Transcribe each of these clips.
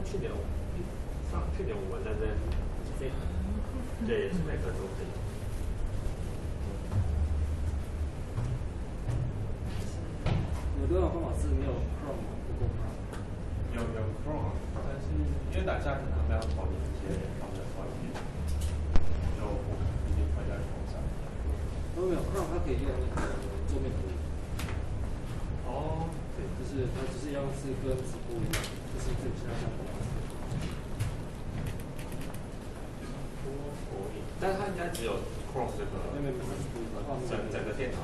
去年我们那边对，也是每个都可以。有多种方法是没有 Chrome 不够吗？有 Chrome， 但是因为打下可能要跑一些放在外面，就不一定会在 Chrome 上。如果没有 Chrome， 它可以用那个桌面图。哦，对，就是它只是要是跟直播一样，就是可以其他项目。但是它应该只有 Chrome 这个，整个电脑。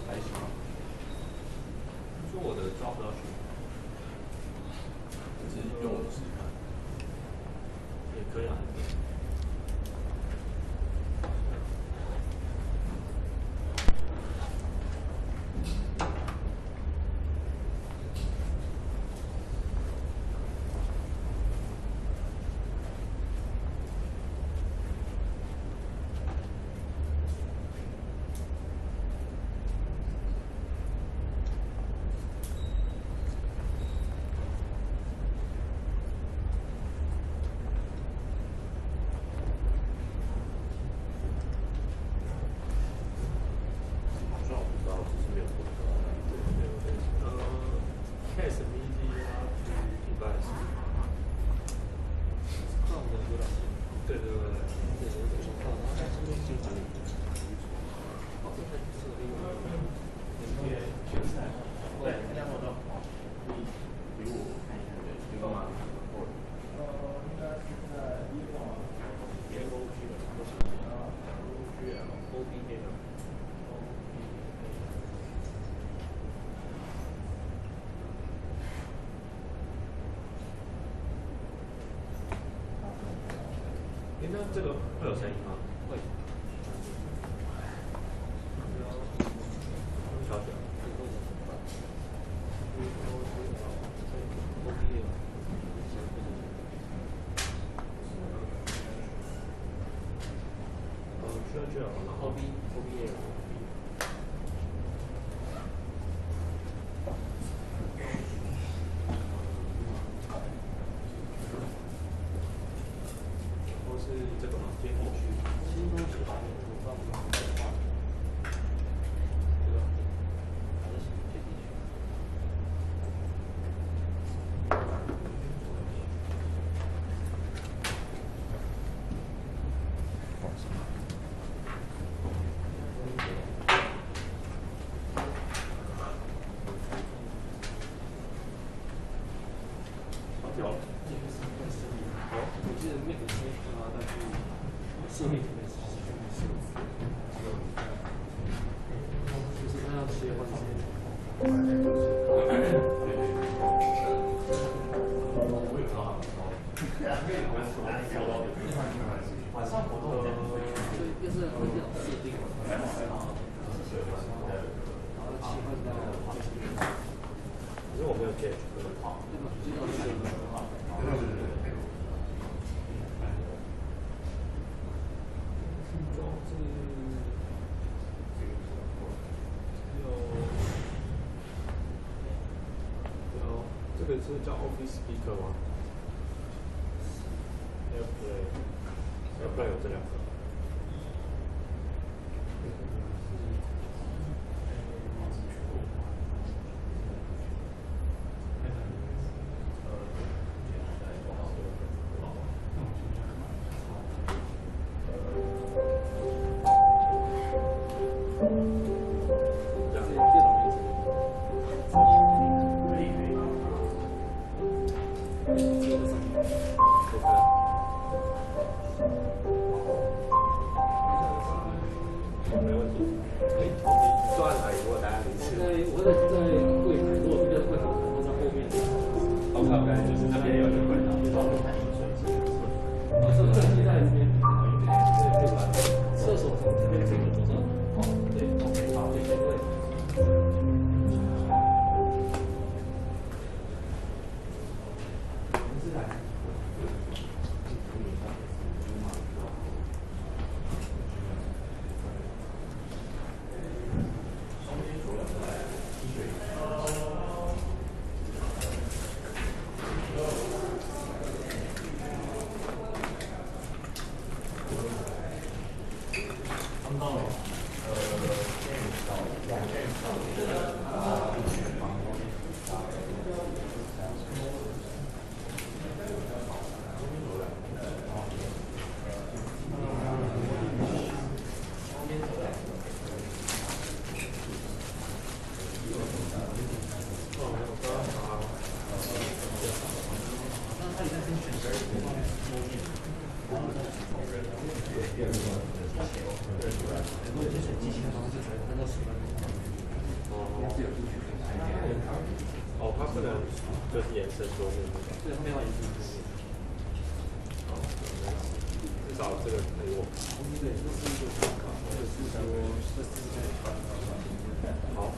还行。说我的抓不到去，只是用我的试试看。也可以啊。那这个会有声音吗？会。小点。需要然后 OBA。这个吗？接进去。新东西把你主放的话，这个还是接进去。好掉了。我记得那个先看到但是设备里面是就是它要切换这些。晚上活动所以就是会这种设定，然后切换到可是我没有接，好，那么接到这个好。装置有这个是叫 Office Speaker 吗 ？Airplay 有这两个。就是延伸桌面那种。对，后面要延伸桌面。哦，至少这个可以我。对，这是一个参考，或者是说这是在好。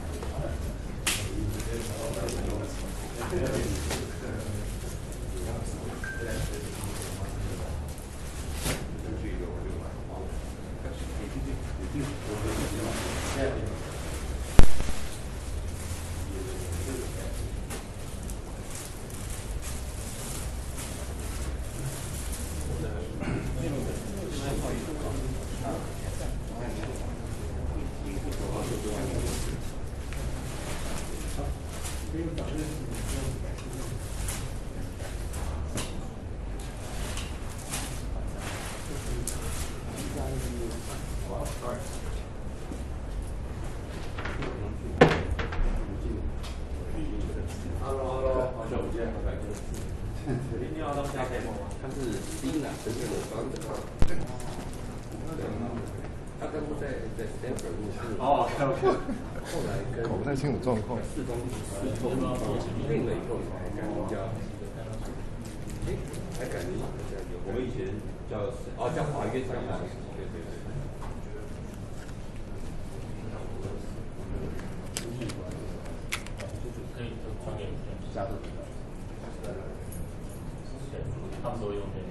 搞不太清楚状况。定了以后才改名叫，才改名我们以前叫华约商行，对对对。可以传给加入。他们都会用这个。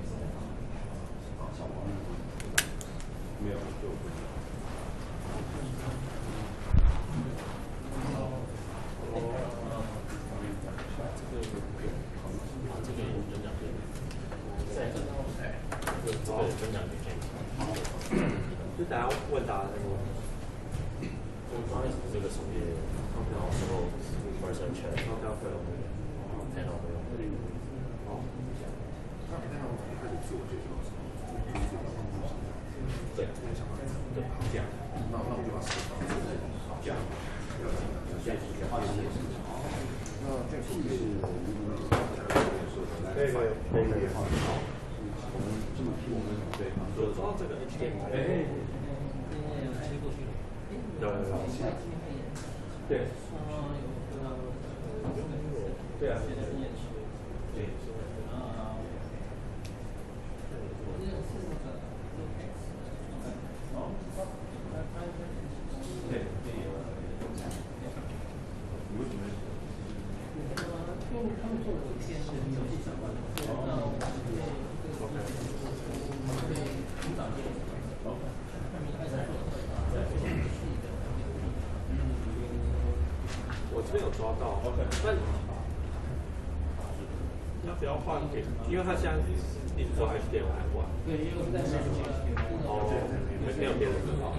没有就。就大家问答那个，这个首页，然后之后 person check， 然后不要会有那个，看到没有？哦。对，对，这样，那我就把这个这样，这样，哦，这个 HDMI， 有，对，对啊，对。我这边有抓到，但要不要换给？因为他现在一直做 HDMI 换。对，因为我们在上面。哦，没有别的知道。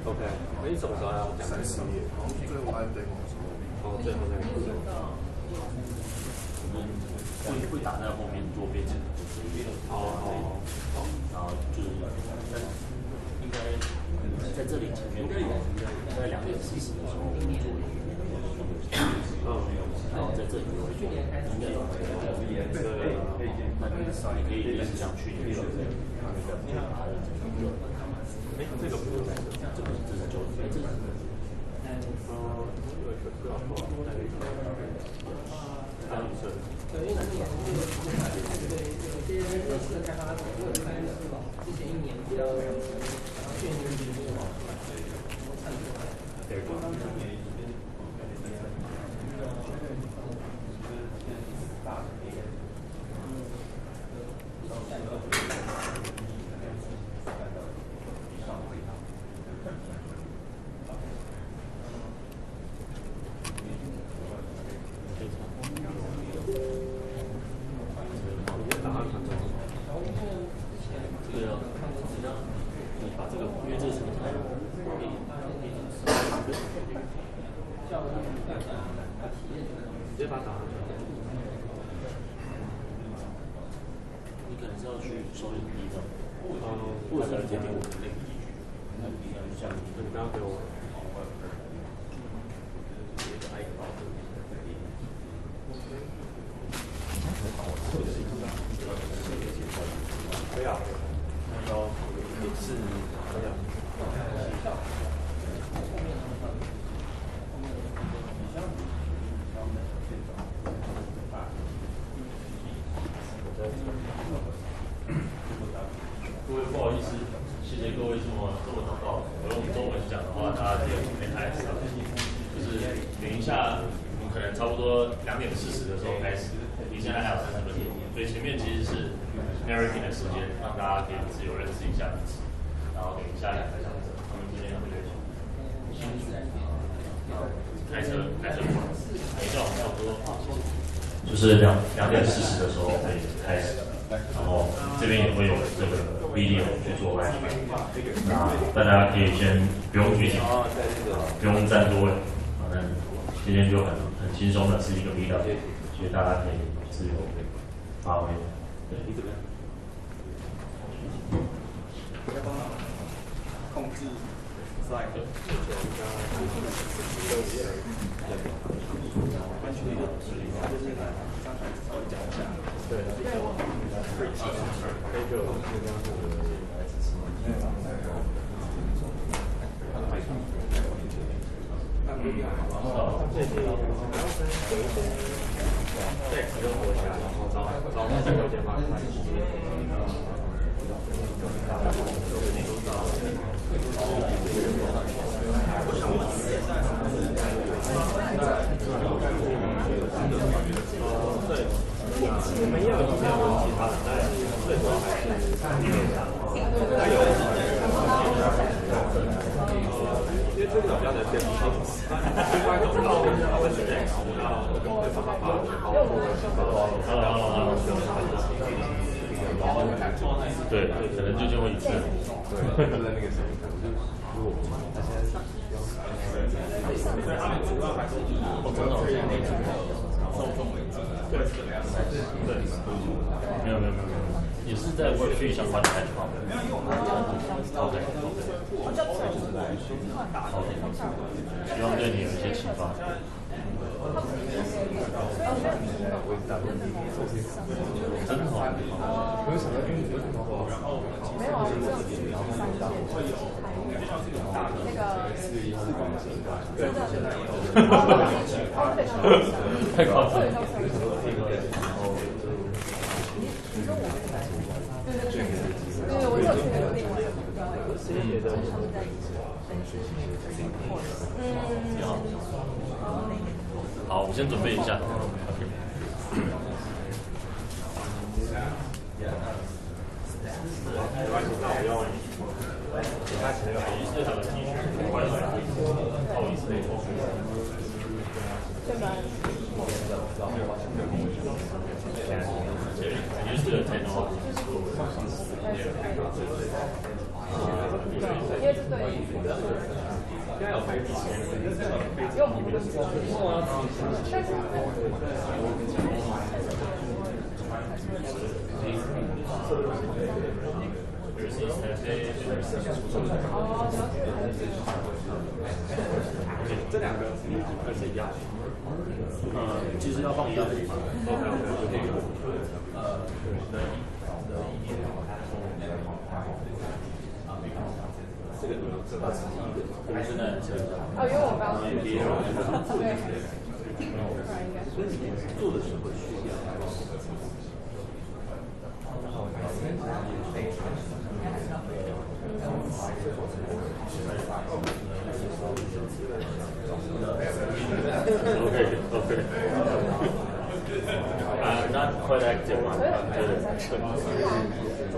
OK， 那你什么时候要讲？30页，好像最后还得什么？哦，最后那个。会打在后面做编程的作业。哦，然后就是应该在这里前面在2点40的时候做一个，然后在这里会做，应该有那你可以联想去那个把它整个。这个不是，这个这是就这是。有一个个大女生。对，因为这些热式的开发者，如果开之前1年比较去年比较看出来。直接把它打上去。你可能是要去收一个地方，或者直接给我们那个地区。像你不要给我。可以啊。各位不好意思，谢谢各位这么早到。我用中文讲的话，大家可以没太知道。就是等一下，我们可能差不多2:40的时候开始，离现在还有30分钟，所以前面其实是 narrating 的时间，让大家可以自由认识一下彼此。然后等一下2个讲者，他们之间会开车过来，等一下我们差不多就是2:40的时候会开始。然后这边也会有这个 video 去做来，那大家可以先不用拘谨，不用占座位，反正今天就很轻松的是一个 meetup， 所以大家可以自由发挥。对，你怎么样？要帮忙控制 slide。完全有指令，就是上台稍微讲一下。对。我们也有其他的，但最主要还是还有，因为这个比较能接触到，另外一种到Lootex，对，可能就这么一次。对，就在那个时候，可能就是如果他现在是他们主要还是以受众为主。对，没有，也是在 workshop 相关的开发。没有，因为我们OK， 希望对你有一些启发。真好。没有啊，会有那个4公斤，真的。太夸张了。你说我对，我有去那个另外一个好，我先准备一下。这两个是一样的。其实要放一样的地方。这个我们现在因为我刚做的时候需要。Okay. Not quite active on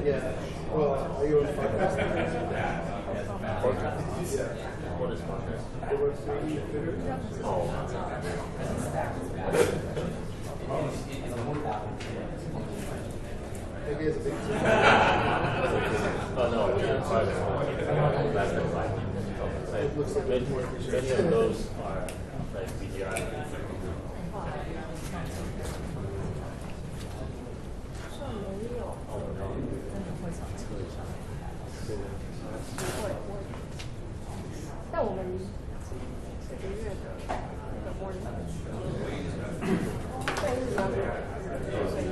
Yeah. Well, are you on What is podcast? Oh. Maybe it's a big team. Oh no, we're private. Less than 5 people. Many of those are like BGI. 但我们这个月的那个 morning， 但是要是因为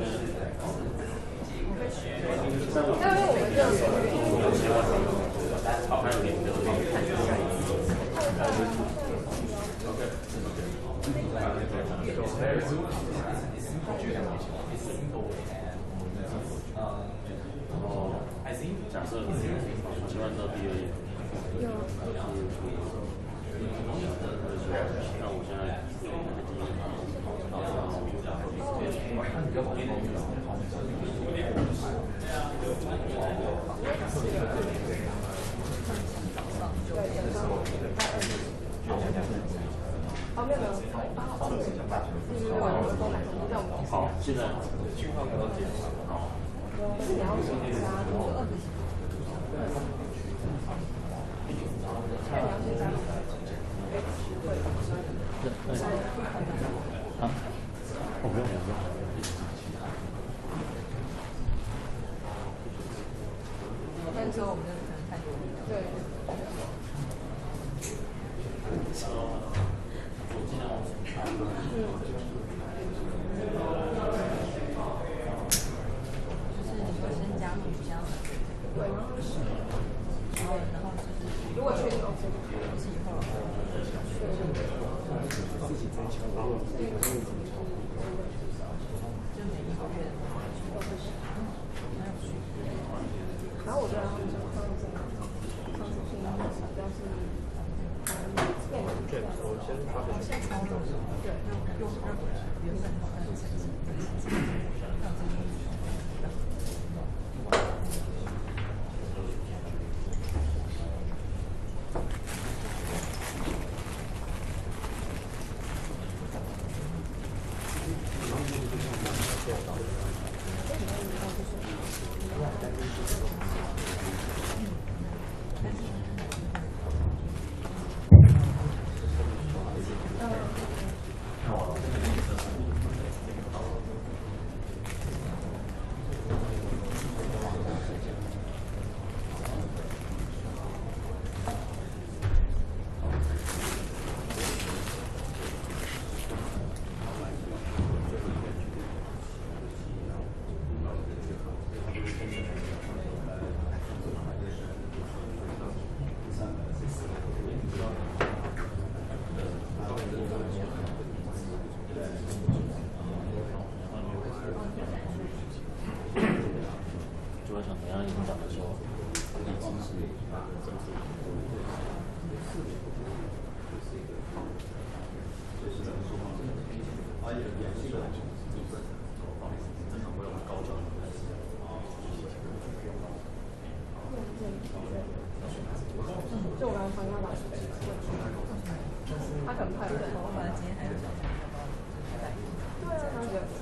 我们这个切换到第2页。有。那我现在用好，现在讯号可能减少。好。你要先加20几。啊，我不用。那时候我们就可能太多了。对。就是你会先加入这样的。对。然后就是如果确定 OK， 就是以后。自己增强我用这个就每一个月的话都会是然后我觉得他们上次听到比较是对，我先发给你。对，用原本的成绩就我刚刚放他把水，他可能怕有人。我本来今天还有想对啊，他觉得很少。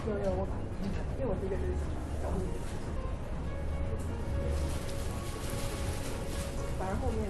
有我因为我是一个就是反而后面。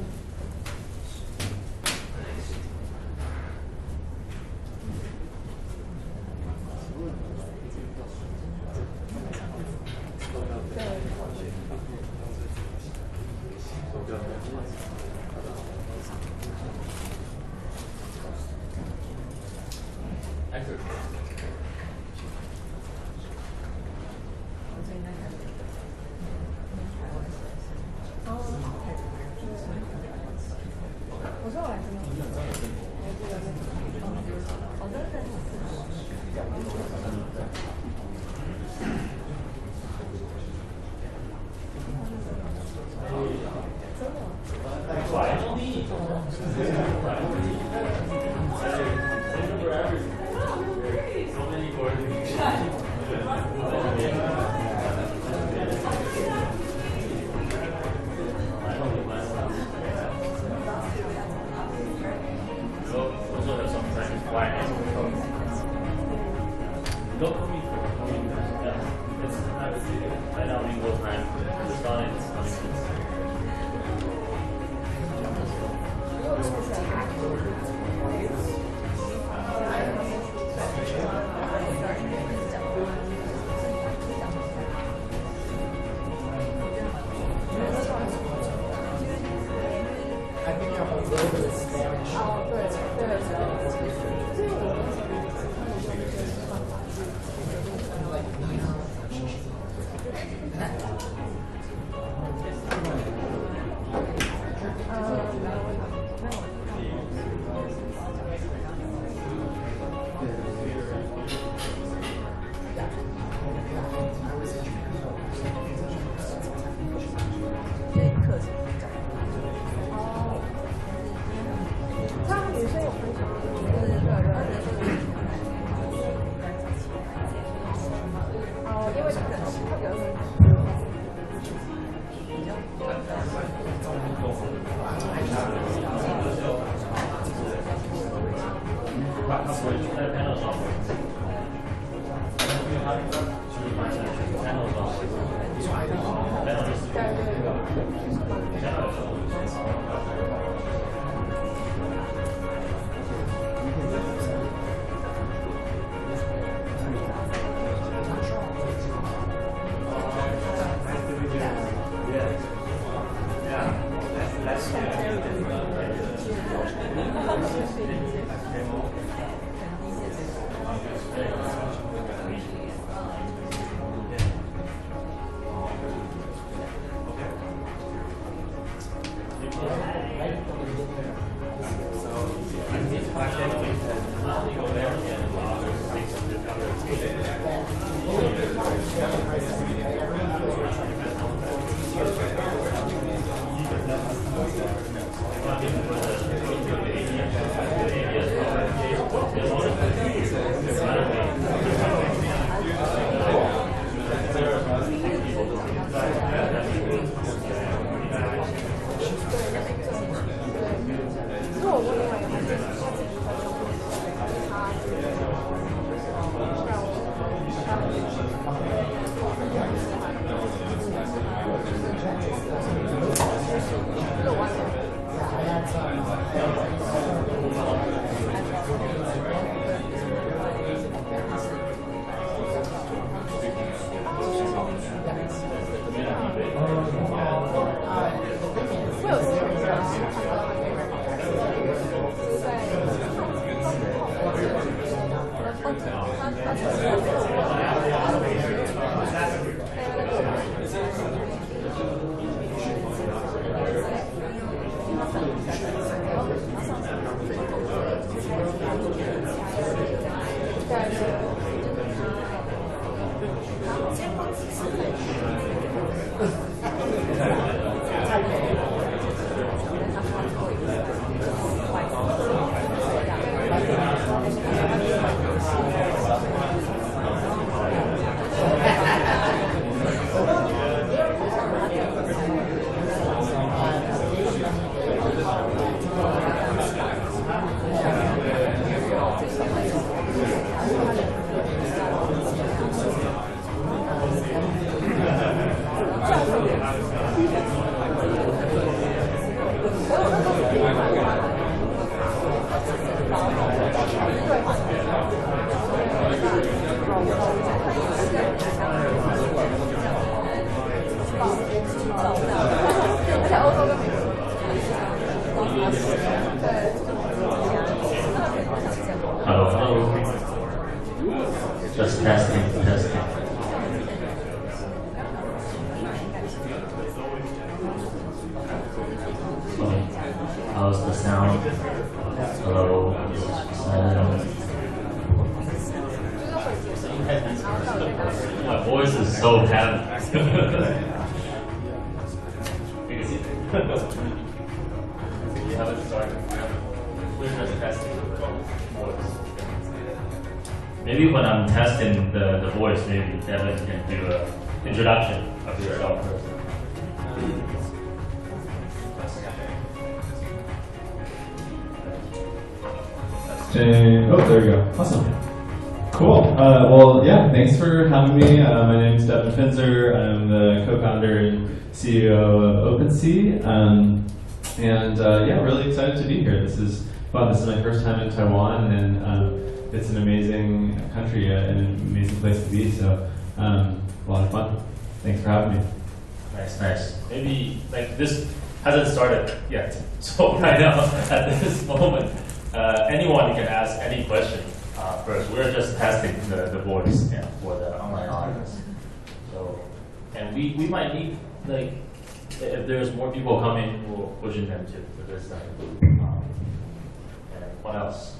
Just testing, testing. Okay. How's the sound? Hello. My voice is so heavy. You haven't started. We're just testing the voice. Maybe when I'm testing the voice, maybe Devin can do an introduction of yourself first. Oh, there we go. Awesome. Cool. Well, yeah, thanks for having me. My name is Devin Finzer. I'm the co-founder and CEO of OpenSea. Yeah, really excited to be here. This is fun. This is my first time in Taiwan, and it's an amazing country and an amazing place to be. So, a lot of fun. Thanks for having me. Nice, nice. Maybe like this hasn't started yet. So right now, at this moment, anyone can ask any question first. We're just testing the voice for the online audience. So, and we might need, like, if there's more people coming, we'll push them to this side. And what else?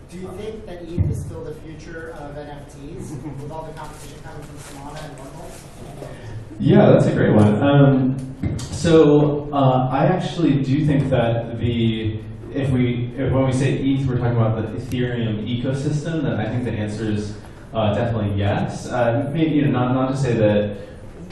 Do you think that ETH is still the future of NFTs with all the competition coming from Solana and Normal? Yeah, that's a great one. So I actually do think that when we say ETH, we're talking about the Ethereum ecosystem. Then I think the answer is definitely yes. Maybe not to say that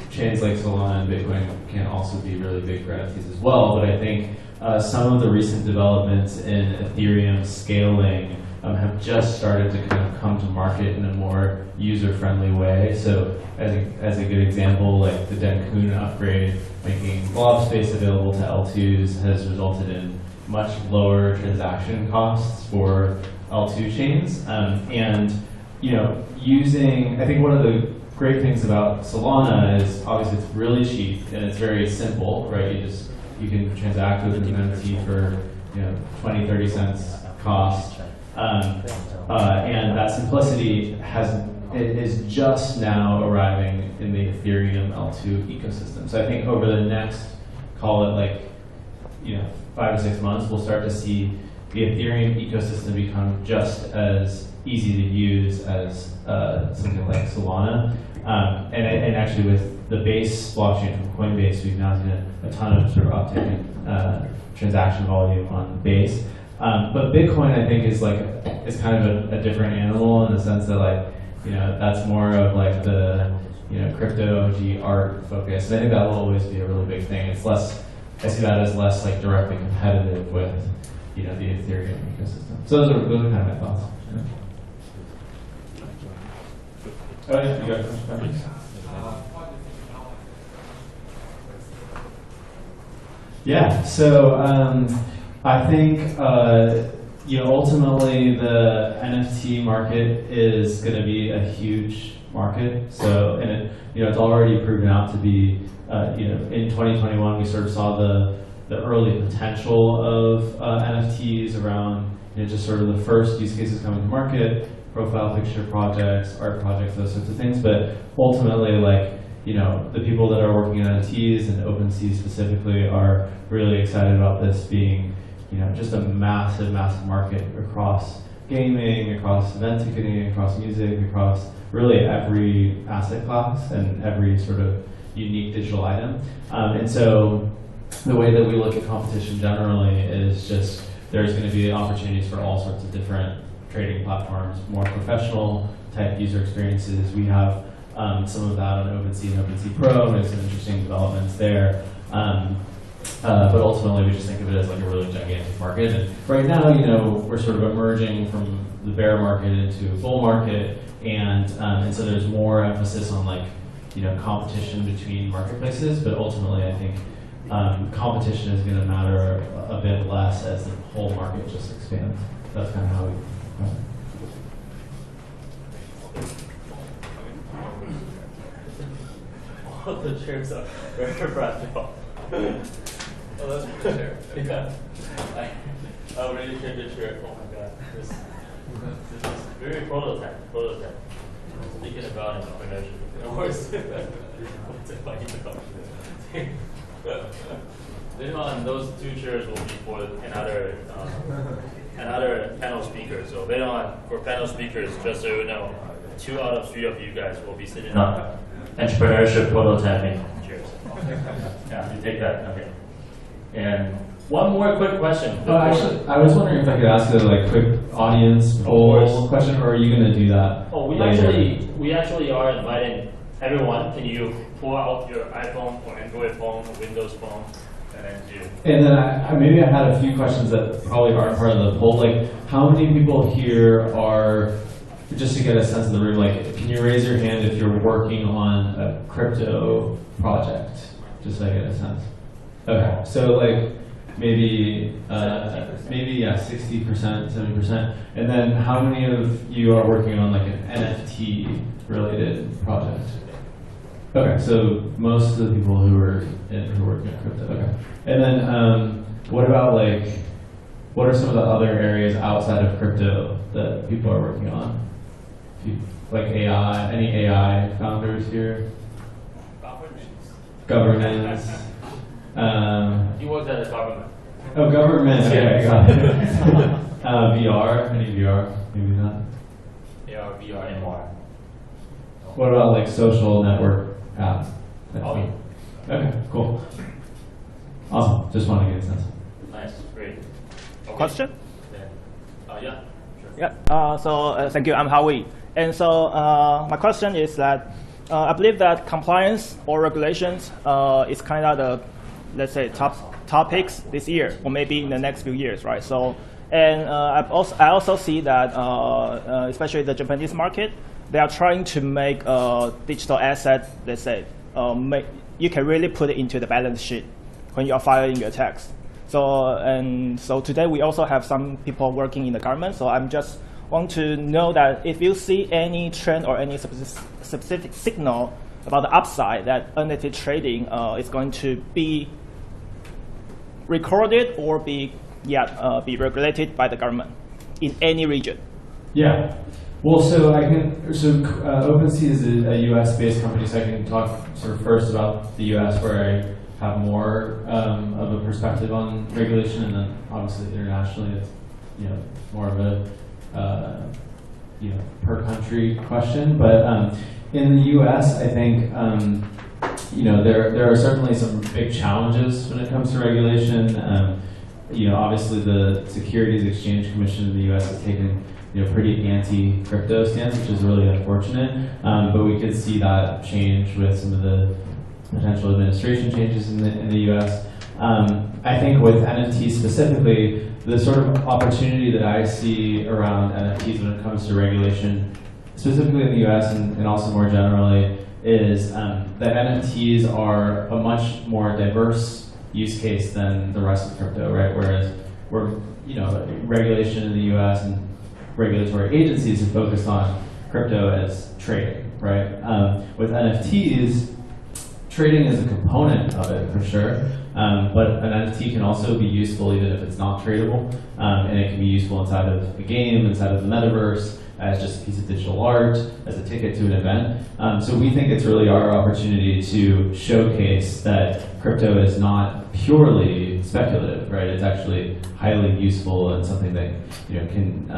chains like Solana and Bitcoin can also be really big for NFTs as well, but I think some of the recent developments in Ethereum scaling have just started to kind of come to market in a more user-friendly way. So as a good example, like the Denkun upgrade, making blob space available to L2s has resulted in much lower transaction costs for L2 chains. And I think one of the great things about Solana is obviously it's really cheap and it's very simple, right? You can transact with an NFT for 20, 30 cents cost. And that simplicity is just now arriving in the Ethereum L2 ecosystem. So I think over the next, call it like 5 to 6 months, we'll start to see the Ethereum ecosystem become just as easy to use as something like Solana. And actually with the Base blockchain from Coinbase, we've now seen a ton of sort of uptick in transaction volume on Base. But Bitcoin, I think, is kind of a different animal in the sense that that's more of like the crypto OG art focus. And I think that will always be a really big thing. It's less, I see that as less like directly competitive with the Ethereum ecosystem. So those are kind of my thoughts. Oh yeah, you got questions? Yeah, so I think ultimately the NFT market is going to be a huge market. So and it's already proven out to be in 2021 we sort of saw the early potential of NFTs around just sort of the first use cases coming to market, profile picture projects, art projects, those sorts of things. But ultimately, the people that are working on NFTs and OpenSea specifically are really excited about this being, just a massive, massive market across gaming, across event ticketing, across music, across really every asset class and every sort of unique digital item. And so the way that we look at competition generally is just there's going to be opportunities for all sorts of different trading platforms, more professional type user experiences. We have some of that on OpenSea and OpenSea Pro, and there's some interesting developments there. But ultimately, we just think of it as like a really gigantic market. And right now, we're sort of emerging from the bear market into a bull market, and so there's more emphasis on competition between marketplaces. But ultimately, I think competition is going to matter a bit less as the whole market just expands. That's kind of how we. All the chairs are very fragile. Oh, that's my chair. Yeah. I already changed the chair. Oh my god. This is very prototype. Speaking about entrepreneurship. Of course. Later on, those two chairs will be for another panel speaker. So later on, for panel speakers, just so you know, 2 out of 3 of you guys will be sitting on entrepreneurship prototyping chairs. Yeah, you take that. Okay. And one more quick question. Oh, actually, I was wondering if I could ask a quick audience poll question, or are you going to do that? Oh, we actually are inviting everyone. Can you pull out your iPhone or Android phone or Windows phone? And then maybe I had a few questions that probably aren't part of the poll. How many people here are, just to get a sense of the room, can you raise your hand if you're working on a crypto project? Just so I get a sense. Okay, so maybe 60%, 70%. And then how many of you are working on an NFT related project? Okay, so most of the people who are working on crypto. Okay, and then what about what are some of the other areas outside of crypto that people are working on? Like AI, any AI founders here? Governance. He works at the government. Oh, government. Okay, got it. VR. Any VR? Maybe not. AR, VR, MR. What about social network apps? Oh, yeah. Okay, cool. Awesome. Just want to get a sense. Nice, great. Okay. Question? Yeah. Yeah. Sure. Yeah. Thank you. I'm Howie. And so my question is that I believe that compliance or regulations is kind of the, let's say, top topics this year or maybe in the next few years, right? So, And I also see that, especially the Japanese market, they are trying to make digital assets, let's say, you can really put it into the balance sheet when you are filing your tax. So today we also have some people working in the government, so I'm just want to know that if you see any trend or any specific signal about the upside that NFT trading is going to be recorded or be regulated by the government in any region. Yeah. Well, OpenSea is a US-based company, so I can talk sort of first about the US, where I have more of a perspective on regulation, and then obviously internationally, it's more of a per country question. But in the US, I think there are certainly some big challenges when it comes to regulation. Obviously the Securities Exchange Commission in the US has taken pretty anti-crypto stance, which is really unfortunate. But we could see that change with some of the potential administration changes in the US. I think with NFTs specifically, the sort of opportunity that I see around NFTs when it comes to regulation, specifically in the US and also more generally, is that NFTs are a much more diverse use case than the rest of crypto, right? Whereas regulation in the US and regulatory agencies have focused on crypto as trading, right? With NFTs, trading is a component of it for sure, but an NFT can also be useful even if it's not tradable, and it can be useful inside of a game, inside of the metaverse, as just a piece of digital art, as a ticket to an event. So we think it's really our opportunity to showcase that crypto is not purely speculative, right? It's actually highly useful and something that can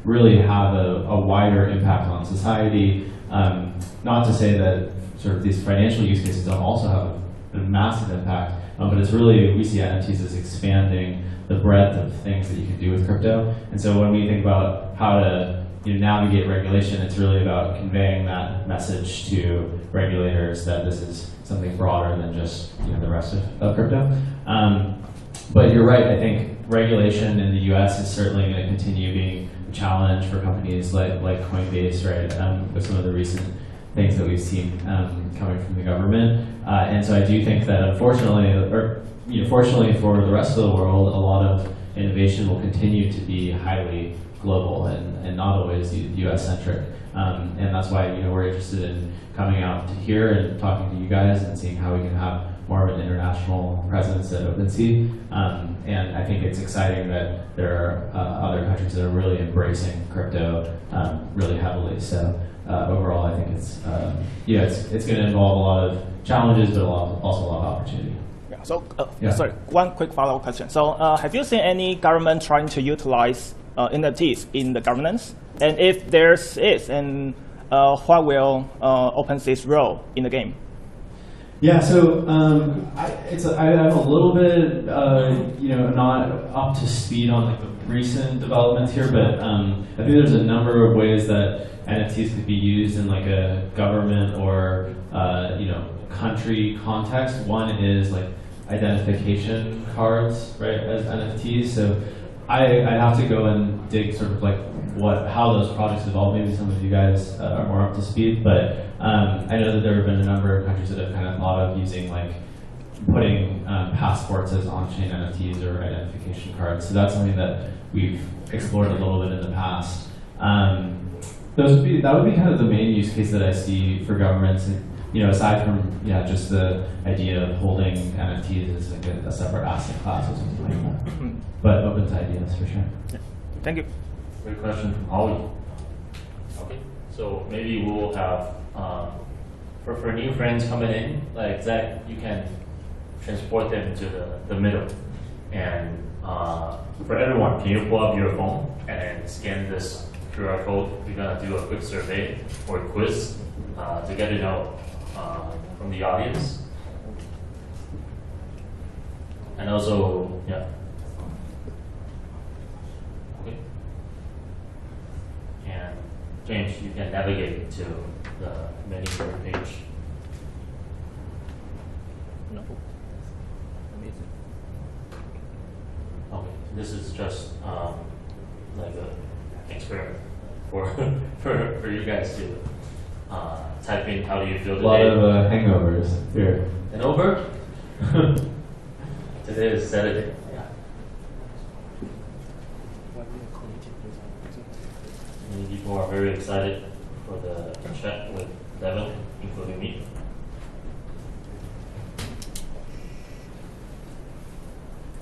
really have a wider impact on society. Not to say that sort of these financial use cases don't also have a massive impact, but it's really, we see NFTs as expanding the breadth of things that you can do with crypto. And so when we think about how to navigate regulation, it's really about conveying that message to regulators that this is something broader than just the rest of crypto. But you're right, I think regulation in the US is certainly going to continue being a challenge for companies like Coinbase, right, with some of the recent things that we've seen coming from the government. And so I do think that unfortunately, or fortunately for the rest of the world, a lot of innovation will continue to be highly global and not always US-centric. And that's why we're interested in coming out to here and talking to you guys and seeing how we can have more of an international presence at OpenSea. And I think it's exciting that there are other countries that are really embracing crypto really heavily. So overall, I think it's going to involve a lot of challenges, but also a lot of opportunity. Sorry, one quick follow-up question. So have you seen any government trying to utilize NFTs in the governance? And if there is, and what will OpenSea's role in the game? Yeah, so I'm a little bit not up to speed on the recent developments here, but I think there's a number of ways that NFTs could be used in like a government or country context. One is like identification cards, right, as NFTs. So I have to go and dig sort of like how those projects evolve. Maybe some of you guys are more up to speed, but I know that there have been a number of countries that have kind of thought of using like putting passports as on-chain NFTs or identification cards. So that's something that we've explored a little bit in the past. That would be kind of the main use case that I see for governments. And, aside from just the idea of holding NFTs as like a separate asset class or something like that. But open to ideas for sure. Yeah. Thank you. Great question from Owen. Okay, so maybe we'll have for new friends coming in, like Zach, you can transport them to the middle. And for everyone, can you pull up your phone and scan this QR code? We're gonna do a quick survey or quiz to get to know from the audience. And also, yeah. Okay. And James, you can navigate to the menu page. No. Okay, this is just like an experiment for for you guys to type in how do you feel today. A lot of hangovers here. Hangover? Today is Saturday. Many people are very excited for the chat with Devin, including me.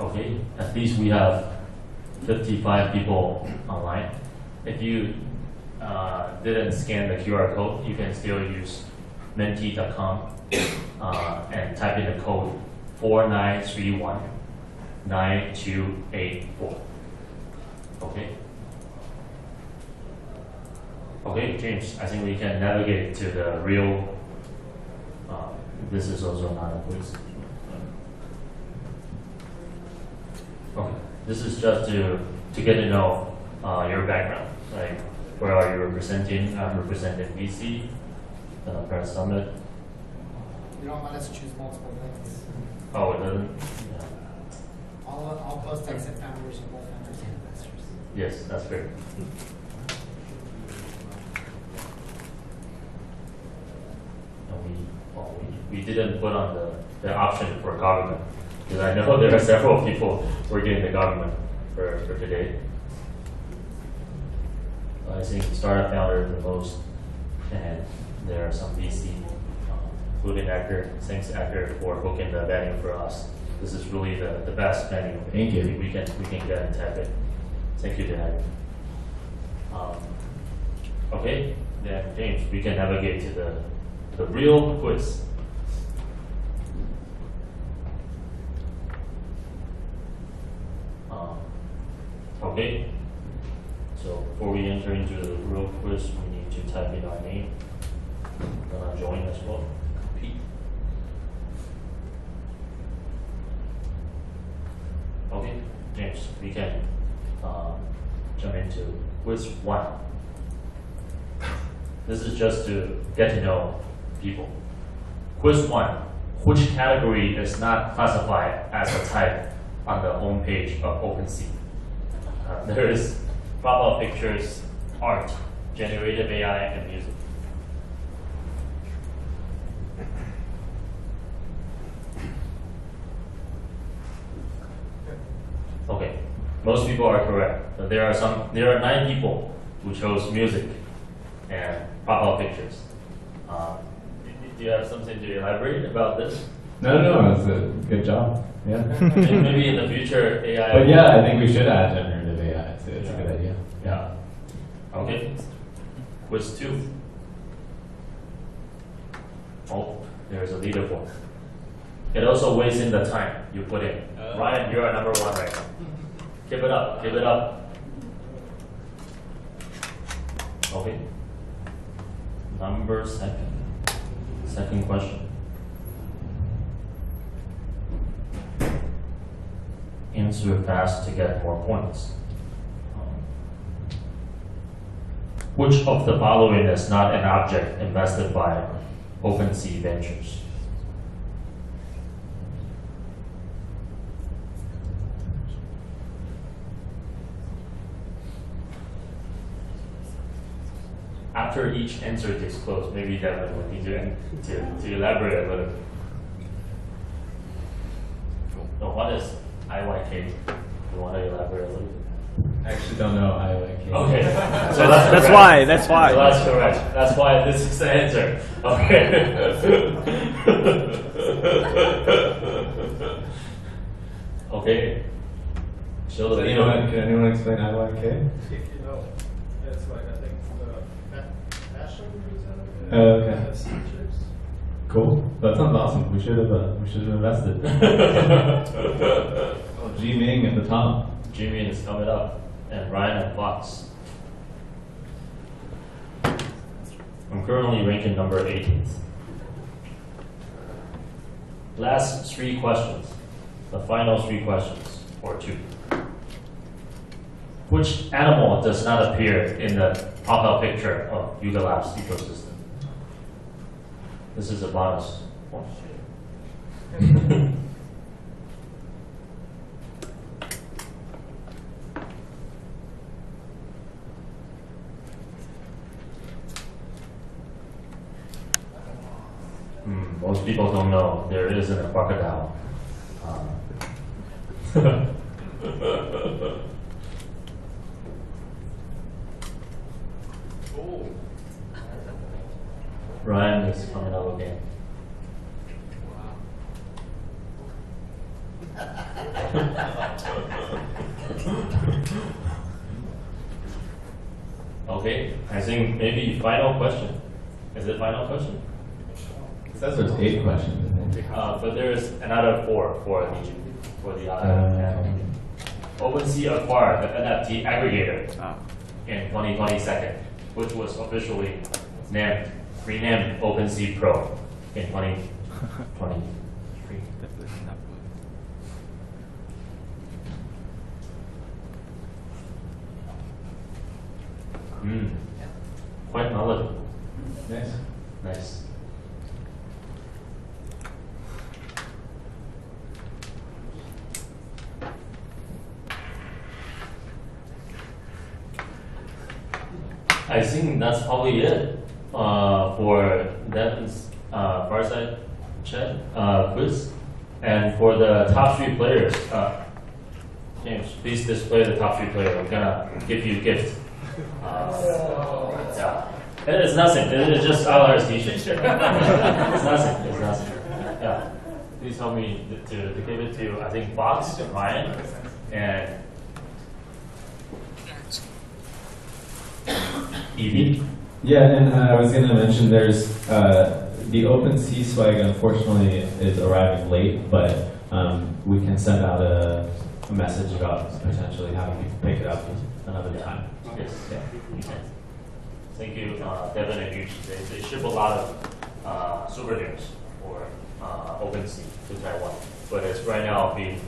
Okay, at least we have 55 people online. If you didn't scan the QR code, you can still use menti.com and type in the code 49319284. Okay. Okay, James, I think we can navigate to the real. This is also not a quiz. Okay, this is just to get to know your background. Like, where are you representing? I'm representing BC, Paris Summit. You don't let us choose multiple links. Oh, it doesn't? Yeah. All post-text and founders are both founders and investors. Yes, that's fair. We didn't put on the option for government, because I know there are several people working in the government for today. I think startup founder the most, and there are some VC, including Acker, thanks Acker for booking the venue for us. This is really the best venue. Thank you. We can get in Taipei. Thank you to have. Okay, then James, we can navigate to the real quiz. Okay, so before we enter into the real quiz, we need to type in our name. I'm gonna join as well. Pete. Okay, James, we can jump into quiz 1. This is just to get to know people. Quiz 1, which category is not classified as a type on the homepage of OpenSea? There is pop-up pictures, art, generative AI, and music. Okay, most people are correct, but there are 9 people who chose music and pop-up pictures. Do you have something to elaborate about this? No, it's a good job. Yeah. Maybe in the future AI. But yeah, I think we should add generative AI. It's a good idea. Yeah. Okay. Quiz 2. Oh, there's a leaderboard. It also weighs in the time you put in. Ryan, you are number 1 right now. Keep it up. Keep it up. Okay. Number 2. Second question. Answer fast to get more points. Which of the following is not an object invested by OpenSea Ventures? After each answer is closed, maybe Devin will need to elaborate a little bit. So what is IYK? You want to elaborate a little bit? I actually don't know IYK. Okay. So that's why. That's why. So that's correct. That's why this is the answer. Okay. Okay. Show the video. Can anyone explain IYK? If you know, it's like I think the fashion representative. Okay. Chips. Cool. That sounds awesome. We should have invested. G-Ming at the top. Jimmy is coming up, and Ryan and Fox. I'm currently ranking number 18th. Last 3 questions. The final 3 questions, or 2. Which animal does not appear in the pop-up picture of Yuga Labs ecosystem? This is a bonus one. most people don't know there isn't a crocodile. Oh. Ryan is coming up again. Okay, I think maybe final question. Is it final question? It says there's 8 questions. But there's another 4 for the other. OpenSea acquired the NFT aggregator in 2022, which was officially renamed OpenSea Pro in 2023. Quite knowledgeable. Nice. Nice. I think that's probably it for Devin's Fireside Chat quiz. And for the top 3 players, James, please display the top 3 players. I'm gonna give you a gift. Yeah. It's nothing. It's just Outliers t-shirt. It's nothing. It's nothing. Yeah. Please help me to give it to, I think, Fox, Ryan, and Evie. Yeah, and I was going to mention there's the OpenSea swag. Unfortunately, is arriving late, but we can send out a message about potentially having people pick it up another time. Yes. Yeah. Thank you, Devin and Yuji. They ship a lot of souvenirs for OpenSea to Taiwan, but it's right now being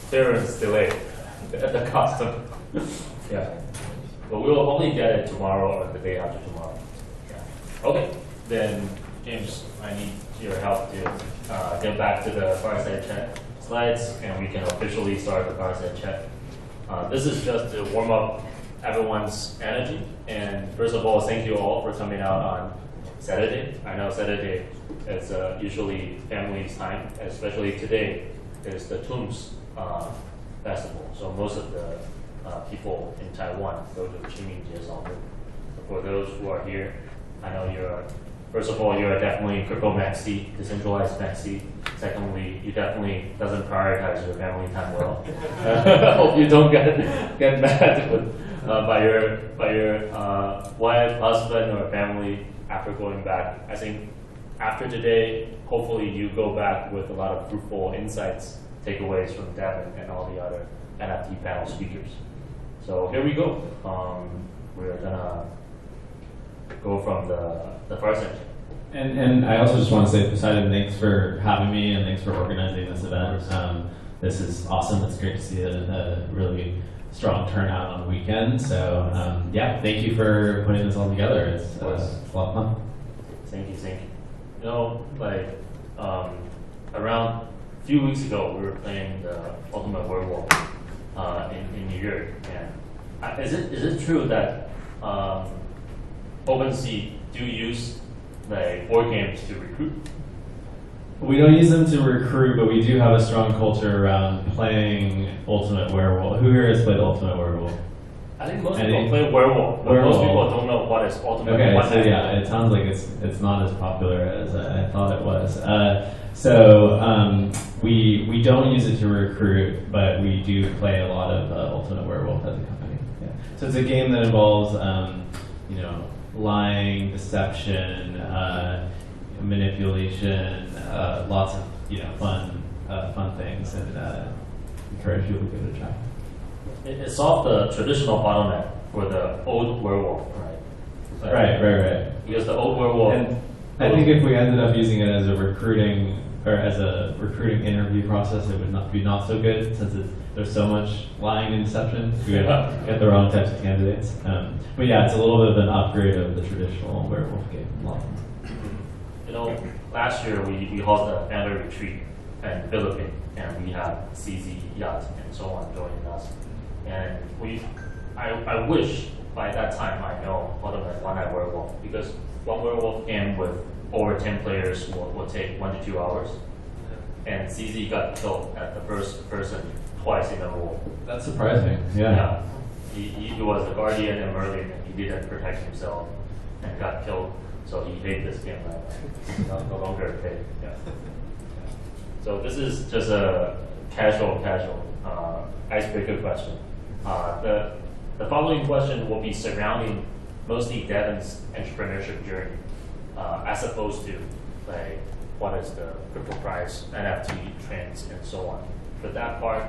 clearance delayed at the custom. Yeah. But we'll only get it tomorrow or the day after tomorrow. Yeah. Okay, then James, I need your help to get back to the Fireside Chat slides, and we can officially start the Fireside Chat. This is just to warm up everyone's energy. And first of all, thank you all for coming out on Saturday. I know Saturday is usually family's time, especially today is the Tombs Festival. So most of the people in Taiwan go to Qingming So for those who are here, I know first of all, you're definitely crypto maxi, decentralized maxi. Secondly, you definitely doesn't prioritize your family time well. Hope you don't get mad with, by your wife, husband, or family after going back. I think after today, hopefully you go back with a lot of fruitful insights, takeaways from Devin and all the other NFT panel speakers. So here we go. We're gonna go from the Fireside. And I also just want to say, POseidon, thanks for having me and thanks for organizing this event. This is awesome. It's great to see a really strong turnout on the weekend. So yeah, thank you for putting this all together. It's a lot of fun. Thank you. You know, like around a few weeks ago, we were playing the Ultimate Werewolf in New York. And is it true that OpenSea do use like board games to recruit? We don't use them to recruit, but we do have a strong culture around playing Ultimate Werewolf. Who here has played Ultimate Werewolf? I think most people play Werewolf, but most people don't know what is Ultimate Werewolf. Okay, so yeah, it sounds like it's not as popular as I thought it was. We don't use it to recruit, but we do play a lot of Ultimate Werewolf as a company. Yeah. So it's a game that involves, lying, deception, manipulation, lots of fun things, and encourage people to give it a try. It solved the traditional bottleneck for the old werewolf, right? Right. Because the old werewolf. And I think if we ended up using it as a recruiting interview process, it would not be so good since there's so much lying and deception. We would get the wrong types of candidates. But yeah, it's a little bit of an upgrade of the traditional werewolf game. You know, last year we hosted a family retreat in the Philippines, and we had CZ Yacht and so on joining us. And I wish by that time I know One Night Werewolf, because one werewolf game with over 10 players will take 1 to 2 hours. And CZ got killed at the first person twice in a row. That's surprising. Yeah. He was the guardian and Merlin, and he didn't protect himself and got killed. So he hated this game no longer played. Yeah. So this is just a casual icebreaker question. The following question will be surrounding mostly Devin's entrepreneurship journey, as opposed to like what is the crypto price, NFT trends, and so on. For that part,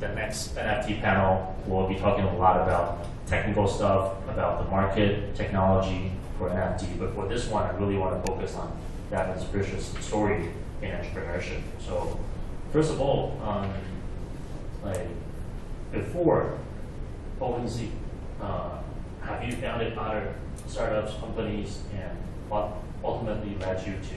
the next NFT panel will be talking a lot about technical stuff, about the market, technology for NFT. But for this one, I really want to focus on Devin's precious story in entrepreneurship. So first of all, like before OpenSea, have you founded other startups, companies, and what ultimately led you to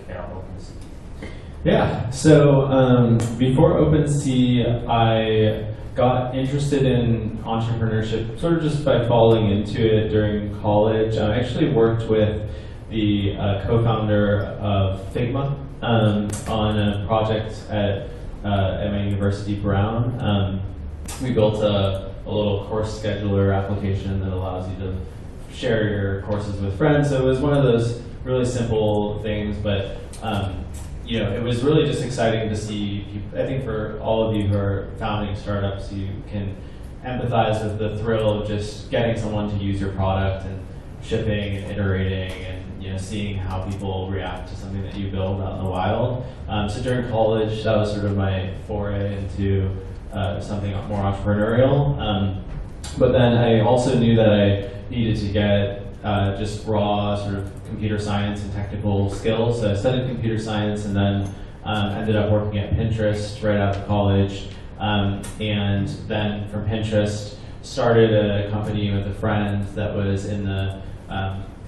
found OpenSea? Yeah, so before OpenSea, I got interested in entrepreneurship sort of just by falling into it during college. I actually worked with the co-founder of Figma on a project at my university, Brown. We built a little course scheduler application that allows you to share your courses with friends. So it was one of those really simple things, but you know, it was really just exciting to see people. I think for all of you who are founding startups, you can empathize with the thrill of just getting someone to use your product and shipping and iterating and seeing how people react to something that you build out in the wild. So during college, that was sort of my foray into something more entrepreneurial. But then I also knew that I needed to get just raw sort of computer science and technical skills. So I studied computer science and then ended up working at Pinterest right out of college. And then from Pinterest, started a company with a friend that was in the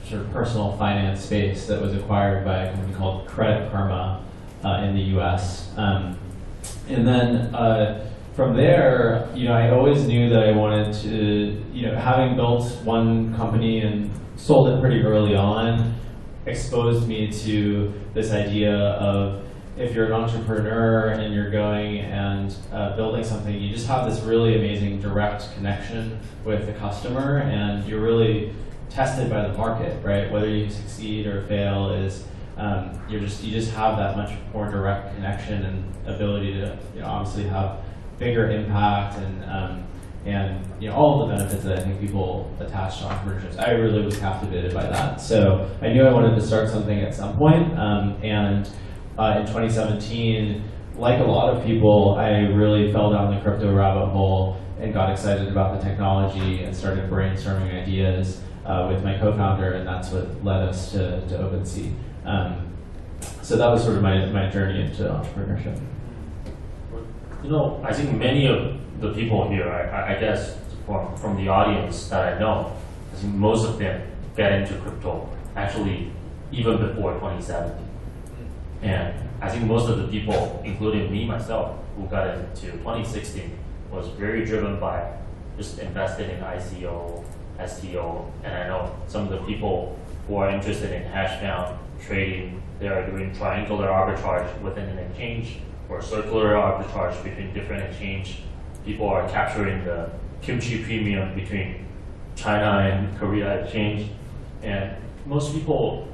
sort of personal finance space that was acquired by a company called Credit Karma in the US. And then from there, I always knew that I wanted to, having built one company and sold it pretty early on, exposed me to this idea of if you're an entrepreneur and you're going and building something, you just have this really amazing direct connection with the customer, and you're really tested by the market, right? Whether you succeed or fail is you just have that much more direct connection and ability to obviously have bigger impact and all of the benefits that I think people attach to entrepreneurship. I really was captivated by that. So I knew I wanted to start something at some point. And in 2017, like a lot of people, I really fell down the crypto rabbit hole and got excited about the technology and started brainstorming ideas with my co-founder, and that's what led us to OpenSea. So that was sort of my journey into entrepreneurship. I think many of the people here, I guess from the audience that I know, I think most of them get into crypto actually even before 2017. And I think most of the people, including me myself, who got into 2016 was very driven by just investing in ICO, STO, and I know some of the people who are interested in hash bound trading, they are doing triangular arbitrage within an exchange or circular arbitrage between different exchange. People are capturing the kimchi premium between China and Korea exchange, and most people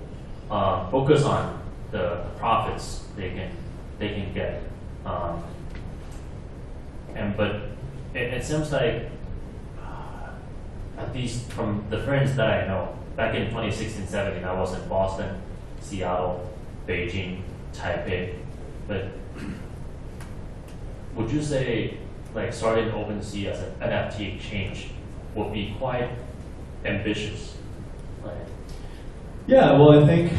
focus on the profits they can get. But it seems like at least from the friends that I know, back in 2016-17, I was in Boston, Seattle, Beijing, Taipei. But would you say like starting OpenSea as an NFT exchange would be quite ambitious? Yeah, well, I think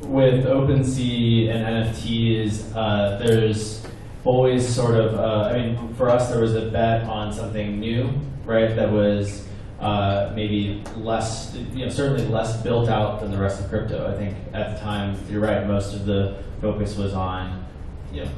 with OpenSea and NFTs, there's always sort of, for us, there was a bet on something new, right? That was maybe less, certainly less built out than the rest of crypto. I think at the time, you're right, most of the focus was on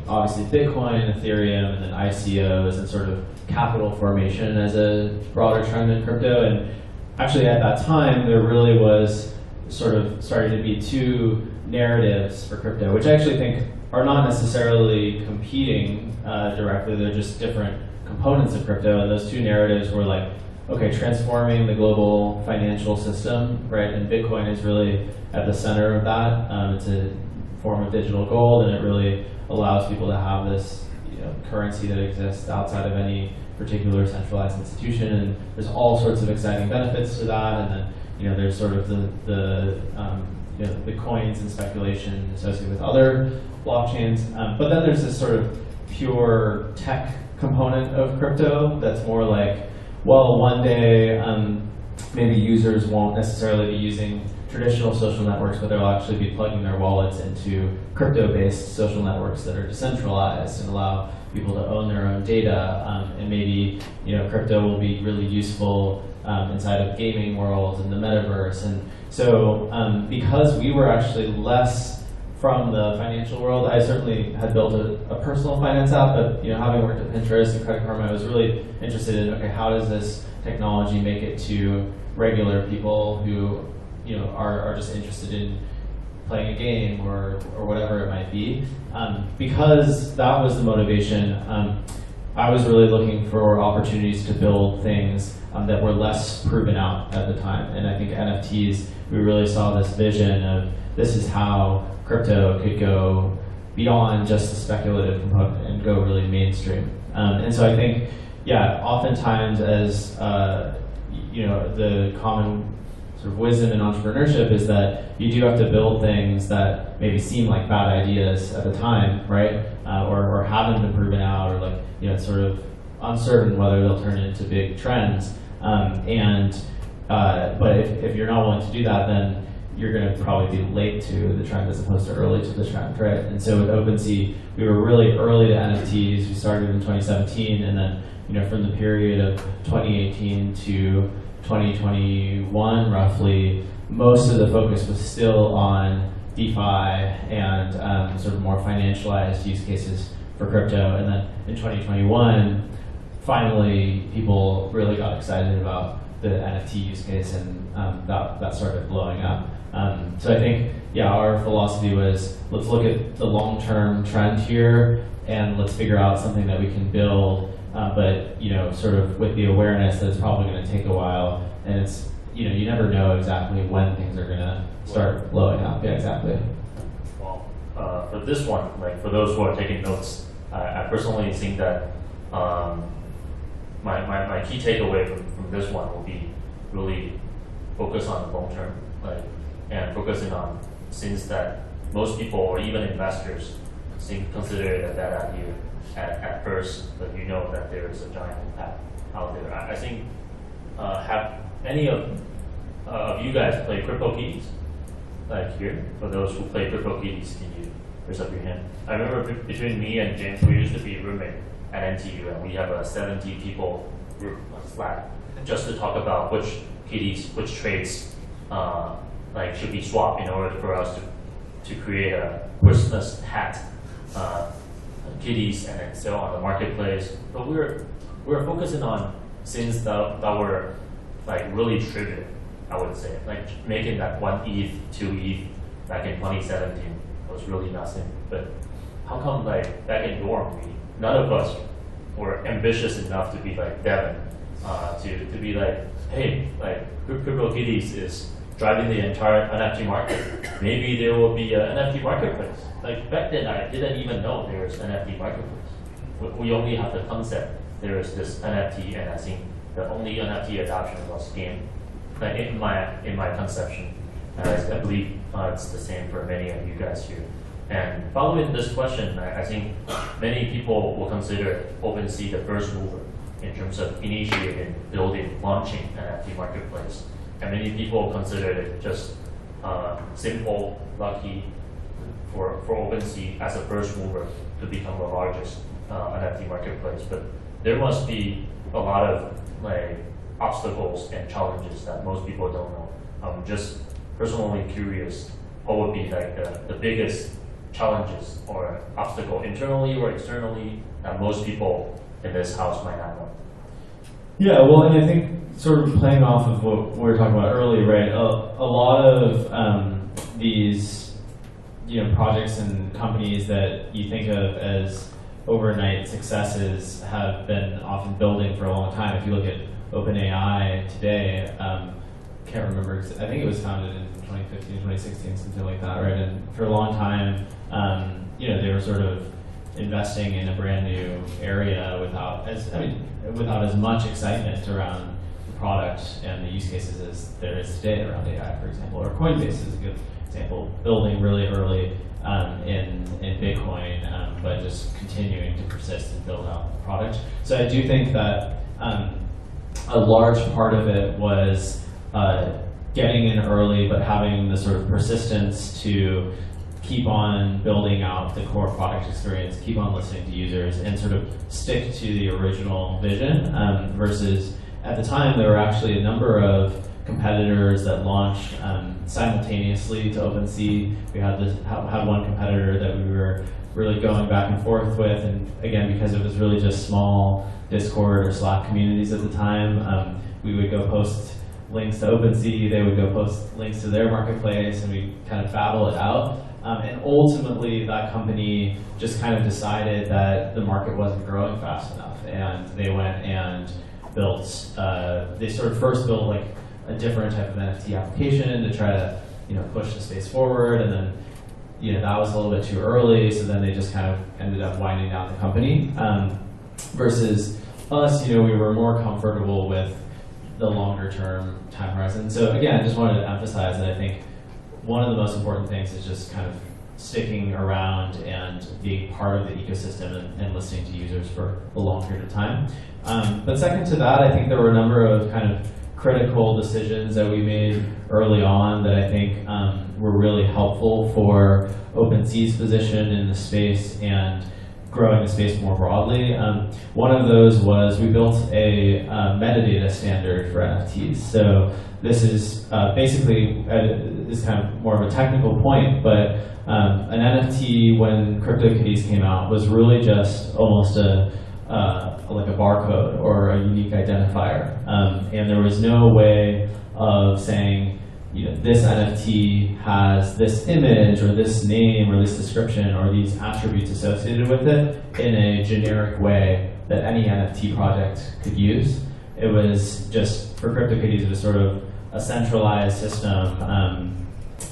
obviously Bitcoin, Ethereum, and then ICOs and sort of capital formation as a broader trend in crypto. And actually at that time, there really was sort of starting to be two narratives for crypto, which I actually think are not necessarily competing directly. They're just different components of crypto. And those two narratives were like, okay, transforming the global financial system, right? And Bitcoin is really at the center of that. It's a form of digital gold, and it really allows people to have this currency that exists outside of any particular centralized institution. And there's all sorts of exciting benefits to that. And then there's sort of the coins and speculation associated with other blockchains. But then there's this sort of pure tech component of crypto that's more like, well, one day maybe users won't necessarily be using traditional social networks, but they'll actually be plugging their wallets into crypto-based social networks that are decentralized and allow people to own their own data. And maybe crypto will be really useful inside of gaming worlds and the metaverse. And so because we were actually less from the financial world, I certainly had built a personal finance app, but having worked at Pinterest and Credit Karma, I was really interested in, okay, how does this technology make it to regular people who are just interested in playing a game or whatever it might be. Because that was the motivation, I was really looking for opportunities to build things that were less proven out at the time. And I think NFTs, we really saw this vision of this is how crypto could go beyond just the speculative component and go really mainstream. And so I think, oftentimes as the common sort of wisdom in entrepreneurship is that you do have to build things that maybe seem like bad ideas at the time, right? Or haven't been proven out, or it's sort of uncertain whether they'll turn into big trends. But if you're not willing to do that, then you're going to probably be late to the trend as opposed to early to the trend, right? And so with OpenSea, we were really early to NFTs. We started in 2017, and then from the period of 2018 to 2021, roughly, most of the focus was still on DeFi and sort of more financialized use cases for crypto. And then in 2021, finally, people really got excited about the NFT use case, and that started blowing up. So I think, our philosophy was, let's look at the long-term trend here, and let's figure out something that we can build, but sort of with the awareness that it's probably going to take a while, and it's, you never know exactly when things are going to start blowing up. Yeah, exactly. Well, for this one, for those who are taking notes, I personally think that my key takeaway from this one will be really focus on the long term, and focusing on things that most people or even investors consider it a bad idea at first, but that there is a giant impact out there. I think, have any of you guys play CryptoKitties? Here, for those who play CryptoKitties, can you raise up your hand? I remember between me and James, we used to be roommate at NTU, and we have a 70 people group on Slack just to talk about which trades should be swapped in order for us to create a Christmas hat kitties and then sell on the marketplace. But we're focusing on things that were really trivial, I would say. Making that 1 ETH, 2 ETH back in 2017 was really nothing. But how come back in dorm, none of us were ambitious enough to be like Devin, to be hey, CryptoKitties is driving the entire NFT market. Maybe there will be an NFT marketplace. Back then, I didn't even know there was NFT marketplace. We only have the concept there is this NFT, and I think the only NFT adoption was game. In my conception, I believe it's the same for many of you guys here. And following this question, I think many people will consider OpenSea the first mover in terms of initiating, building, launching an NFT marketplace. And many people consider it just simple, lucky for OpenSea as a first mover to become the largest NFT marketplace. But there must be a lot of obstacles and challenges that most people don't know. I'm just personally curious, what would be the biggest challenges or obstacle internally or externally that most people in this house might not know? Yeah, well, and I think sort of playing off of what we were talking about earlier, right? A lot of these, projects and companies that you think of as overnight successes have been often building for a long time. If you look at OpenAI today, can't remember, I think it was founded in 2015, 2016, something like that, right? And for a long time, they were sort of investing in a brand new area without as much excitement around the product and the use cases as there is today around AI, for example. Or Coinbase is a good example, building really early in Bitcoin, but just continuing to persist and build out the product. So I do think that a large part of it was getting in early, but having the sort of persistence to keep on building out the core product experience, keep on listening to users, and sort of stick to the original vision. Versus at the time, there were actually a number of competitors that launched simultaneously to OpenSea. We had one competitor that we were really going back and forth with, and again, because it was really just small Discord or Slack communities at the time, we would go post links to OpenSea, they would go post links to their marketplace, and we kind of battle it out. And ultimately, that company just kind of decided that the market wasn't growing fast enough, and they went and built, they sort of first built like a different type of NFT application to try to push the space forward, and then that was a little bit too early, so then they just kind of ended up winding down the company. Versus us, we were more comfortable with the longer term time horizon. So again, I just wanted to emphasize that I think one of the most important things is just kind of sticking around and being part of the ecosystem and listening to users for a long period of time. But second to that, I think there were a number of kind of critical decisions that we made early on that I think were really helpful for OpenSea's position in the space and growing the space more broadly. One of those was we built a metadata standard for NFTs. So this is basically is kind of more of a technical point, but an NFT when CryptoKitties came out was really just almost like a barcode or a unique identifier, and there was no way of saying, this NFT has this image or this name or this description or these attributes associated with it in a generic way that any NFT project could use. It was just, for CryptoKitties, it was sort of a centralized system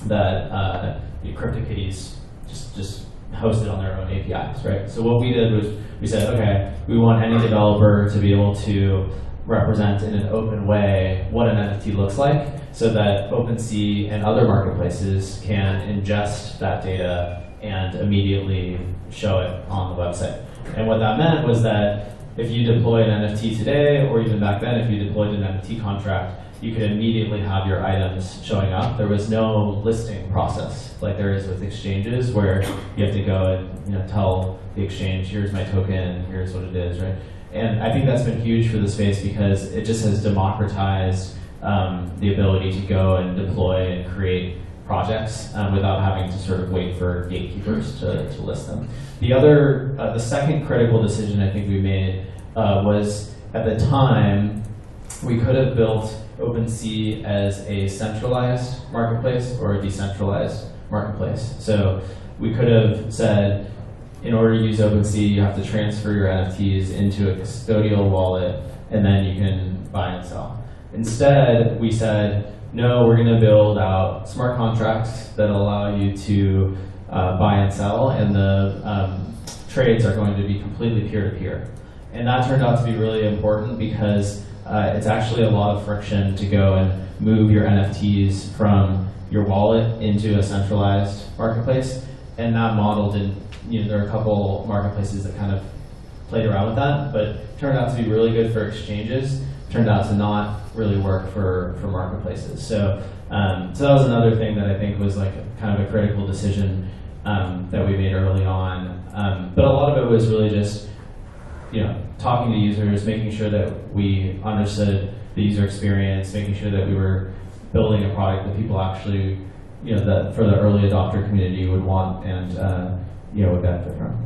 that CryptoKitties just hosted on their own APIs, right? So what we did was we said, okay, we want any developer to be able to represent in an open way what an NFT looks like, so that OpenSea and other marketplaces can ingest that data and immediately show it on the website. And what that meant was that if you deployed an NFT today, or even back then, if you deployed an NFT contract, you could immediately have your items showing up. There was no listing process like there is with exchanges, where you have to go and tell the exchange, here's my token, here's what it is, right? And I think that's been huge for the space because it just has democratized the ability to go and deploy and create projects without having to sort of wait for gatekeepers to list them. The second critical decision I think we made was, at the time, we could have built OpenSea as a centralized marketplace or a decentralized marketplace. So we could have said, in order to use OpenSea, you have to transfer your NFTs into a custodial wallet, and then you can buy and sell. Instead, we said, no, we're going to build out smart contracts that allow you to buy and sell, and the trades are going to be completely peer-to-peer. And that turned out to be really important because it's actually a lot of friction to go and move your NFTs from your wallet into a centralized marketplace. And that model didn't, there are a couple marketplaces that kind of played around with that, but turned out to be really good for exchanges, turned out to not really work for marketplaces. So, so that was another thing that I think was like kind of a critical decision that we made early on. But a lot of it was really just, talking to users, making sure that we understood the user experience, making sure that we were building a product that people actually, that for the early adopter community would want and would benefit from.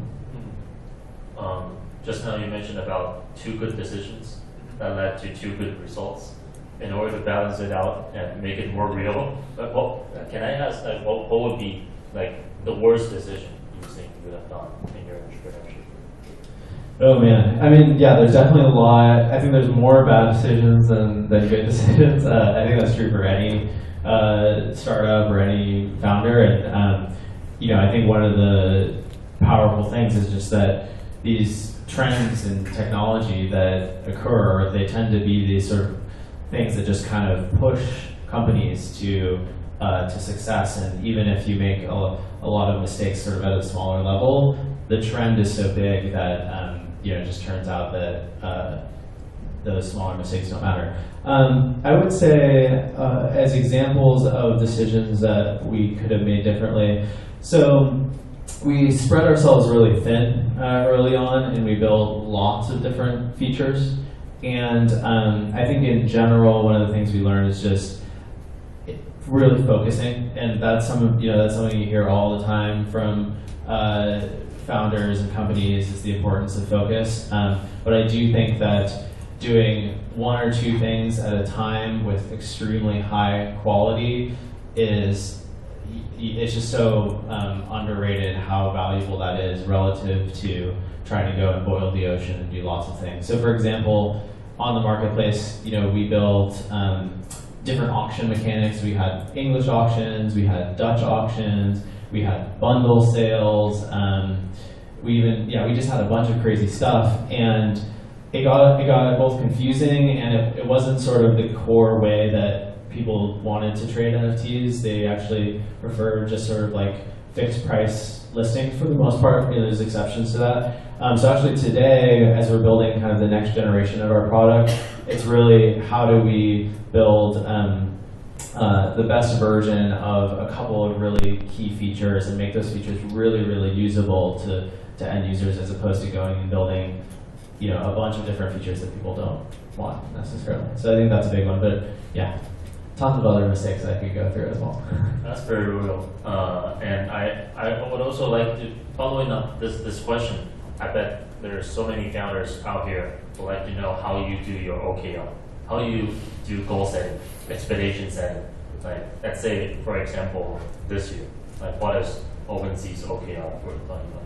Just now you mentioned about 2 good decisions that led to 2 good results. In order to balance it out and make it more real, can I ask, what would be like the worst decision you think you would have done in your entrepreneurship? Oh man, I mean, yeah, there's definitely a lot. I think there's more bad decisions than good decisions. I think that's true for any startup or any founder. And I think one of the powerful things is just that these trends in technology that occur, they tend to be these sort of things that just kind of push companies to success. And even if you make a lot of mistakes sort of at a smaller level, the trend is so big that it just turns out that those smaller mistakes don't matter. I would say as examples of decisions that we could have made differently, so we spread ourselves really thin early on, and we built lots of different features. And I think in general, one of the things we learned is just really focusing, and that's something you hear all the time from founders and companies, is the importance of focus. But I do think that doing 1 or 2 things at a time with extremely high quality it's just so underrated how valuable that is relative to trying to go and boil the ocean and do lots of things. So for example, on the marketplace, we built different auction mechanics. We had English auctions, we had Dutch auctions, we had bundle sales. We just had a bunch of crazy stuff, and it got both confusing, and it wasn't sort of the core way that people wanted to trade NFTs. They actually prefer just sort of like fixed price listings for the most part. There's exceptions to that. So actually today, as we're building kind of the next generation of our product, it's really how do we build the best version of a couple of really key features and make those features really, really usable to end users, as opposed to going and building a bunch of different features that people don't want necessarily. So I think that's a big one, but yeah. Tons of other mistakes I could go through as well. That's very real. And I would also like to, following up this question, I bet there are so many founders out here who like to know how you do your OKR, how you do goal setting, expectation setting. Like, let's say, for example, this year, like what is OpenSea's OKR for 2024?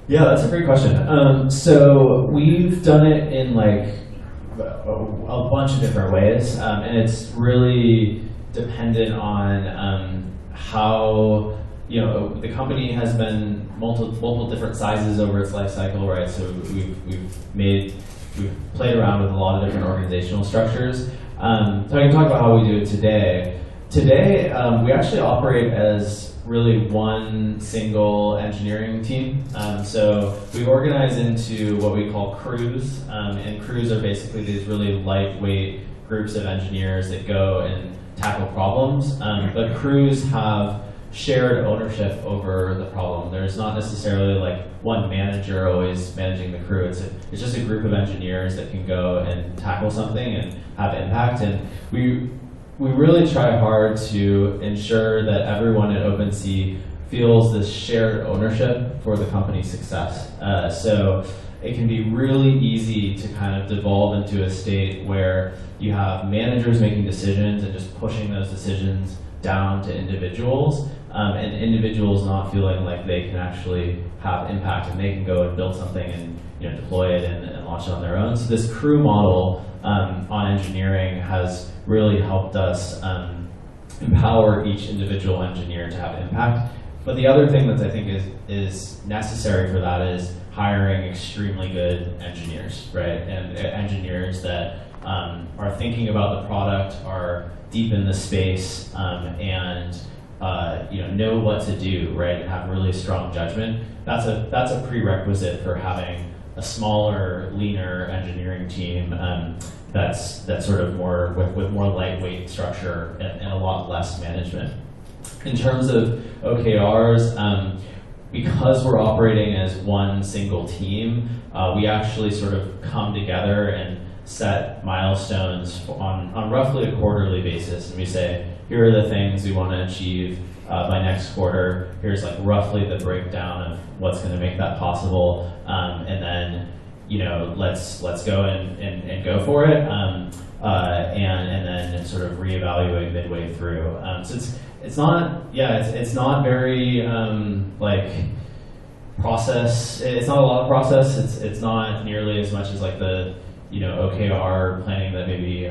Yeah, that's a great question. So we've done it in like a bunch of different ways, and it's really dependent on how the company has been multiple different sizes over its life cycle, right? So we've played around with a lot of different organizational structures. So I can talk about how we do it today. Today, we actually operate as really one single engineering team. So we organize into what we call crews, and crews are basically these really lightweight groups of engineers that go and tackle problems. But crews have shared ownership over the problem. There's not necessarily like one manager always managing the crew. It's just a group of engineers that can go and tackle something and have impact. And we really try hard to ensure that everyone at OpenSea feels this shared ownership for the company's success. So it can be really easy to kind of devolve into a state where you have managers making decisions and just pushing those decisions down to individuals, and individuals not feeling like they can actually have impact and they can go and build something and deploy it and launch it on their own. So this crew model on engineering has really helped us empower each individual engineer to have impact. But the other thing that I think is necessary for that is hiring extremely good engineers, right? And engineers that are thinking about the product, are deep in the space, and know what to do, right? And have really strong judgment. That's a prerequisite for having a smaller, leaner engineering team that's sort of more with more lightweight structure and a lot less management. In terms of OKRs, because we're operating as one single team, we actually sort of come together and set milestones on roughly a quarterly basis, and we say, here are the things we want to achieve by next quarter. Here's like roughly the breakdown of what's going to make that possible, and then let's go and go for it, and then sort of reevaluate midway through. So it's not very like process. It's not a lot of process. It's not nearly as much as like the OKR planning that maybe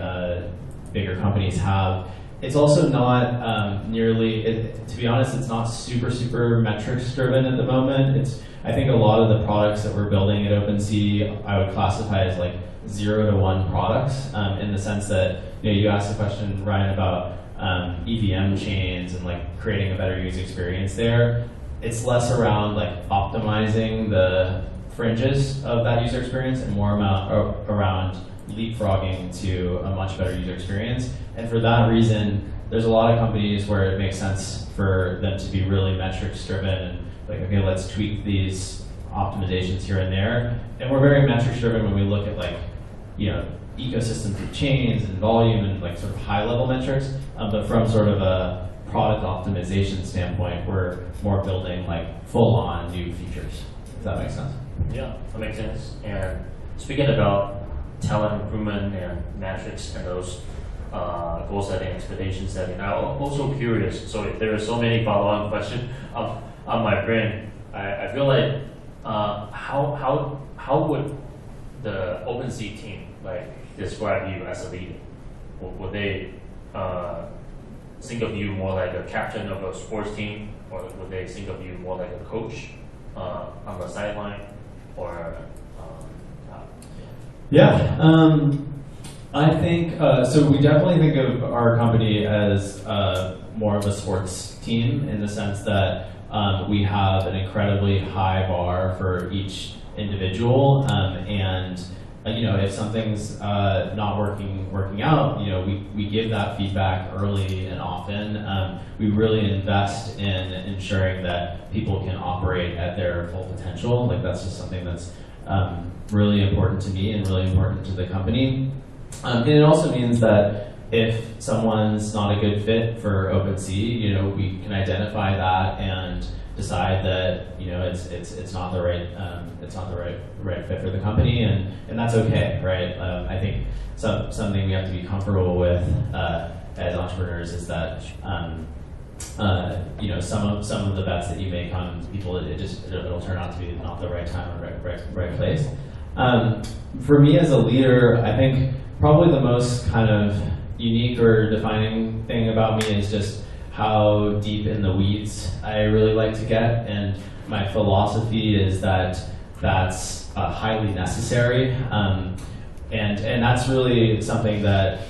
bigger companies have. It's also not nearly, to be honest, it's not super metrics driven at the moment. I think a lot of the products that we're building at OpenSea, I would classify as like 0 to 1 products, in the sense that you asked the question, Ryan, about EVM chains and like creating a better user experience there. It's less around like optimizing the fringes of that user experience and more around leapfrogging to a much better user experience. And for that reason, there's a lot of companies where it makes sense for them to be really metrics driven and like, okay, let's tweak these optimizations here and there. And we're very metrics driven when we look at like, ecosystems of chains and volume and like sort of high level metrics. But from sort of a product optimization standpoint, we're more building like full on new features. Does that make sense? Yeah, that makes sense. And speaking about talent improvement and metrics and those goal setting, expectation setting, I'm also curious. So if there are so many follow-on questions on my brain, I feel like how would the OpenSea team like describe you as a leader? Would they think of you more like a captain of a sports team, or would they think of you more like a coach on the sideline, or I think so. We definitely think of our company as more of a sports team in the sense that we have an incredibly high bar for each individual, and if something's not working out, we give that feedback early and often. We really invest in ensuring that people can operate at their full potential. Like that's just something that's really important to me and really important to the company. And it also means that if someone's not a good fit for OpenSea, we can identify that and decide that it's not the right fit for the company, and that's okay, right? I think something we have to be comfortable with as entrepreneurs is that some of the bets that you make on people, it'll turn out to be not the right time or right place. For me as a leader, I think probably the most kind of unique or defining thing about me is just how deep in the weeds I really like to get, and my philosophy is that that's highly necessary, and that's really something that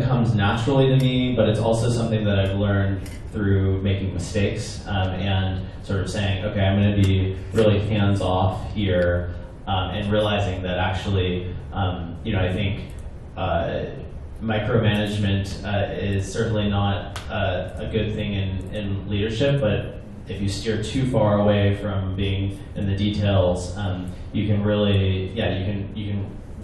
comes naturally to me, but it's also something that I've learned through making mistakes, and sort of saying, okay, I'm going to be really hands-off here, and realizing that actually, I think micromanagement is certainly not a good thing in leadership, but if you steer too far away from being in the details, you can really,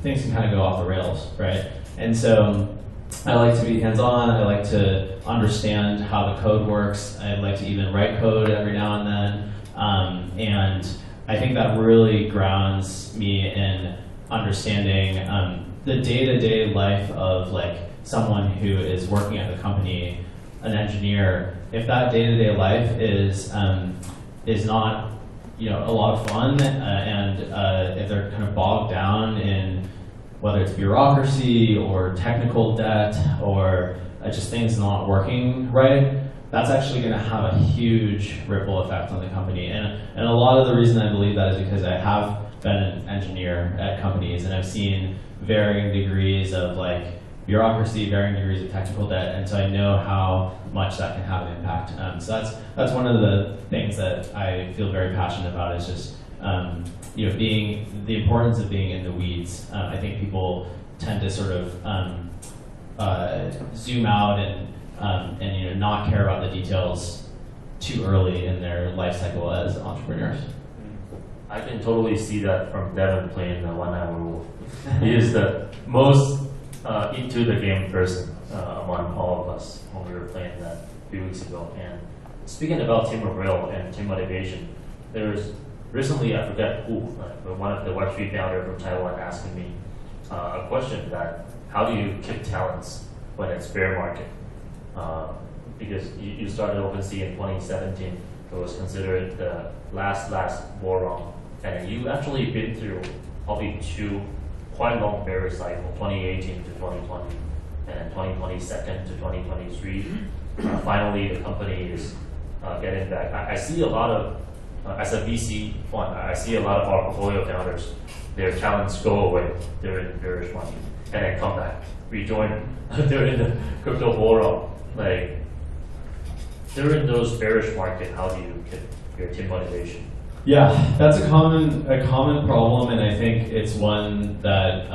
things can kind of go off the rails, right? And so I like to be hands-on. I like to understand how the code works. I like to even write code every now and then, and I think that really grounds me in understanding the day-to-day life of like someone who is working at the company, an engineer. If that day-to-day life is not a lot of fun, and if they're kind of bogged down in whether it's bureaucracy or technical debt or just things not working right, that's actually going to have a huge ripple effect on the company. And a lot of the reason I believe that is because I have been an engineer at companies, and I've seen varying degrees of like bureaucracy, varying degrees of technical debt, and so I know how much that can have an impact. So that's one of the things that I feel very passionate about, is just being the importance of being in the weeds. I think people tend to sort of zoom out and not care about the details too early in their life cycle as entrepreneurs. I can totally see that from Devin playing the 1 hour wolf. He is the most into the game person among all of us when we were playing that a few weeks ago. And speaking about team morale and team motivation, there's recently, I forget who, but one of the Web3 founder from Taiwan asking me a question that how do you keep talents when it's bear market? Because you started OpenSea in 2017, it was considered the last bull run, and you actually been through probably 2 quite long bearish cycle, 2018 to 2020, and 2022 to 2023. Finally, the company is getting back. I see a lot of, as a VC fund, I see a lot of our portfolio founders, their talents go away during bearish market, and then come back, rejoin during the crypto bull run. Like, during those bearish market, how do you keep your team motivation? Yeah, that's a common problem, and I think it's one that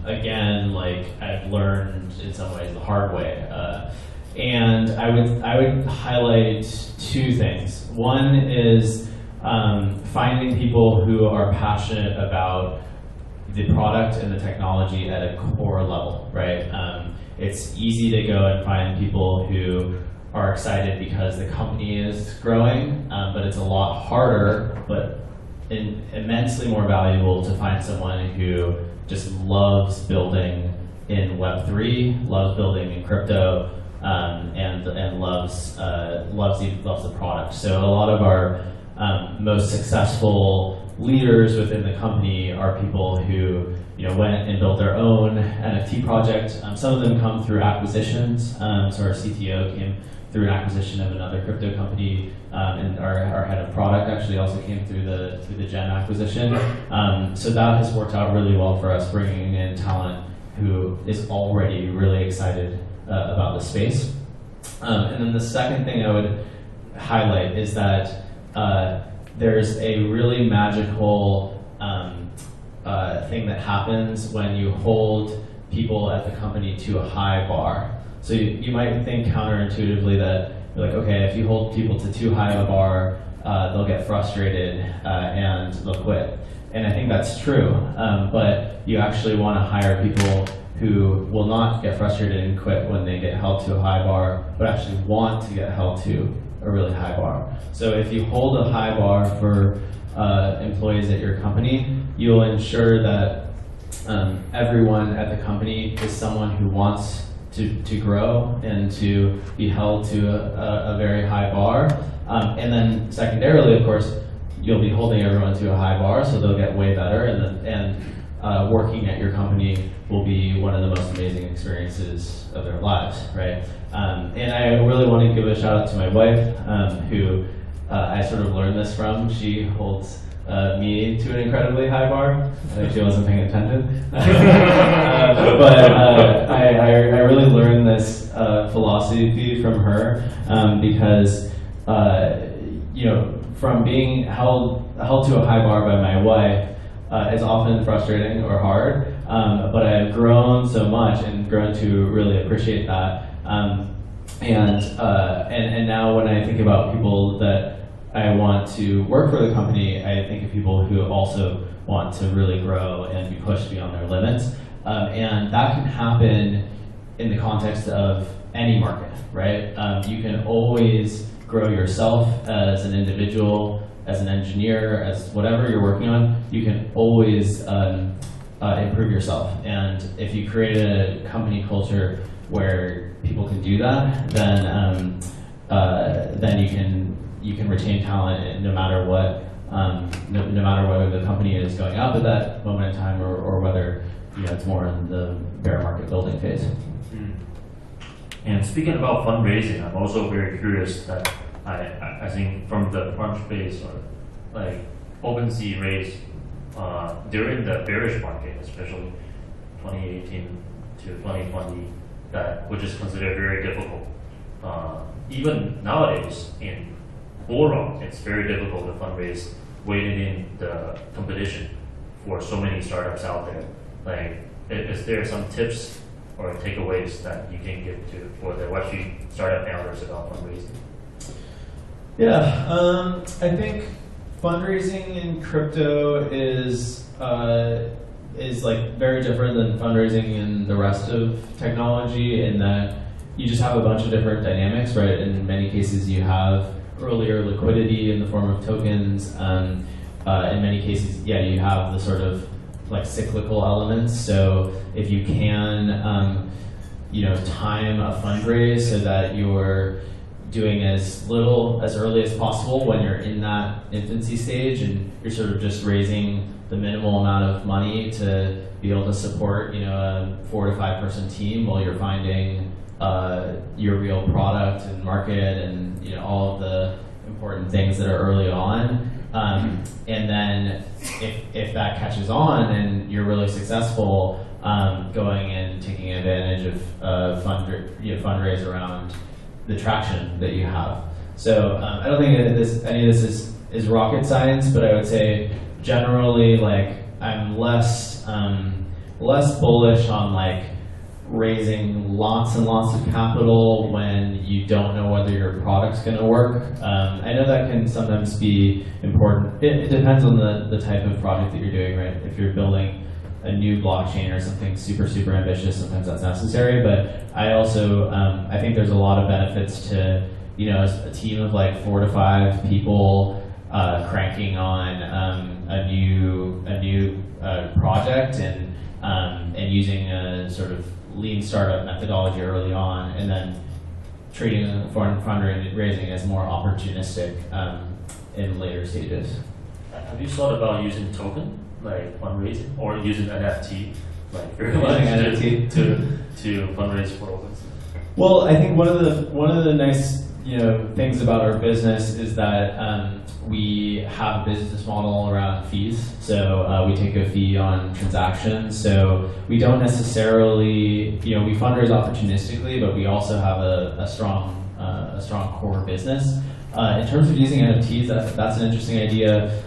again, like I've learned in some ways the hard way. And I would highlight 2 things. One is finding people who are passionate about the product and the technology at a core level, right? It's easy to go and find people who are excited because the company is growing, but it's a lot harder, but immensely more valuable to find someone who just loves building in Web3, loves building in crypto, and loves the product. So a lot of our most successful leaders within the company are people who went and built their own NFT project. Some of them come through acquisitions. So our CTO came through an acquisition of another crypto company, and our head of product actually also came through the Gen acquisition. So that has worked out really well for us, bringing in talent who is already really excited about the space. And then the second thing I would highlight is that there's a really magical thing that happens when you hold people at the company to a high bar. So you might think counterintuitively that you're like, okay, if you hold people to too high of a bar, they'll get frustrated and they'll quit. And I think that's true, but you actually want to hire people who will not get frustrated and quit when they get held to a high bar, but actually want to get held to a really high bar. So if you hold a high bar for employees at your company, you'll ensure that everyone at the company is someone who wants to grow and to be held to a very high bar. And then secondarily, of course, you'll be holding everyone to a high bar, so they'll get way better, and working at your company will be one of the most amazing experiences of their lives, right? And I really want to give a shout out to my wife, who I sort of learned this from. She holds me to an incredibly high bar. I think she wasn't paying attention. But I really learned this philosophy from her because, from being held to a high bar by my wife is often frustrating or hard, but I've grown so much and grown to really appreciate that. And now when I think about people that I want to work for the company, I think of people who also want to really grow and be pushed beyond their limits. And that can happen in the context of any market, right? You can always grow yourself as an individual, as an engineer, as whatever you're working on. You can always improve yourself. And if you create a company culture where people can do that, then you can retain talent no matter what, no matter whether the company is going up at that moment in time or whether it's more in the bear market building phase. And speaking about fundraising, I'm also very curious that I think from the Crunchbase or like OpenSea raised during the bearish market, especially 2018 to 2020, which is considered very difficult. Even nowadays in bull run, it's very difficult to fundraise, weighted in the competition for so many startups out there. Like, is there some tips or takeaways that you can give for the Web3 startup founders about fundraising? Yeah, I think fundraising in crypto is like very different than fundraising in the rest of technology in that you just have a bunch of different dynamics, right? In many cases, you have earlier liquidity in the form of tokens. In many cases, yeah, you have the sort of like cyclical elements. So if you can, time a fundraise so that you're doing as little as early as possible when you're in that infancy stage, and you're sort of just raising the minimal amount of money to be able to support, a 4 to 5 person team while you're finding your real product and market and all of the important things that are early on. And then if that catches on and you're really successful, going and taking advantage of fundraise around the traction that you have. So I don't think any of this is rocket science, but I would say generally, like, I'm less bullish on like raising lots and lots of capital when you don't know whether your product's going to work. I know that can sometimes be important. It depends on the type of project that you're doing, right? If you're building a new blockchain or something super, super ambitious, sometimes that's necessary. But I also, I think there's a lot of benefits to, a team of like 4 to 5 people cranking on a new project and using a sort of lean startup methodology early on, and then treating fundraising as more opportunistic in later stages. Have you thought about using token, like fundraising, or using NFT, like NFT to fundraise for OpenSea? Well, I think one of the nice things about our business is that we have a business model around fees. So we take a fee on transactions. So we don't necessarily, we fundraise opportunistically, but we also have a strong core business. In terms of using NFTs, that's an interesting idea.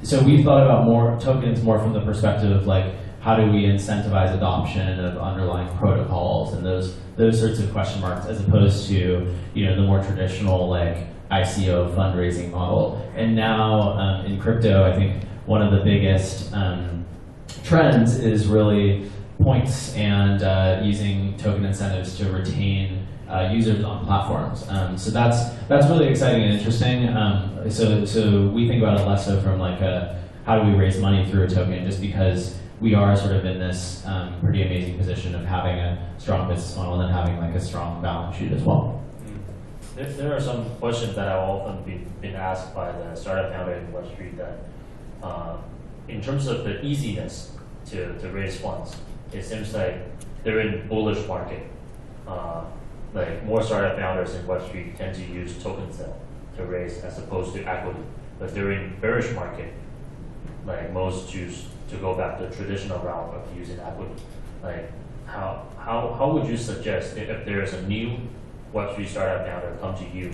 So we've thought about tokens more from the perspective of like, how do we incentivize adoption of underlying protocols and those sorts of question marks, as opposed to the more traditional like ICO fundraising model. And now in crypto, I think one of the biggest trends is really points and using token incentives to retain users on platforms. So that's really exciting and interesting. So we think about it less so from like how do we raise money through a token, just because we are sort of in this pretty amazing position of having a strong business model and having like a strong balance sheet as well. There are some questions that have often been asked by the startup founder in Wall Street that, in terms of the easiness to raise funds, it seems like they're in bullish market. Like more startup founders in Wall Street tend to use token sale to raise as opposed to equity. But during bearish market, like most choose to go back the traditional route of using equity. Like how would you suggest if there is a new Web3 startup founder come to you,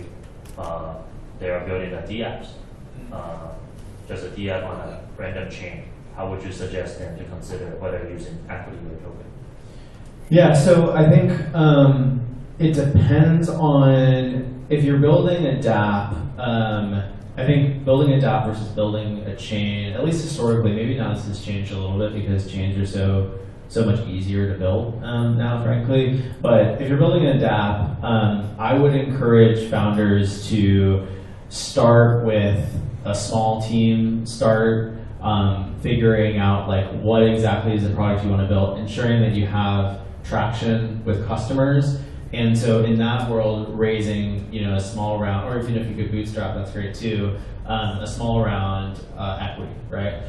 they are building a DApps, just a DApp on a random chain, how would you suggest them to consider whether using equity or token? Yeah, so I think it depends on if you're building a dApp. I think building a dApp versus building a chain, at least historically, maybe now this has changed a little bit because chains are so much easier to build now, frankly. But if you're building a dApp, I would encourage founders to start with a small team, start figuring out like what exactly is the product you want to build, ensuring that you have traction with customers. And so in that world, raising a small round, or even if you could bootstrap, that's great too, a small round equity, right?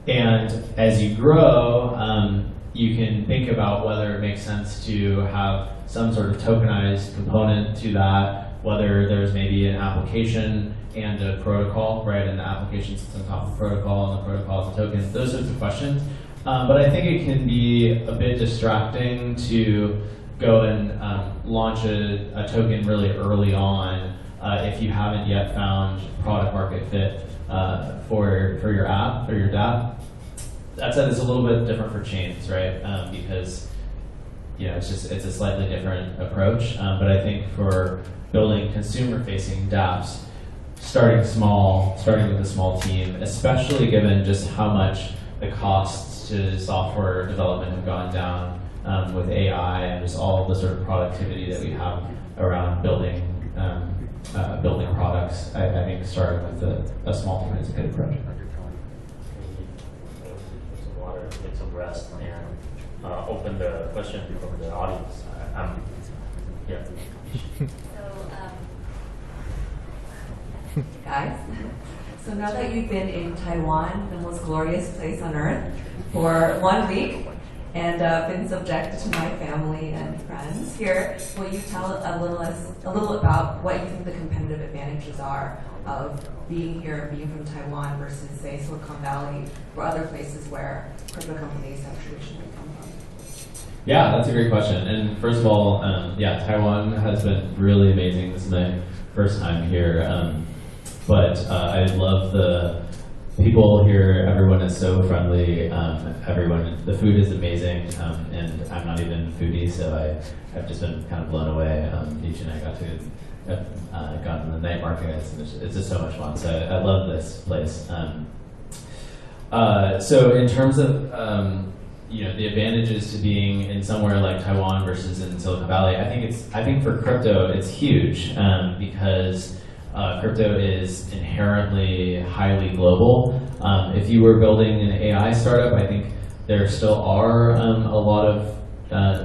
And as you grow, you can think about whether it makes sense to have some sort of tokenized component to that, whether there's maybe an application and a protocol, right? And the application sits on top of the protocol, and the protocol is a token, those sorts of questions. But I think it can be a bit distracting to go and launch a token really early on if you haven't yet found product market fit for your app or your dApp. That said, it's a little bit different for chains, right? Because it's a slightly different approach. But I think for building consumer-facing dApps, starting small, starting with a small team, especially given just how much the costs to software development have gone down with AI and just all the sort of productivity that we have around building building products. I think starting with a small team is a good approach. Some water, take some rest, and open the question from the audience. Yeah. Guys, so now that you've been in Taiwan, the most glorious place on earth, for 1 week, and been subjected to my family and friends here, will you tell a little about what you think the competitive advantages are of being here, being from Taiwan versus, say, Silicon Valley or other places where crypto companies have traditionally come from? Yeah, that's a great question. And first of all, yeah, Taiwan has been really amazing. This is my first time here. But I love the people here. Everyone is so friendly. The food is amazing, and I'm not even a foodie, so I've just been kind of blown away. Nietzsche and I got to gone to the night markets, and it's just so much fun. So I love this place. So in terms of the advantages to being in somewhere like Taiwan versus in Silicon Valley, I think for crypto it's huge because crypto is inherently highly global. If you were building an AI startup, I think there still are a lot of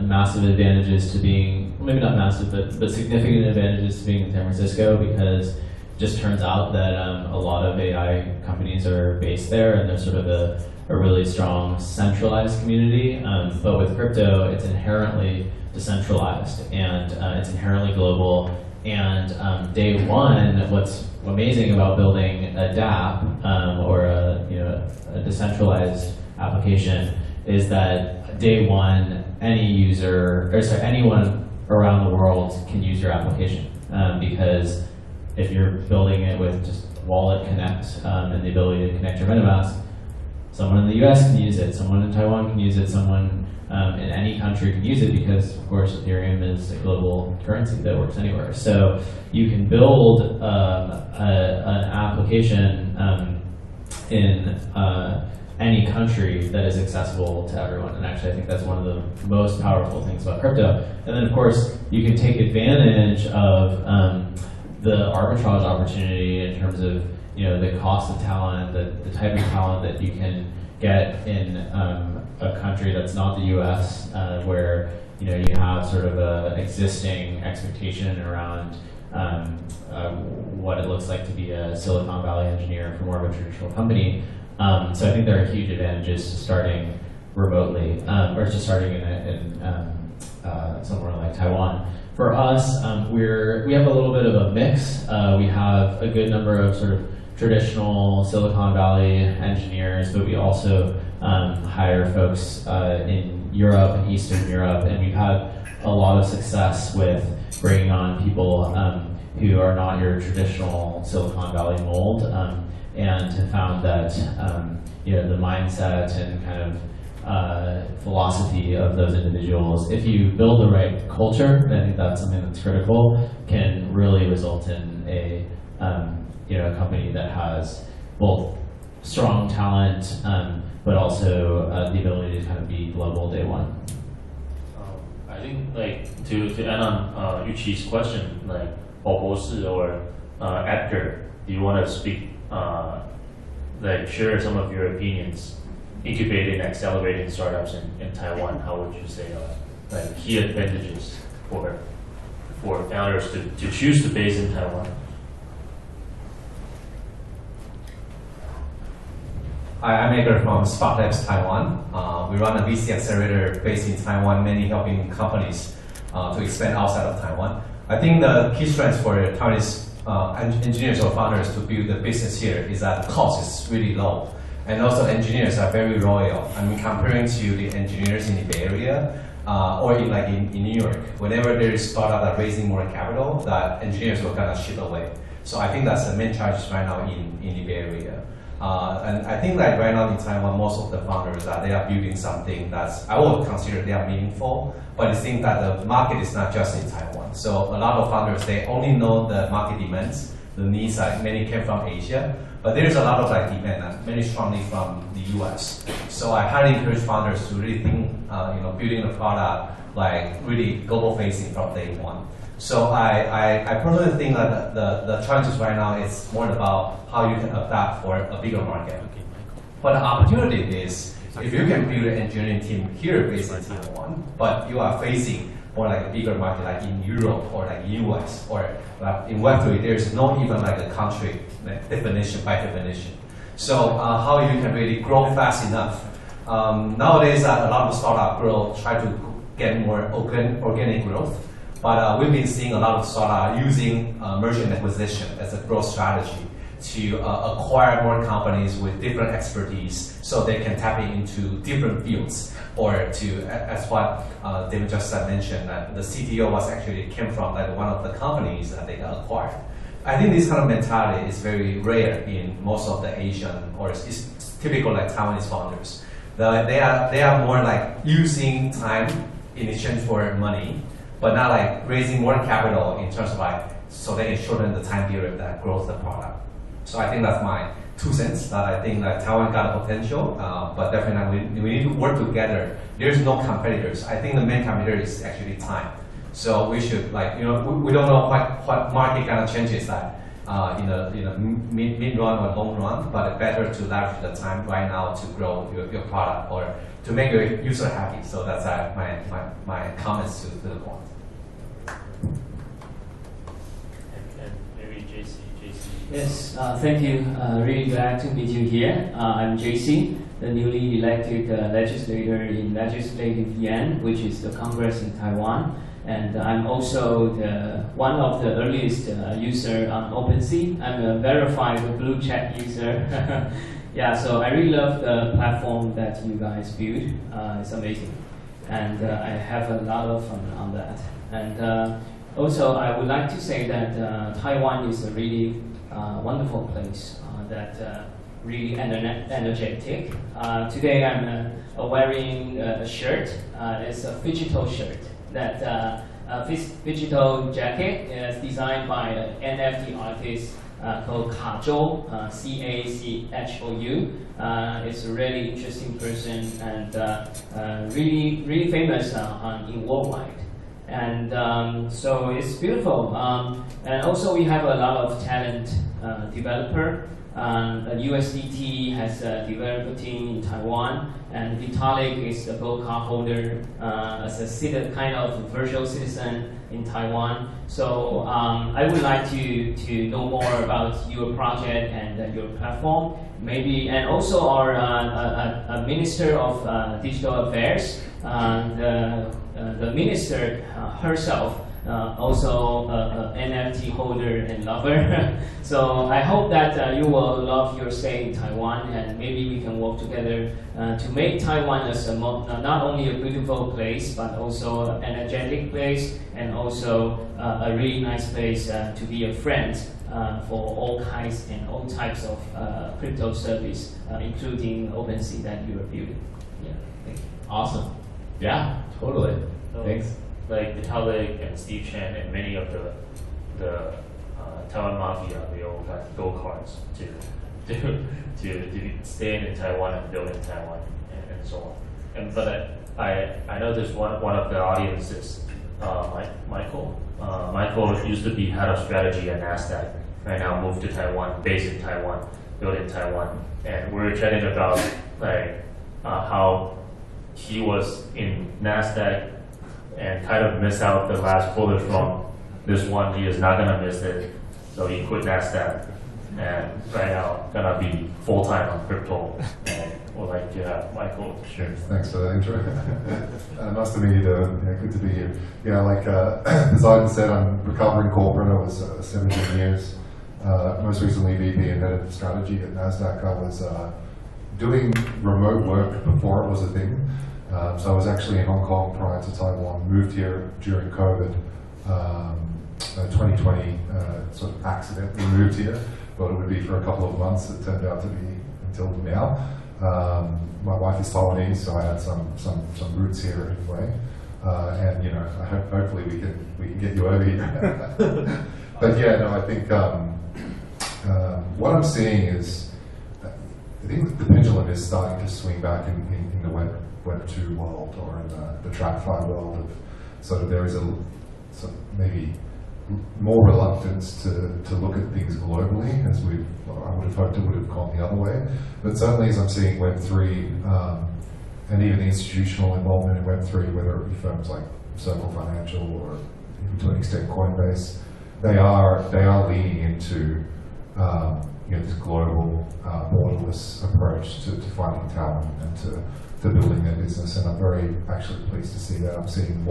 massive advantages to being, maybe not massive, but significant advantages to being in San Francisco, because it just turns out that a lot of AI companies are based there, and there's sort of a really strong centralized community. But with crypto, it's inherently decentralized, and it's inherently global. And day one, what's amazing about building a dApp or a decentralized application is that day one, anyone around the world can use your application, because if you're building it with just Wallet Connect and the ability to connect your MetaMask, someone in the US can use it, someone in Taiwan can use it, someone in any country can use it, because of course Ethereum is a global currency that works anywhere. So you can build an application in any country that is accessible to everyone. And actually I think that's one of the most powerful things about crypto. And then of course you can take advantage of the arbitrage opportunity in terms of the cost of talent, the type of talent that you can get in a country that's not the US, where you have sort of an existing expectation around what it looks like to be a Silicon Valley engineer for more of a traditional company. So I think there are huge advantages to starting remotely, or to starting in somewhere like Taiwan. For us, we have a little bit of a mix. We have a good number of sort of traditional Silicon Valley engineers, but we also hire folks in Europe and Eastern Europe, and we've had a lot of success with bringing on people who are not your traditional Silicon Valley mold, and have found that the mindset and kind of philosophy of those individuals, if you build the right culture, and I think that's something that's critical, can really result in a company that has both strong talent, but also the ability to kind of be global day one. I think to add on Yuqi's question, like POseidon or Edgar, do you want to speak, share some of your opinions, incubating, accelerating startups in Taiwan? How would you say key advantages for founders to choose to base in Taiwan? I'm Edgar from SparkLabs Taiwan. We run a VC accelerator based in Taiwan, mainly helping companies to expand outside of Taiwan. I think the key strength for Taiwanese engineers or founders to build a business here is that the cost is really low. And also engineers are very loyal. I mean, comparing to the engineers in the Bay Area or in New York, whenever there is startup that raising more capital, that engineers will kind of ship away. So I think that's the main challenge right now in the Bay Area. And I think right now in Taiwan, most of the founders they are building something that's, I would consider they are meaningful, but I think that the market is not just in Taiwan. So a lot of founders, they only know the market demands, the needs, like many came from Asia, but there's a lot of like demand, many strongly from the US. So I highly encourage founders to really think, building a product like really global facing from day one. So I personally think that the challenges right now is more about how you can adapt for a bigger market. But the opportunity is if you can build an engineering team here based in Taiwan, but you are facing more like a bigger market like in Europe or like US or like in Web3, there's not even like a country definition by definition. So how you can really grow fast enough. Nowadays, a lot of startup try to get more organic growth. But we've been seeing a lot of startups using merger and acquisition as a growth strategy to acquire more companies with different expertise so they can tap into different fields. Or to, as what Devin just mentioned, that the CTO came from like one of the companies that they got acquired. I think this kind of mentality is very rare in most of the Asian, or it's typical like Taiwanese founders. They are more like using time in exchange for money, but not like raising more capital in terms of like, so they can shorten the time period that grows the product. So I think that's my 2 cents, that I think that Taiwan got a potential, but definitely we need to work together. There's no competitors. I think the main competitor is actually time. So we should like, we don't know what market kind of changes that in a mid run or long run, but better to leverage the time right now to grow your product or to make your user happy. So that's my comments to the point. And maybe JC. Yes, thank you. Really glad to meet you here. I'm JC, the newly elected legislator in Legislative Yuan, which is the Congress in Taiwan. And I'm also one of the earliest user on OpenSea. I'm a verified blue check user. Yeah, so I really love the platform that you guys build. It's amazing. And I have a lot of fun on that. And also, I would like to say that Taiwan is a really wonderful place that really energetic. Today I'm wearing a shirt. It's a digital shirt. That digital jacket is designed by an NFT artist called Kachou, C-A-C-H-O-U. It's a really interesting person and really famous in worldwide. And so it's beautiful. And also we have a lot of talent developer. USDT has a developer team in Taiwan, and Vitalik is a gold card holder as a kind of virtual citizen in Taiwan. So I would like to know more about your project and your platform, maybe, and also our Minister of Digital Affairs, the minister herself. Also an NFT holder and lover. So I hope that you will love your stay in Taiwan, and maybe we can work together to make Taiwan as not only a beautiful place, but also an energetic place, and also a really nice place to be a friend for all kinds and all types of crypto service, including OpenSea that you are building. Yeah, thank you. Awesome. Yeah, totally. Thanks. Like Vitalik and Steve Chen and many of the Taiwan mafia, they all got gold cards to stay in Taiwan and build in Taiwan and so on. But I know there's one of the audiences, Michael. Michael used to be head of strategy at NASDAQ. Right now moved to Taiwan, based in Taiwan, built in Taiwan, and we were chatting about like how he was in NASDAQ and kind of missed out the last bullet from this one. He is not gonna miss it, so he quit NASDAQ, and right now gonna be full time on crypto. And we'd like to have Michael. Sure. Thanks for the intro. Nice to meet you, Devin. Yeah, good to be here. Yeah, like POseidon said, I'm recovering corporate. I was 17 years. Most recently VP and head of strategy at NASDAQ. I was doing remote work before it was a thing. So I was actually in Hong Kong prior to Taiwan, moved here during COVID, 2020, sort of accidentally moved here. Thought it would be for a couple of months. It turned out to be until now. My wife is Taiwanese, so I had some roots here anyway. And hopefully we can get you over here. But yeah, no, I think what I'm seeing is, I think the pendulum is starting to swing back in the Web 2 world, or in the TradFi world of sort of, there is maybe more reluctance to look at things globally, as I would have hoped it would have gone the other way. But certainly as I'm seeing Web3 and even the institutional involvement in Web3, whether it be firms like Circle Financial or even to an extent Coinbase, they are leaning into this global, borderless approach to finding talent and to building their business. And I'm very actually pleased to see that. I'm seeing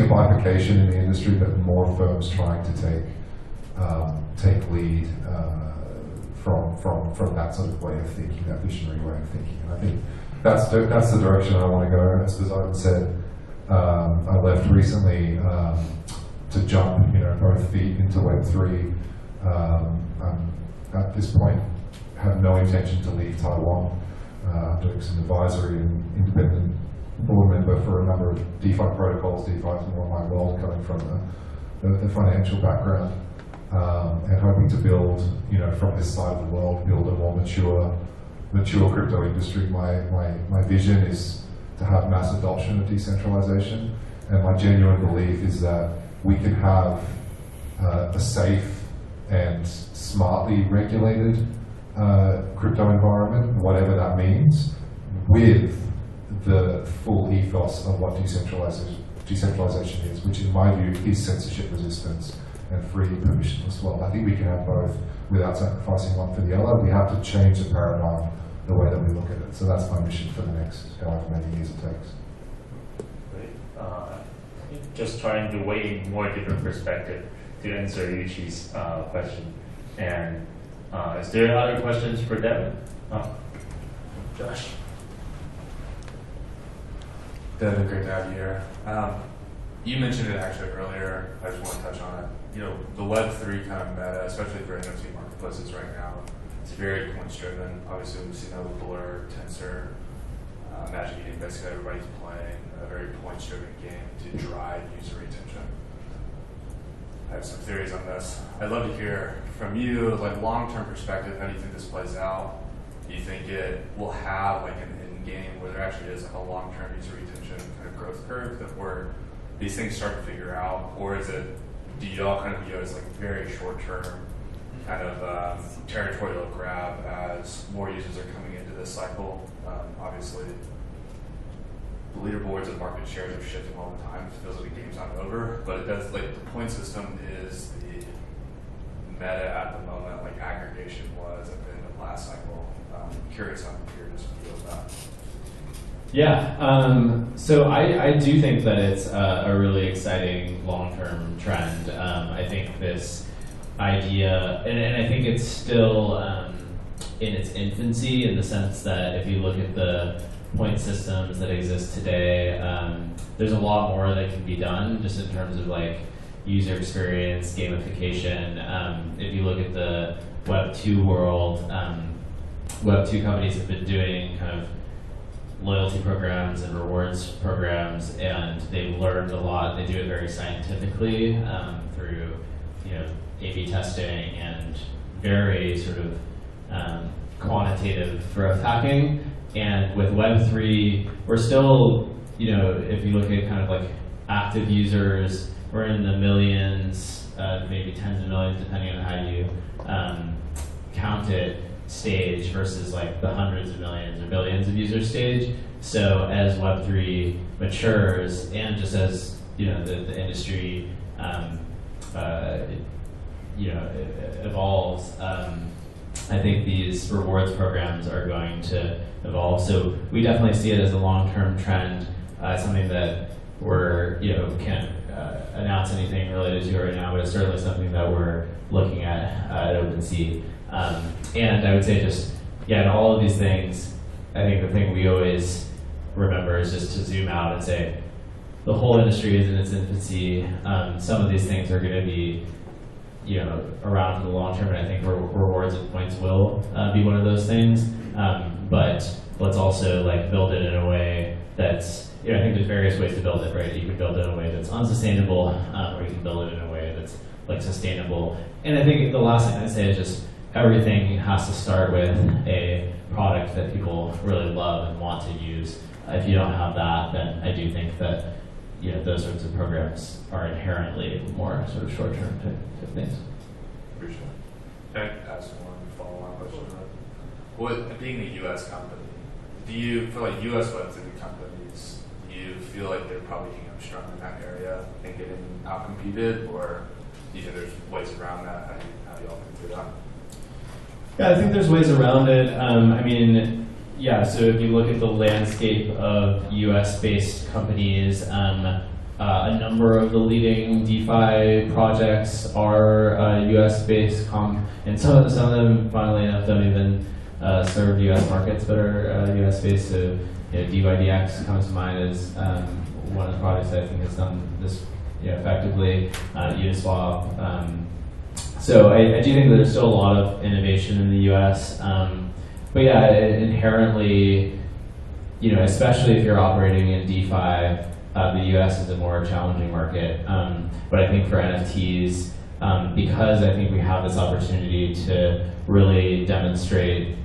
a bifurcation in the industry, but more firms trying to take lead from that sort of way of thinking, that visionary way of thinking. And I think that's the direction I want to go. As Poseidon said, I left recently to jump both feet into Web3. At this point, have no intention to leave Taiwan. I'm doing some advisory and independent board member for a number of DeFi protocols. DeFi is more my world, coming from the financial background, and hoping to build, from this side of the world, build a more mature crypto industry. My vision is to have mass adoption of decentralization, and my genuine belief is that we can have a safe and smartly regulated crypto environment, whatever that means, with the full ethos of what decentralization is, which in my view is censorship resistance and free permissionless world. I think we can have both without sacrificing one for the other. We have to change the paradigm, the way that we look at it. So that's my mission for the next however many years it takes. Great. Just trying to weigh in more different perspective to answer Yuchi's question. And is there other questions for Devin? Josh. Devin, great to have you here. You mentioned it actually earlier. I just want to touch on it. The Web3 kind of meta, especially for NFT marketplaces right now, it's very points driven. Obviously, we've seen that with Blur, Tensor, Magic Eden. Basically, everybody's playing a very points driven game to drive user retention. I have some theories on this. I'd love to hear from you, like long-term perspective. How do you think this plays out? Do you think it will have like an end game where there actually is like a long-term user retention kind of growth curve that where these things start to figure out, or is it? Do you all kind of view it as like very short-term kind of territorial grab as more users are coming into this cycle? Obviously, the leaderboards and market shares are shifting all the time. It feels like the game's not over, but it does, like the point system is the meta at the moment, like aggregation was at the end of last cycle. Curious how curious you feel about that. Yeah, so I do think that it's a really exciting long-term trend. I think this idea, and I think it's still in its infancy, in the sense that if you look at the point systems that exist today, there's a lot more that can be done just in terms of like user experience, gamification. If you look at the Web 2 world, Web 2 companies have been doing kind of loyalty programs and rewards programs, and they've learned a lot. They do it very scientifically through A/B testing and very sort of quantitative growth hacking. And with Web3, we're still, if you look at kind of like active users, we're in the millions, maybe tens of millions, depending on how you count it, stage versus like the hundreds of millions or billions of user stage. So as Web3 matures, and just as the industry evolves, I think these rewards programs are going to evolve. So we definitely see it as a long-term trend, something that can't announce anything related to right now, but it's certainly something that we're looking at OpenSea. And I would say in all of these things, I think the thing we always remember is just to zoom out and say, the whole industry is in its infancy. Some of these things are going to be around for the long term, and I think rewards and points will be one of those things. But let's also build it in a way that's, I think there's various ways to build it, right? You can build it in a way that's unsustainable, or you can build it in a way that's like sustainable. And I think the last thing I'd say is just everything has to start with a product that people really love and want to use. If you don't have that, then I do think that those sorts of programs are inherently more sort of short-term type things. Appreciate it. Can I ask one follow-on question? With being a U.S. company, do you feel like U.S. Web3 companies, do you feel like they're probably getting strong in that area and getting out-competed, or do you think there's ways around that? How do you all think through that? Yeah, I think there's ways around it. I mean, yeah, so if you look at the landscape of US-based companies, a number of the leading DeFi projects are US-based, and some of them, funnily enough, don't even serve US markets, but are US-based. So DYDX comes to mind as one of the projects that I think has done this effectively, Uniswap. So I do think that there's still a lot of innovation in the US. But yeah, inherently, especially if you're operating in DeFi, the US is a more challenging market. But I think for NFTs, because I think we have this opportunity to really demonstrate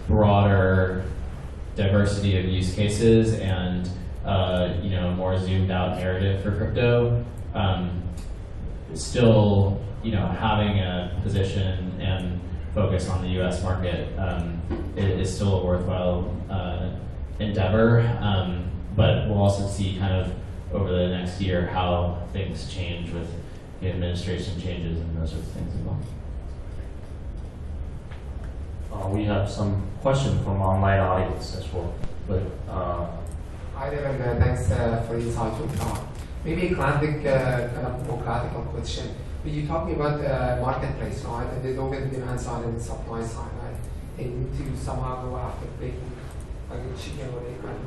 broader diversity of use cases and more zoomed out narrative for crypto, still having a position and focus on the U.S. market is still a worthwhile endeavor, but we'll also see kind of over the next year how things change with the administration changes and those sorts of things as well. We have some questions from online audience as well. But hi Devin, thanks for the insightful talk. Maybe a classic, kind of more classical question. But you're talking about marketplace, right? And there's always the demand side and the supply side, right? They need to somehow go after making like a chicken or egg kind of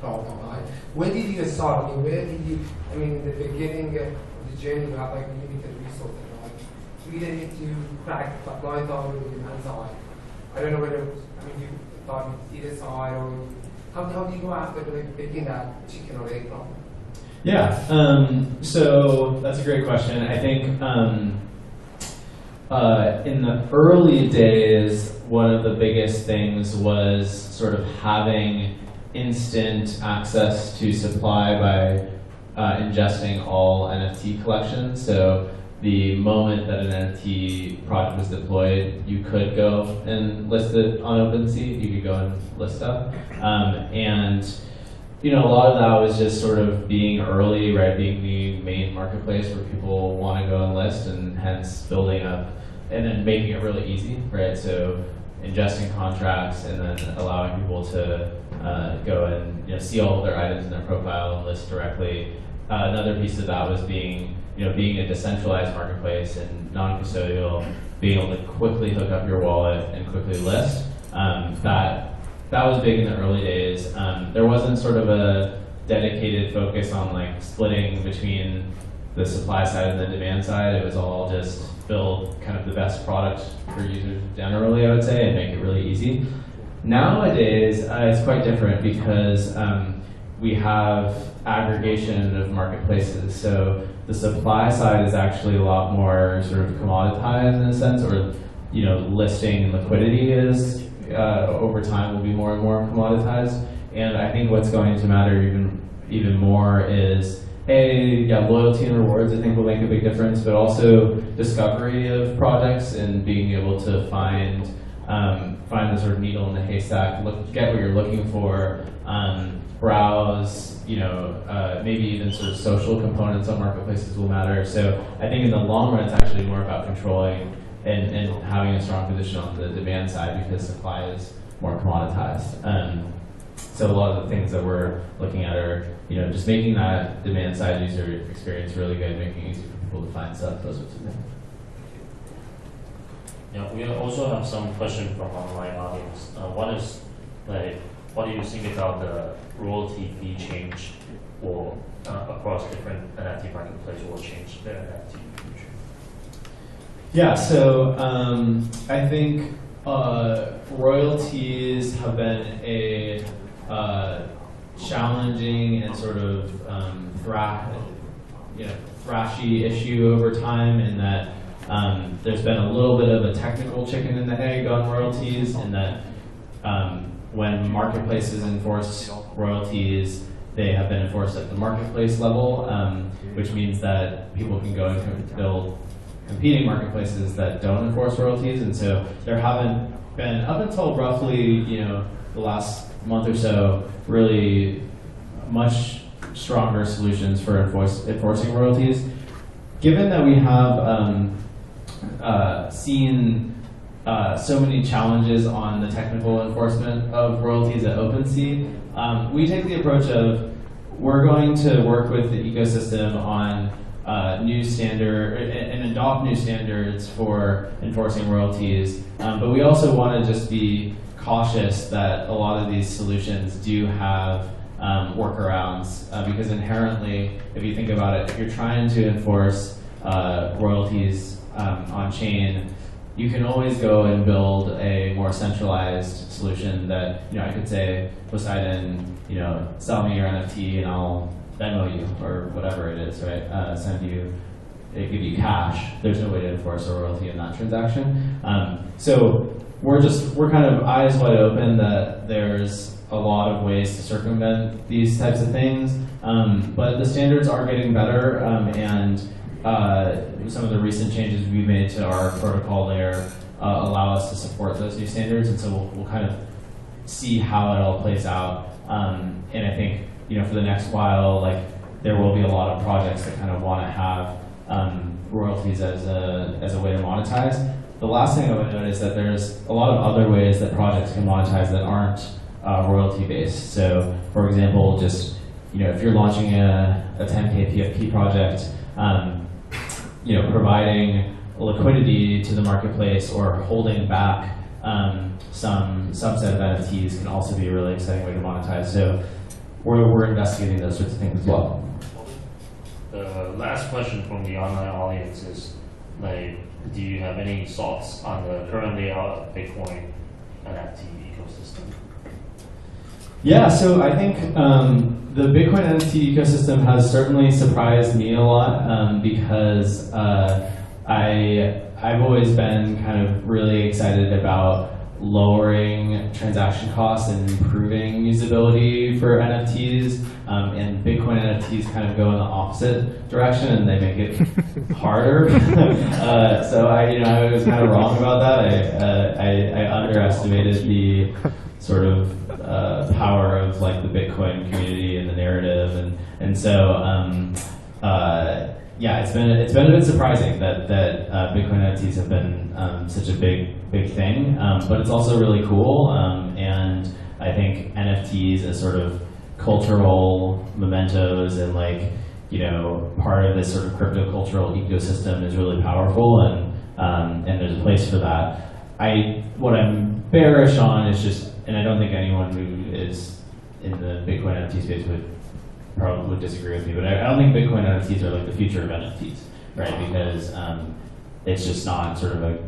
problem, right? Where did you start? I mean, in the beginning of the journey, you have like limited resources, right? You either need to crack supply side or the demand side. I don't know whether, you thought it's either side or how do you go after making that chicken or egg problem? Yeah, so that's a great question. I think in the early days, one of the biggest things was sort of having instant access to supply by ingesting all NFT collections. So the moment that an NFT project was deployed, you could go and list it on OpenSea. You could go and list stuff. And a lot of that was just sort of being early, right? Being the main marketplace where people want to go and list, and hence building up and then making it really easy, right? So ingesting contracts and then allowing people to go and see all of their items in their profile and list directly. Another piece of that was being a decentralized marketplace and non-custodial, being able to quickly hook up your wallet and quickly list. That was big in the early days. There wasn't sort of a dedicated focus on like splitting between the supply side and the demand side. It was all just build kind of the best product for users generally, I would say, and make it really easy. Nowadays, it's quite different because we have aggregation of marketplaces. So the supply side is actually a lot more sort of commoditized in a sense, or listing and liquidity is over time will be more and more commoditized. And I think what's going to matter even more is loyalty and rewards. I think will make a big difference, but also discovery of projects and being able to find the sort of needle in the haystack, get what you're looking for, browse. Maybe even sort of social components on marketplaces will matter. So I think in the long run, it's actually more about controlling and having a strong position on the demand side because supply is more commoditized. So a lot of the things that we're looking at are, just making that demand side user experience really good, making it easy for people to find stuff, those sorts of things. Yeah, we also have some questions from online audience. One is what do you think about the royalty fee change or across different NFT marketplaces will change their NFT in the future? Yeah, so I think royalties have been a thrashy issue over time in that there's been a little bit of a technical chicken and the egg on royalties in that when marketplaces enforce royalties, they have been enforced at the marketplace level, which means that people can go and build competing marketplaces that don't enforce royalties, and so there haven't been, up until roughly the last month or so, really much stronger solutions for enforcing royalties. Given that we have seen so many challenges on the technical enforcement of royalties at OpenSea, we take the approach of we're going to work with the ecosystem on new standard and adopt new standards for enforcing royalties, but we also want to just be cautious that a lot of these solutions do have workarounds, because inherently, if you think about it, if you're trying to enforce royalties on chain, you can always go and build a more centralized solution that, I could say, POseidon, sell me your NFT and I'll Venmo you, or whatever it is, right? Give you cash. There's no way to enforce a royalty in that transaction. So we're kind of eyes wide open that there's a lot of ways to circumvent these types of things, but the standards are getting better, and some of the recent changes we've made to our protocol layer allow us to support those new standards, and so we'll kind of see how it all plays out. And I think for the next while, there will be a lot of projects that kind of want to have royalties as a way to monetize. The last thing I would note is that there's a lot of other ways that projects can monetize that aren't royalty based. So, for example, just if you're launching a 10K PFP project, providing liquidity to the marketplace or holding back some subset of NFTs can also be a really exciting way to monetize. So we're investigating those sorts of things as well. The last question from the online audience is, do you have any thoughts on the current layout of Bitcoin NFT ecosystem? Yeah, so I think the Bitcoin NFT ecosystem has certainly surprised me a lot, because I've always been kind of really excited about lowering transaction costs and improving usability for NFTs, and Bitcoin NFTs kind of go in the opposite direction and they make it harder. So I was kind of wrong about that. I underestimated the sort of power of the Bitcoin community and the narrative, and so yeah, it's been a bit surprising that Bitcoin NFTs have been such a big thing, but it's also really cool, and I think NFTs as sort of cultural mementos and part of this sort of crypto cultural ecosystem is really powerful, and there's a place for that. What I'm bearish on is just, and I don't think anyone who is in the Bitcoin NFT space would disagree with me, but I don't think Bitcoin NFTs are the future of NFTs, right? Because it's just not sort of a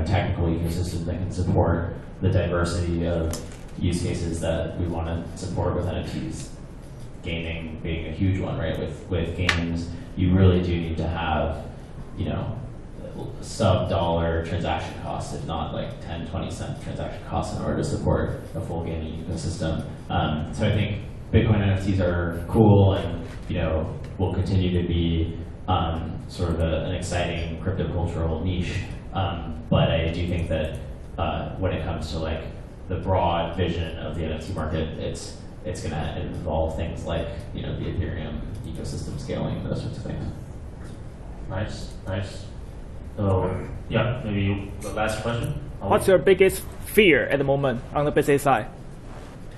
technical ecosystem that can support the diversity of use cases that we want to support with NFTs. Gaming being a huge one, right? With games, you really do need to have sub-dollar transaction costs, if not 10, 20 cent transaction costs in order to support a full gaming ecosystem. So I think Bitcoin NFTs are cool and will continue to be sort of an exciting crypto cultural niche. But I do think that when it comes to the broad vision of the NFT market, it's going to involve things like the Ethereum ecosystem scaling, those sorts of things. Nice. So yeah, maybe the last question. What's your biggest fear at the moment on the business side?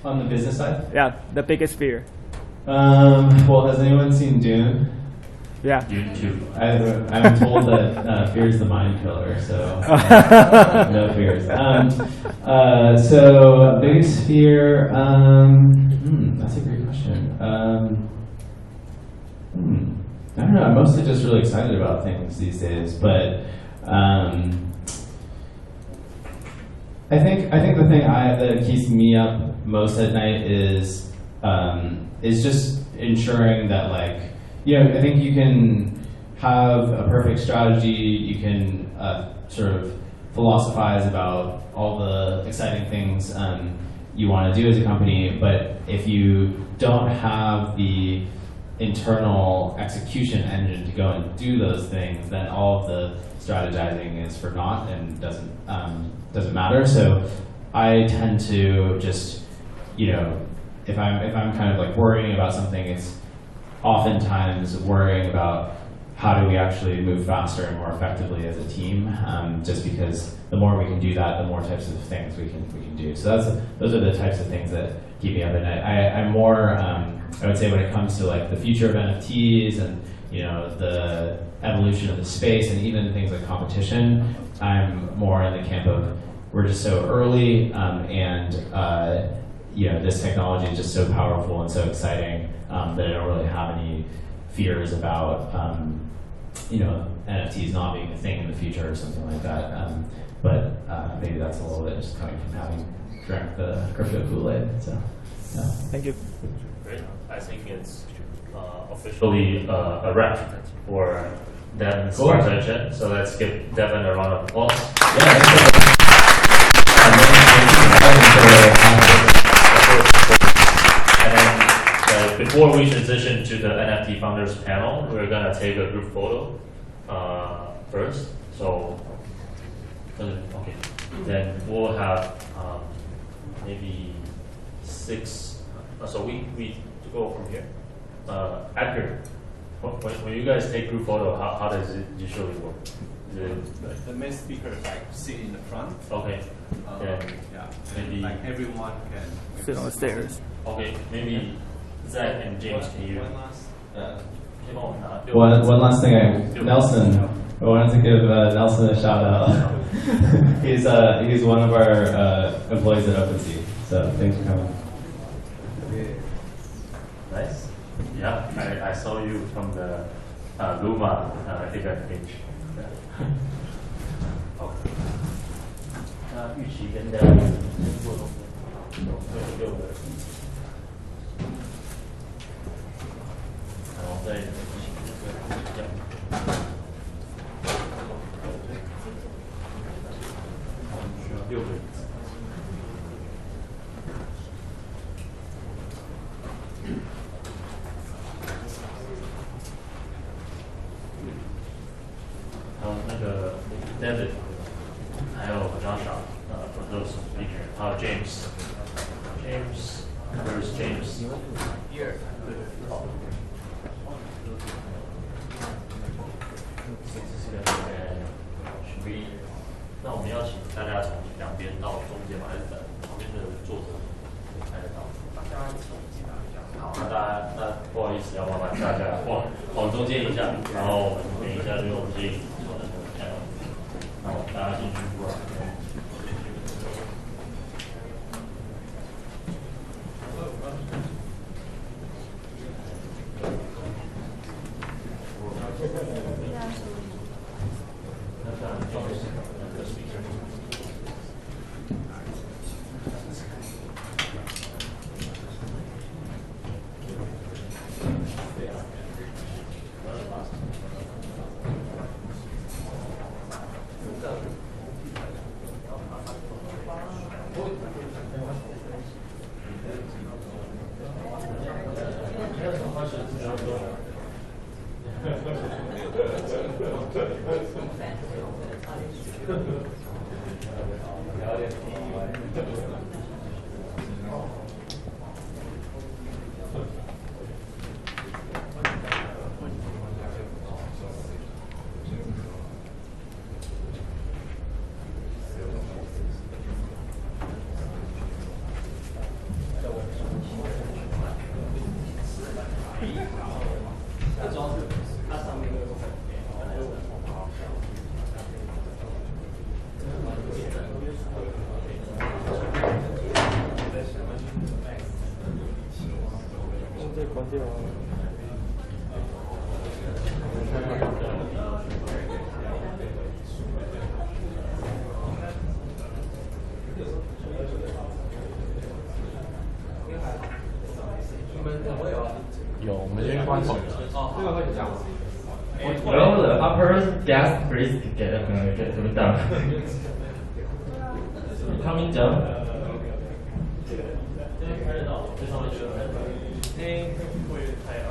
On the business side? Yeah, the biggest fear. Well, has anyone seen Dune? Yeah. Dune 2. I'm told that fear is the mind killer, so no fears. So biggest fear, that's a great question. I don't know, I'm mostly just really excited about things these days, but I think the thing that keeps me up most at night is just ensuring that I think you can have a perfect strategy. You can sort of philosophize about all the exciting things you want to do as a company, but if you don't have the internal execution engine to go and do those things, then all of the strategizing is for naught and doesn't matter. So I tend to just, you know, if I'm kind of like worrying about something, it's oftentimes worrying about how do we actually move faster and more effectively as a team, just because the more we can do that, the more types of things we can do. So those are the types of things that keep me up at night. I'm more, I would say when it comes to like the future of NFTs and, you know, the evolution of the space and even things like competition, I'm more in the camp of we're just so early and you know, this technology is just so powerful and so exciting that I don't really have any fears about you know, NFTs not being a thing in the future or something like that. But maybe that's a little bit just coming from having drank the crypto Kool-Aid. So, yeah. Thank you. Great. I think it's officially a wrap for Devin's presentation. So let's give Devin a round of applause. And then before we transition to the NFT Founders panel, we're going to take a group photo first. So, okay. Then we'll have maybe 6. So we go from here. Edgar, when you guys take group photo, how does it usually work? The main speaker is like sit in the front. Okay. Yeah. Maybe like everyone can sit on the stairs. Okay. Maybe Zach and James, can you? One last thing, Nelson. I wanted to give Nelson a shout out. he's one of our employees at OpenSea. So thanks for coming. Nice. Yeah, I saw you from the Luma event page. Okay. 那预期跟大家做动作，6个，然后再这样。需要6个椅子。还有那个 Devin， 还有 Joshua， for those speaker， 还有 James，where's James？ Here。好。那我们要请大家从两边到中间嘛，还是等旁边的作者看得到？大家好，那不好意思，要麻烦大家往中间一下，然后等一下就用这一。好，大家进去过来。有，我们先关口。这个会讲。没有， gas, please get them down. Coming down.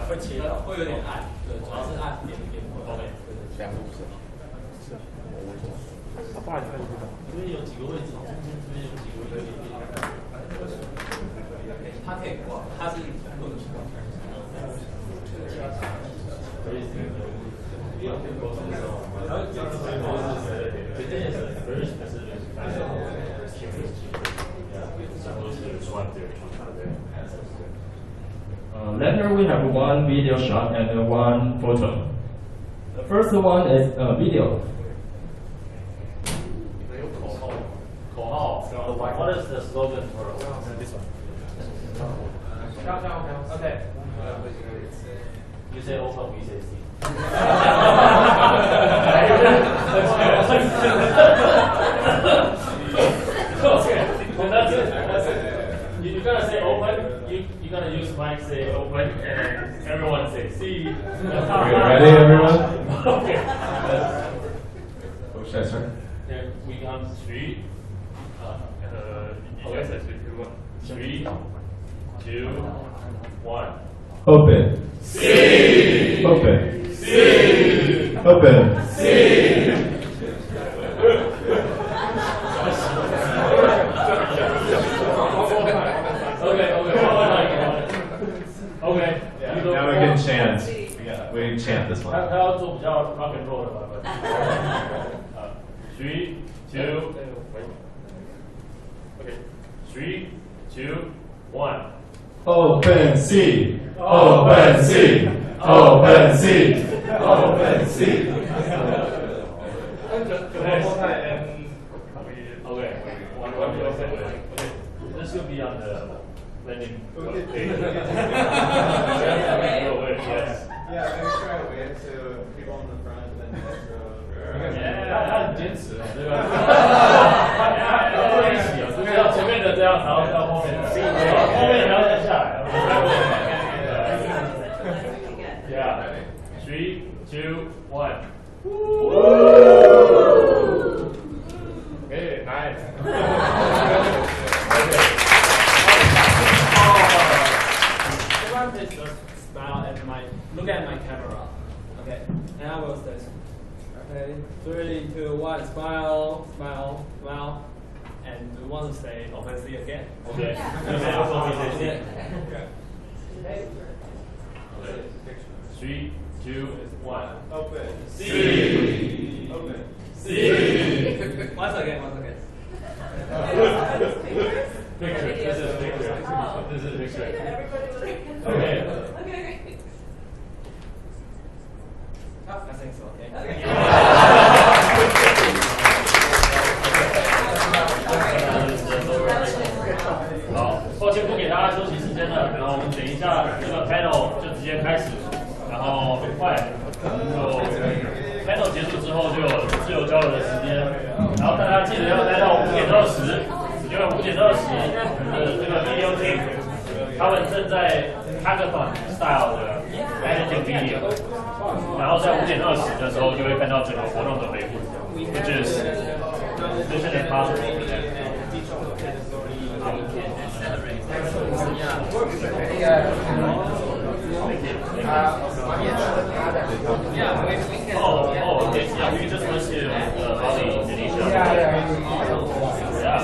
会切到，会有点暗，对，主要是暗点一点。OK， 250。是。不好意思，因为有几个位置，中间这边有几个位置。它可以挂，它是不能挂。Later we have one video shot and one photo. The first one is video. What is the slogan for this one? Okay. You say open, we say see. Well, that's it. That's it. You're gonna say open. You're gonna use mic say open, and everyone say see. Are you ready, everyone? Okay. What should I start? Then we count 3. You guys say 3, 2, 1. Open. See. Open. See. Open. See. Okay. Now we can chant. We can chant this one. 他要做比较 rock and roll 的版本。3, 2, okay. 3, 2, 1. OpenSea. OpenSea. OpenSea. OpenSea. Okay. This will be on the landing page. Yes. Yeah, maybe try to wait so people on the front and then just Yeah, 他很坚持，对吧？要在一起啊，就是要前面的这样，然后到后面的，然后后面还要再下来。Yeah. 3, 2, 1. Okay, nice. Everyone please just smile at look at my camera. Okay, and I will say, okay, 3, 2, 1, smile, smile, smile, and we want to say OpenSea again. Okay. Okay. Okay. 3, 2, 1. Open. See. Open. See. Once again. Picture. This is picture. This is picture. Okay. I think so. Okay. Okay. 好，抱歉不给大家休息时间了，然后我们等一下这个 panel 就直接开始，然后很快就 panel 结束之后就有自由交流的时间，然后大家记得要待到5点20，因为5点20的这个 video team 他们正在 hackathon style 的 editing video， 然后在5点20的时候就会看到整个活动的回顾 ，which is mission impossible for them. Oh, okay. Yeah, we can just list to Bali, Indonesia. Yeah.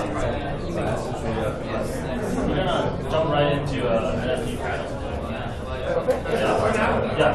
We're gonna jump right into an NFT panel. Yeah, right now. Yes.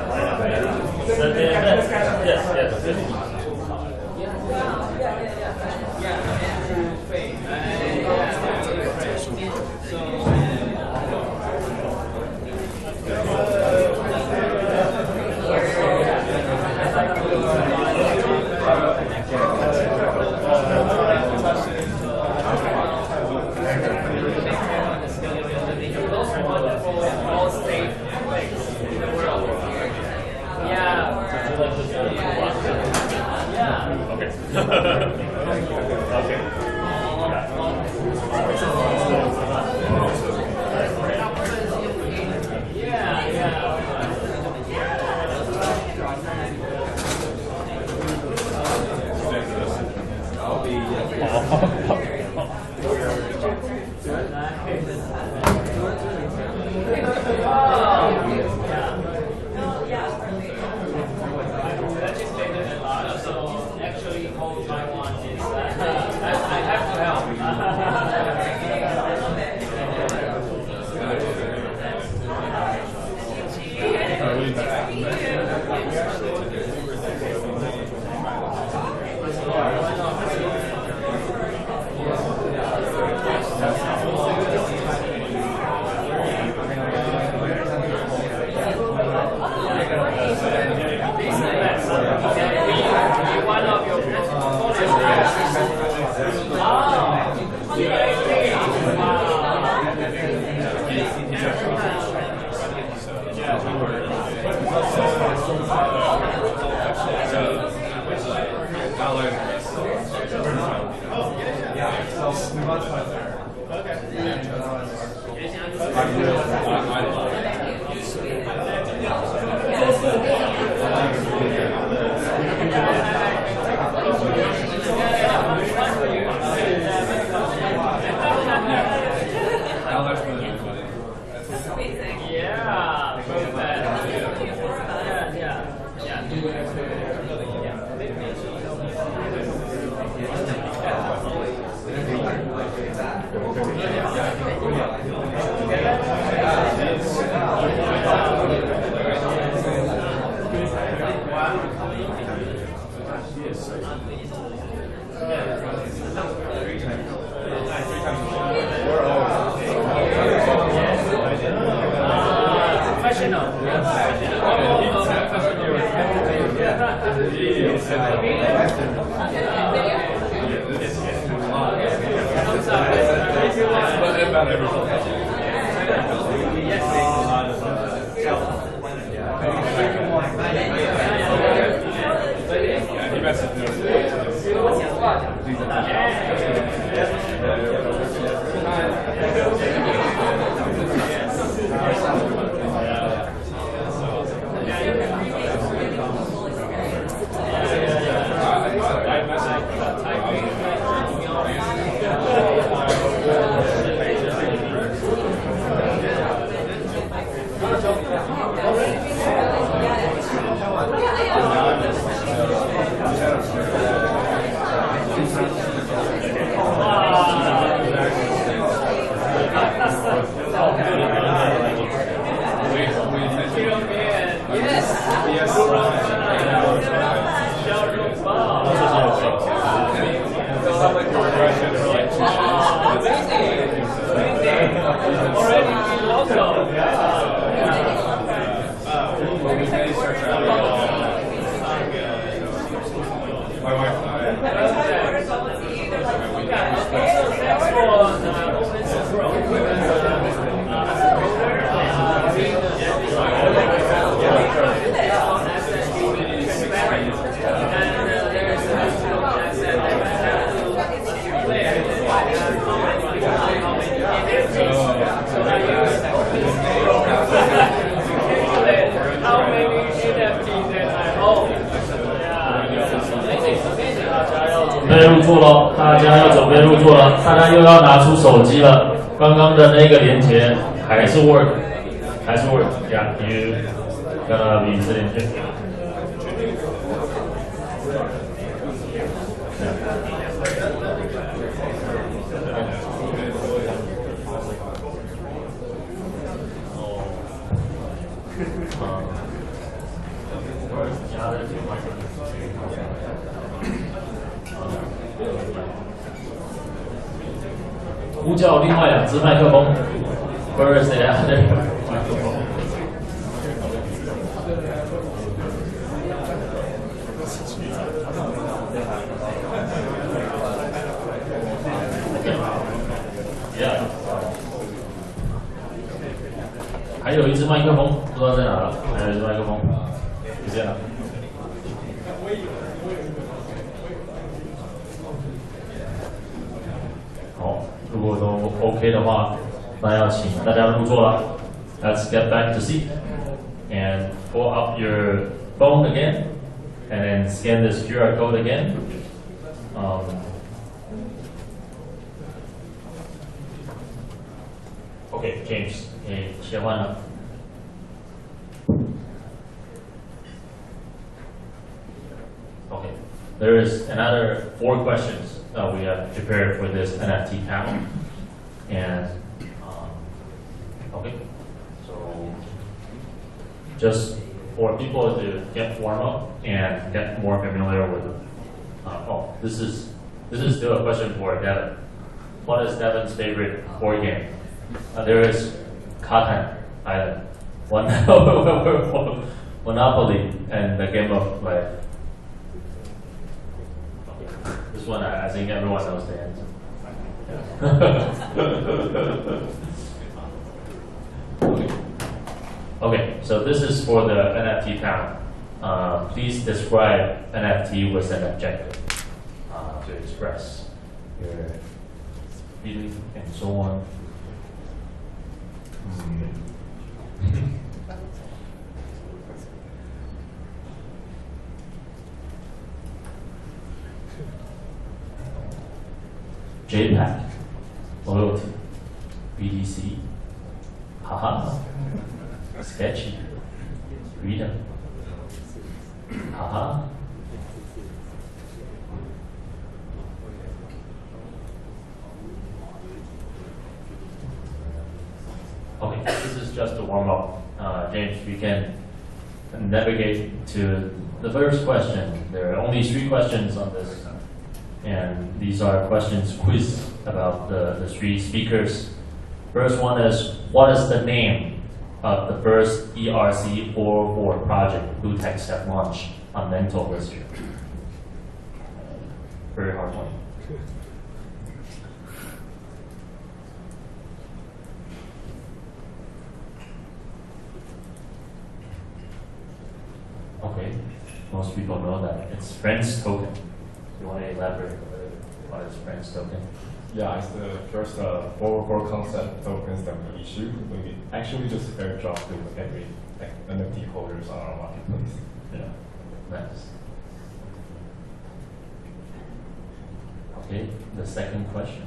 Outliers. So we want to入座了，大家要准备入座了，大家又要拿出手机了。刚刚的那个连接还是 work， 还是 work。Yeah, you gonna be sitting here. 呼叫另外2只麦克风 ，Where is the other microphone? Yeah. 还有1只麦克风，不知道在哪了。还有1只麦克风，不见了。好，如果都 OK 的话，那要请大家入座了。Let's get back to seat and pull up your phone again, and then scan this QR code again. Okay, James, 切换了。Okay, there is another 4 questions that we have prepared for this NFT panel, and okay, so just for people to get warm up and get more familiar with. This is still a question for Devin. What is Devin's favorite board game? There is Catan Island, Monopoly, and the Game of Life. This one, I think everyone knows the answer. Okay, so this is for the NFT panel. Please describe NFT with an objective. to express your feeling and so on. JPEG, loyalty, BDC, haha, sketchy, freedom, haha. Okay, this is just a warm up. James, we can navigate to the first question. There are only 3 questions on this. And these are questions quiz about the 3 speakers. First one is, what is the name of the first ERC404 project Lootex have launched on Mental this year? Very hard one. Okay, most people know that. It's Friends Token. You want to elaborate what is Friends Token? Yeah, it's the first 404 concept tokens that we issued. We actually just airdrop to every NFT holders on our marketplace. Yeah, nice. Okay, the second question.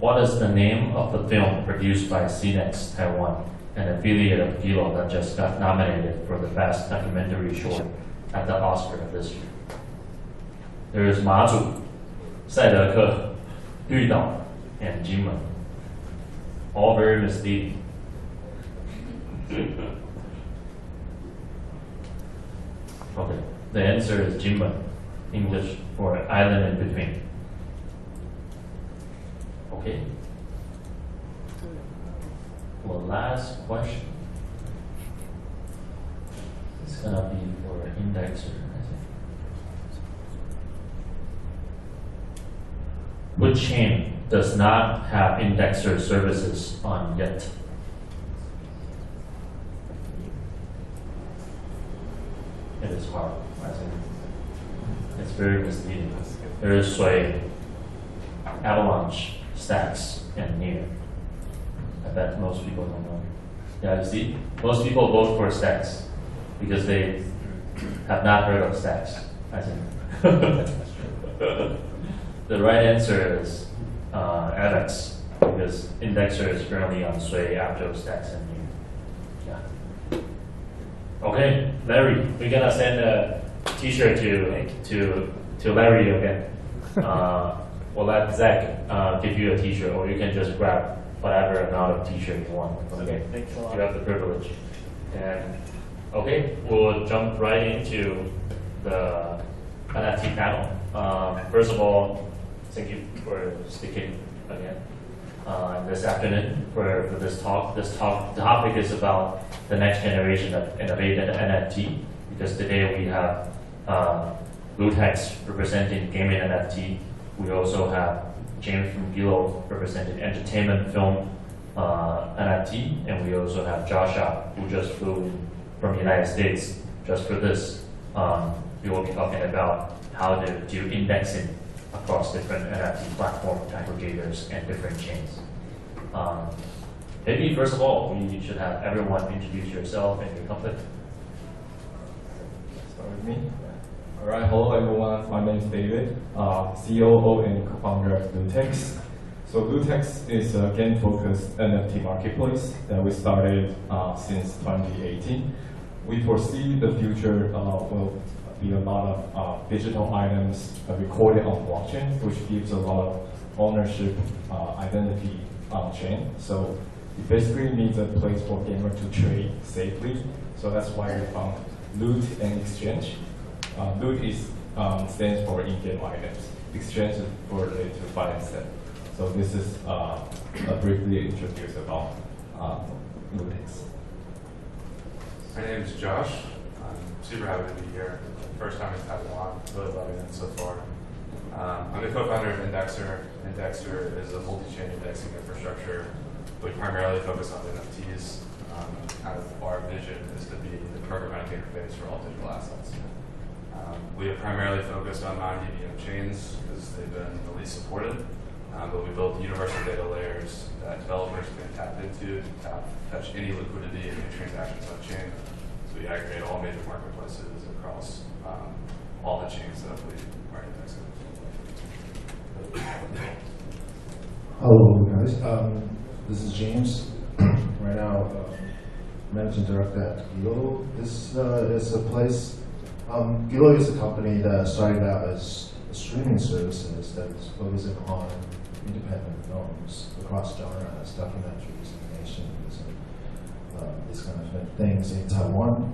What is the name of the film produced by CNEX Taiwan, an affiliate of Giloo that just got nominated for the Best Documentary Short at the Oscar this year? There is Ma Zhu, 赛德克, 绿岛, and Jinmen. All very misleading. Okay, the answer is Jinmen, English for island in between. Okay. Well, last question. It's gonna be for indexer, I think. Which chain does not have indexer services on yet? It is hard, I think. It's very misleading. There is Sui, Avalanche, Stacks, and Near. I bet most people don't know. Yeah, you see, most people vote for Stacks because they have not heard of Stacks, I think. The right answer is Alex, because Indexer is currently on Sui, Apto, Stacks, and Near. Yeah. Okay, Larry, we're gonna send a T-shirt to Larry again. We'll let Zach give you a T-shirt, or you can just grab whatever amount of T-shirt you want. Okay, thanks a lot. You have the privilege. And okay, we'll jump right into the NFT panel. First of all, thank you for speaking again this afternoon for this talk. The topic is about the next generation of innovative NFT, because today we have Lootex representing gaming NFT. We also have James from Giloo representing entertainment film NFT, and we also have Joshua, who just flew in from the United States just for this. We will be talking about how to do indexing across different NFT platform aggregators and different chains. Maybe first of all, we should have everyone introduce yourself and your company. Start with me. All right, hello everyone. My name is David, COO and co-founder of Lootex. So Lootex is a game-focused NFT marketplace that we started since 2018. We foresee the future will be a lot of digital items recorded on blockchain, which gives a lot of ownership identity on chain. So it basically needs a place for gamers to trade safely. So that's why we found Loot and Exchange. Loot stands for in-game items. Exchange is for it to buy and sell. So this is briefly introduced about Lootex. My name is Josh. I'm super happy to be here. First time in Taiwan. Really loving it so far. I'm the co-founder of Indexer. Indexer is a multi-chain indexing infrastructure. We primarily focus on NFTs. kind of our vision is to be the programmatic interface for all digital assets. We have primarily focused on non-DVM chains because they've been the least supported, but we built universal data layers that developers can tap into to touch any liquidity and any transactions on chain. So we aggregate all major marketplaces across all the chains that we are indexing. Hello, guys. This is James. Right now, Managing Director at Giloo. This is a place. Giloo is a company that started out as a streaming services that is focusing on independent films across genres, documentaries, animations, and these kind of things in Taiwan.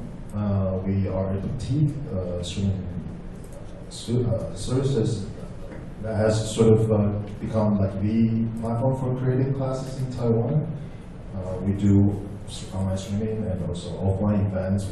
We are a boutique streaming services that has sort of become like the platform for creating classes in Taiwan. We do online streaming and also offline events.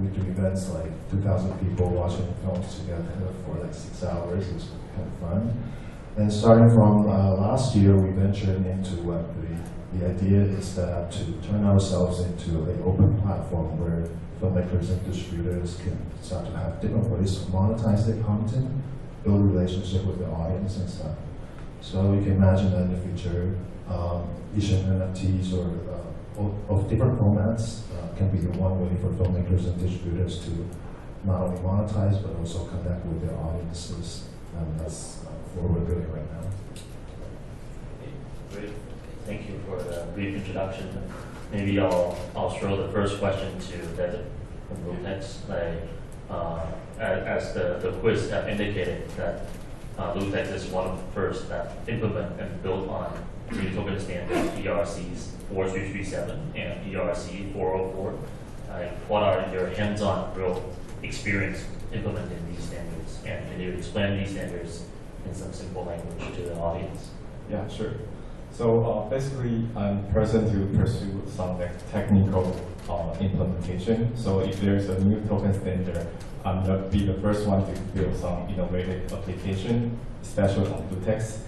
We do events like 2,000 people watching films together for like 6 hours. It's kind of fun. And starting from last year, we ventured into Web3. The idea is that to turn ourselves into an open platform where filmmakers and distributors can start to have different ways to monetize their content, build a relationship with the audience and stuff. So you can imagine that in the future, issuing NFTs or of different formats can be the one way for filmmakers and distributors to not only monetize but also connect with their audiences. And that's what we're doing right now. Great. Thank you for the brief introduction. Maybe I'll throw the first question to Devin from Lootex. As the quiz have indicated that Lootex is one of the first that implement and build on new token standards, ERCs 4337 and ERC 404. What are your hands-on real experience implementing these standards? And can you explain these standards in some simple language to the audience? Yeah, sure. So basically, I'm present to pursue some technical implementation. So if there's a new token standard, I'm going to be the first one to build some innovative application, especially on Lootex.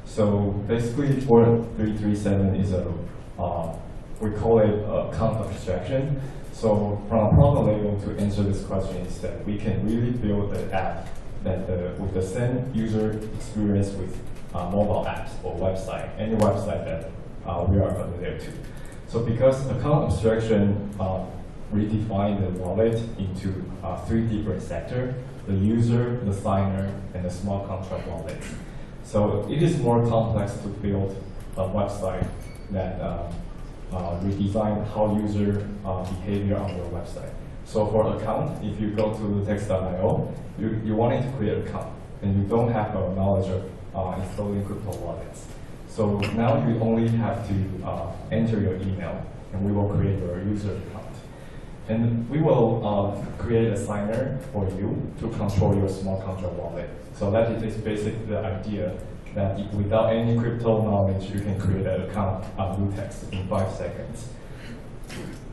So basically, 4337 is we call it a count abstraction. So from a problem level to answer this question is that we can really build an app that with the same user experience with mobile apps or website, any website that we are familiar to. So because account abstraction redefine the wallet into 3 different sectors: the user, the signer, and the smart contract wallet. So it is more complex to build a website that redesign how user behavior on your website. So for account, if you go to lootex.io, you wanted to create an account, and you don't have a knowledge of installing crypto wallets. So now you only have to enter your email, and we will create your user account. And we will create a signer for you to control your smart contract wallet. So that is basically the idea that without any crypto knowledge, you can create an account on Lootex in 5 seconds.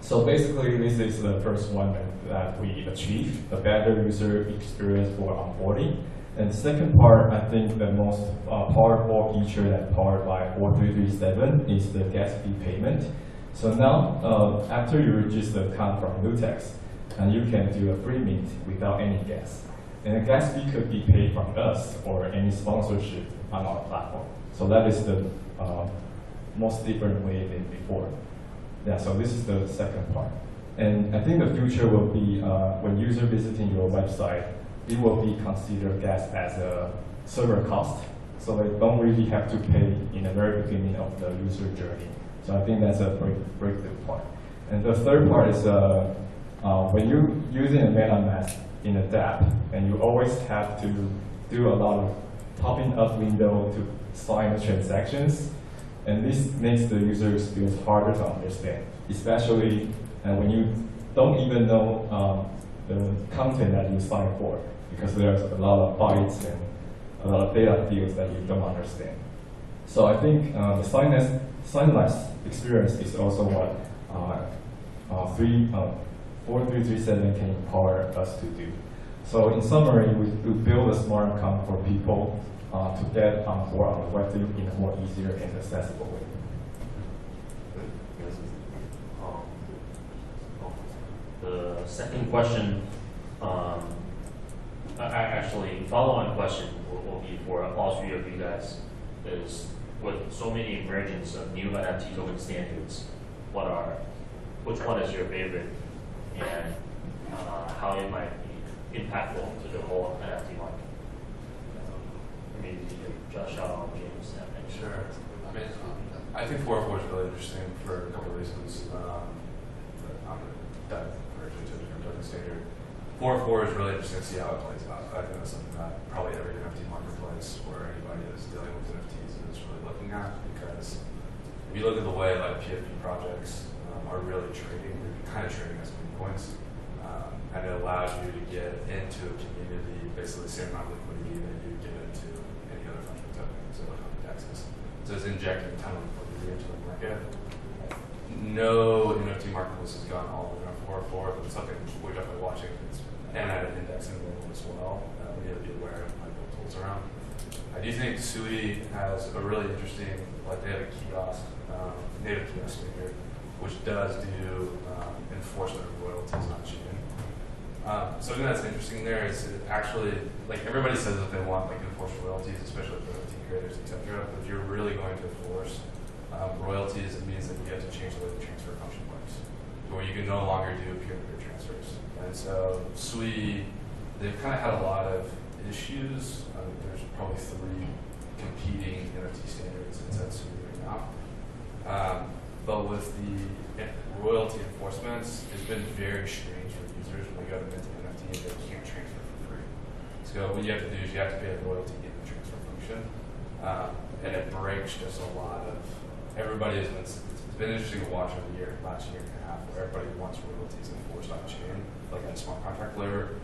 So basically, this is the first one that we achieved, a better user experience for onboarding. And the second part, I think the most powerful feature that's powered by 4337 is the gas fee payment. So now, after you register the account from Lootex, you can do a free mint without any gas. And the gas fee could be paid from us or any sponsorship on our platform. So that is the most different way than before. Yeah, so this is the second part. And I think the future will be when user visiting your website, it will be considered gas as a server cost. So they don't really have to pay in the very beginning of the user journey. So I think that's a breakthrough part. And the third part is when you're using a MetaMask in a dApp, and you always have to do a lot of popping up window to sign the transactions, and this makes the user experience harder to understand, especially when you don't even know the content that you sign for, because there's a lot of bytes and a lot of data fields that you don't understand. So I think the signless experience is also what 4337 can empower us to do. So in summary, we build a smart account for people to get on board on the Web3 in a more easier and accessible way. the second question, actually, follow-on question will be for all three of you guys, is with so many emergence of new NFT token standards, which one is your favorite, and how it might be impactful to the whole NFT market? Maybe Joshua, James, and Sure. I mean, I think 404 is really interesting for a couple of reasons. I'm going to dive into a different token standard. 404 is really interesting to see how it plays out. I think that's something that probably every NFT marketplace where anybody is dealing with NFTs is really looking at, because if you look at the way like PFP projects are really trading, they're kind of trading as meme coins, and it allows you to get into a community basically the same amount of liquidity that you get into any other fungible token, so like on Texas. So it's injecting a ton of liquidity into the market. No NFT marketplace has gone all in on 404, but it's something we're definitely watching. And at an indexing level as well. We need to be aware of like what tools around. I do think Sui has a really interesting, like they have a kiosk, native kiosk standard, which does do enforcement of royalties on chain. Something that's interesting there is it actually, like everybody says that they want like enforced royalties, especially for NFT creators, etc. But if you're really going to enforce royalties, it means that you have to change the way the transfer function works, where you can no longer do peer-to-peer transfers. And so Sui, they've kind of had a lot of issues. There's probably 3 competing NFT standards inside Sui right now. But with the royalty enforcements, it's been very strange for users when they go to mint an NFT and they can't transfer for free. So what you have to do is you have to pay a royalty in the transfer function. And it breaks just a lot of, everybody has been, it's been interesting to watch over the last year and a half, where everybody wants royalties enforced on chain, like at a smart contract layer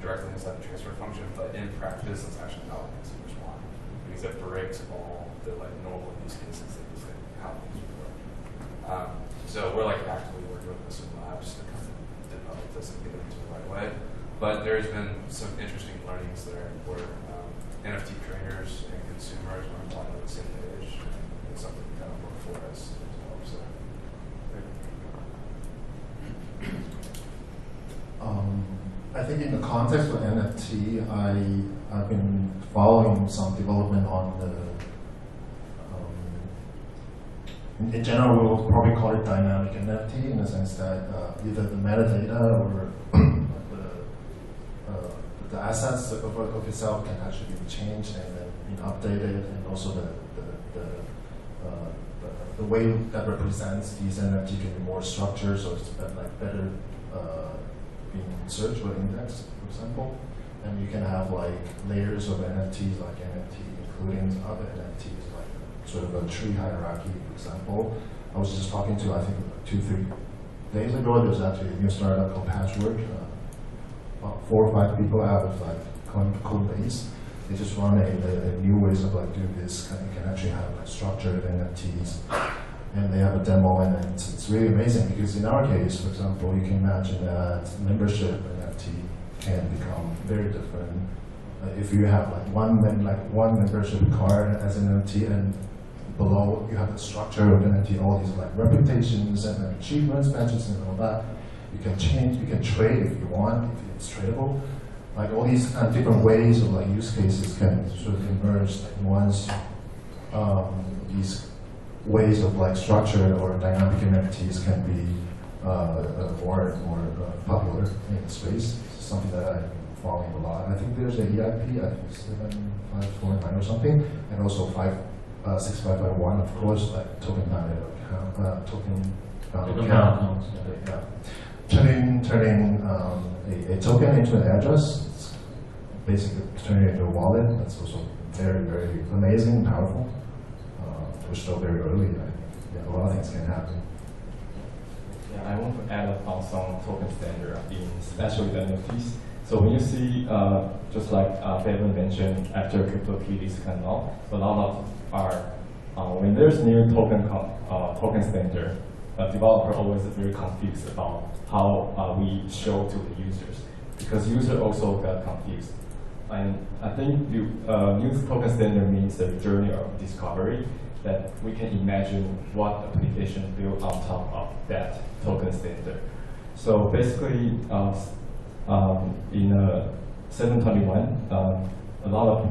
directly inside the transfer function, but in practice, it's actually not what consumers want, because it breaks all the like normal use cases that you think how things would work. So we're like actively working with some labs to kind of develop this and get it into the right way. But there's been some interesting learnings there where NFT traders and consumers are on the same page, and it's something we kind of work for us as well. So. I think in the context of NFT, I've been following some development on the, in general, we'll probably call it dynamic NFT in the sense that either the metadata or the assets of itself can actually be changed and then updated, and also the way that represents these NFT can be more structured, so it's like better being searched or indexed, for example. And you can have like layers of NFTs, like NFT, including other NFTs, like sort of a tree hierarchy, for example. I was just talking to, I think, 2-3 days ago, there was actually a new startup called Patchwork. About 4 or 5 people out of like Coinbase. They just run a new ways of like doing this. You can actually have like structured NFTs, and they have a demo, and it's really amazing because in our case, for example, you can imagine that membership NFT can become very different. If you have like one membership card as an NFT, and below you have the structure of NFT, all these like reputations and achievements, badges, and all that. You can change, you can trade if you want, if it's tradable. Like all these kind of different ways of like use cases can sort of emerge like once these ways of like structured or dynamic NFTs can be more popular in the space. It's something that I'm following a lot. I think there's a EIP, I think 7549 or something, and also 6551, of course, like token bounded account, token account. Yeah. Turning a token into an address, it's basically turning it into a wallet. That's also very, very amazing and powerful. We're still very early. A lot of things can happen. Yeah, I want to add on some token standard in especially the NFTs. So when you see, just like Devin mentioned, after CryptoKitties come out, a lot of when there's new token standard, developer always very confused about how we show to the users, because user also got confused. And I think new token standard means the journey of discovery, that we can imagine what application built on top of that token standard. So basically, in 721, a lot of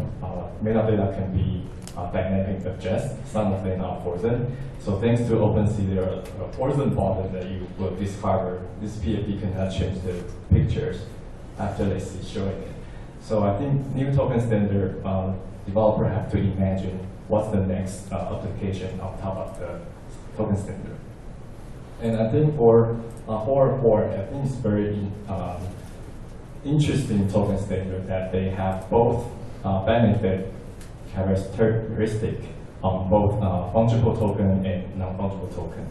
metadata can be dynamic adjust. Some of them are frozen. So thanks to OpenSea, there are a frozen button that you will discover this PFD cannot change the pictures after they see showing it. So I think new token standard developer have to imagine what's the next application on top of the token standard. And I think for 404, I think it's very interesting token standard that they have both benefit characteristic on both fungible token and non-fungible token.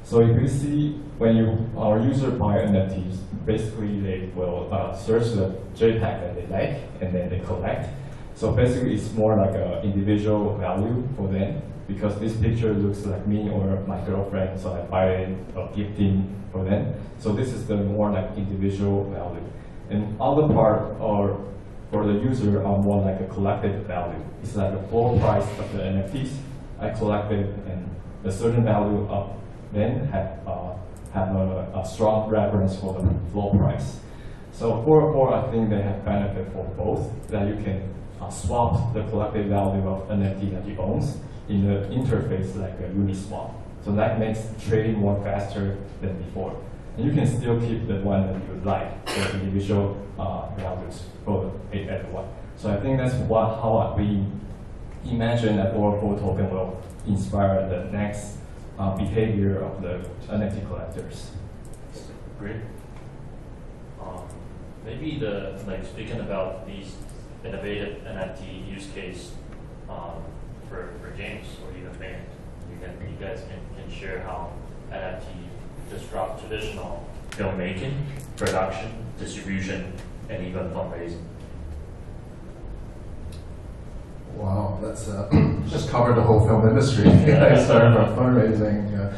So if you see when our user buy NFTs, basically they will search the JPEG that they like and then they collect. So basically it's more like an individual value for them because this picture looks like me or my girlfriend, so I buy it or gifting for them. So this is the more like individual value. And other part or for the user are more like a collected value. It's like the floor price of the NFTs I collected and a certain value of them have a strong reference for the floor price. So 404, I think they have benefit for both, that you can swap the collected value of NFT that you own in the interface like a Uniswap. So that makes trading more faster than before. And you can still keep the one that you like, the individual values for everyone. So I think that's how we imagine that 404 token will inspire the next behavior of the NFT collectors. Great. Maybe speaking about these innovative NFT use case for games or even band, you guys can share how NFT disrupt traditional filmmaking, production, distribution, and even fundraising. Wow, that's just covered the whole film industry. Starting from fundraising.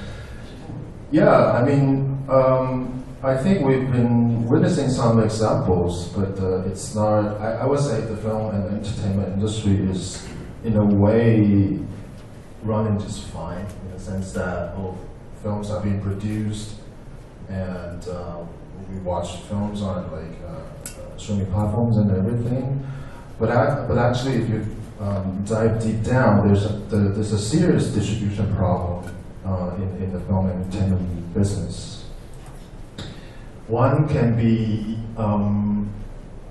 Yeah, I mean, I think we've been witnessing some examples, but it's not. I would say the film and entertainment industry is, in a way, running just fine in the sense that films are being produced, and we watch films on streaming platforms and everything. But actually, if you dive deep down, there's a serious distribution problem in the film and entertainment business. One can be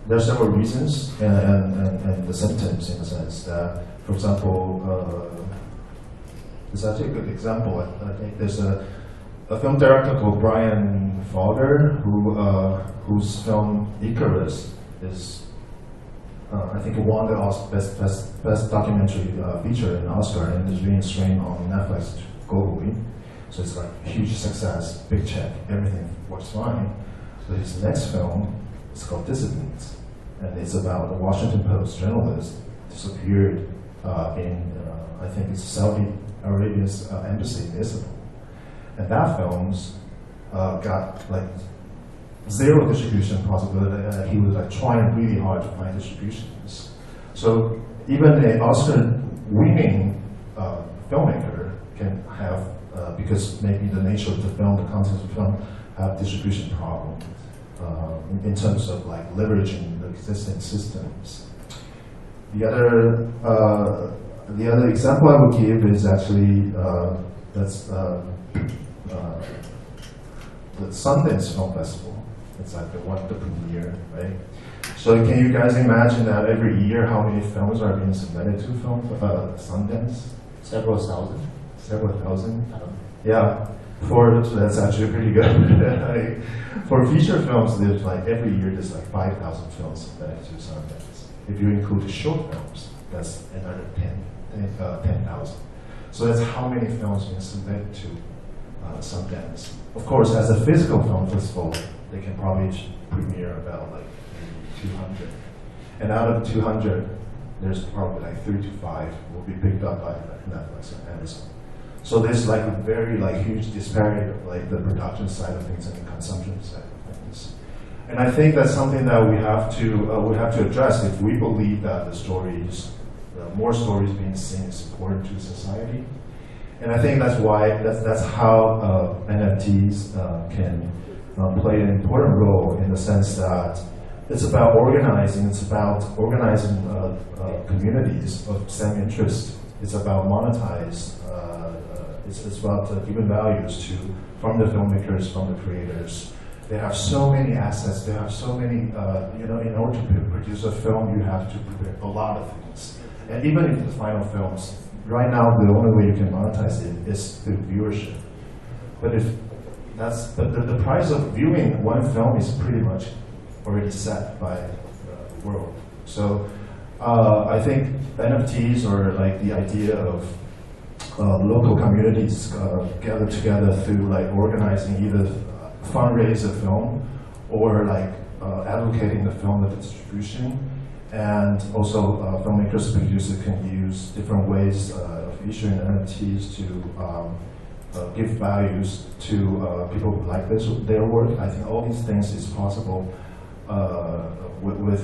there are several reasons and the symptoms in a sense that, for example, it's actually a good example. I think there's a film director called Brian Fogger whose film Icarus is I think it won the best documentary feature in Oscar and is being streamed on Netflix globally. So it's like a huge success, big check, everything works fine. But his next film is called Dissidents, and it's about the Washington Post journalist disappeared in I think it's Saudi Arabia's embassy in Istanbul, and that film's got like zero distribution possibility. He was like trying really hard to find distributions. So even an Oscar-winning filmmaker can have, because maybe the nature of the film, the content of the film, have distribution problems in terms of like leveraging the existing systems. The other example I would give is actually that's the Sundance Film Festival. It's like the premiere, right? So can you guys imagine that every year how many films are being submitted to Sundance? Several thousand. Several thousand? Yeah. That's actually pretty good. Like, for feature films, there's like every year there's like 5,000 films submitted to Sundance. If you include the short films, that's another 10,000. So that's how many films being submitted to Sundance. Of course, as a physical film festival, they can probably premiere about like maybe 200. And out of the 200, there's probably like 3 to 5 will be picked up by Netflix and Amazon. So there's like a very like huge disparity of like the production side of things and the consumption side of things. And I think that's something that we have to address if we believe that the stories, more stories being seen is important to society. And I think that's why that's how NFTs can play an important role in the sense that it's about organizing communities of same interest. It's about monetize. It's about giving values from the filmmakers, from the creators. They have so many assets. They have so many. In order to produce a film, you have to prepare a lot of things. And even if the final films, right now the only way you can monetize it is through viewership. But the price of viewing one film is pretty much already set by the world. So I think NFTs, or like the idea of local communities gather together through like organizing either fundraise a film or like advocating the film of distribution, and also filmmakers and producers can use different ways of issuing NFTs to give values to people who like their work. I think all these things is possible with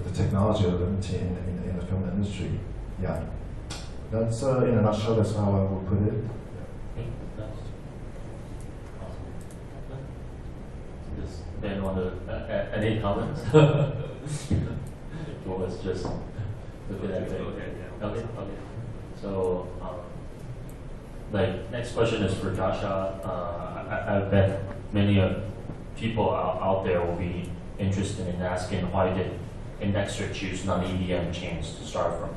the technology of NFT in the film industry. Yeah, that's in a nutshell. That's how I would put it. Does Ben want to any comments? Or was just looking at it? Okay. So, like, next question is for Joshua. I bet many people out there will be interested in asking, why did Indexer choose non-EVM chains to start from?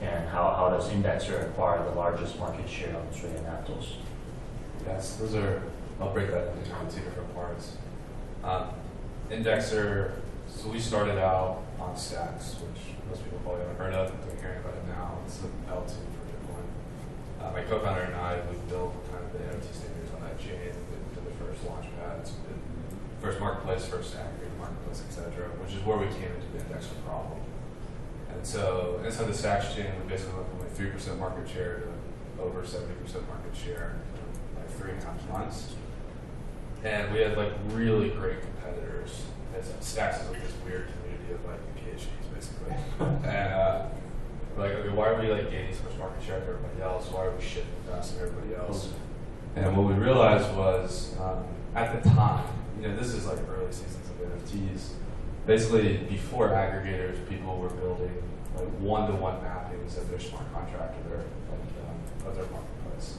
And how does Indexer acquire the largest market share on Australian Aptos? Yes, I'll break that into two different parts. Indexer, so we started out on Stacks, which most people probably haven't heard of. They're hearing about it now. It's the L2 for Bitcoin. My co-founder and I, we built kind of the NFT standards on that chain. We did the first launch pads, first marketplace, first aggregated marketplace, etc., which is where we came into the Indexer problem. And so inside the Stacks chain, we basically went from like 3% market share to over 70% market share in like 3.5 months. And we had like really great competitors. Stacks is like this weird community of like PhDs basically. And we're like, okay, why are we like gaining so much market share for everybody else? Why are we shipping faster than everybody else? And what we realized was at the time, this is like early seasons of NFTs. Basically, before aggregators, people were building like one-to-one mappings of their smart contract of their marketplace.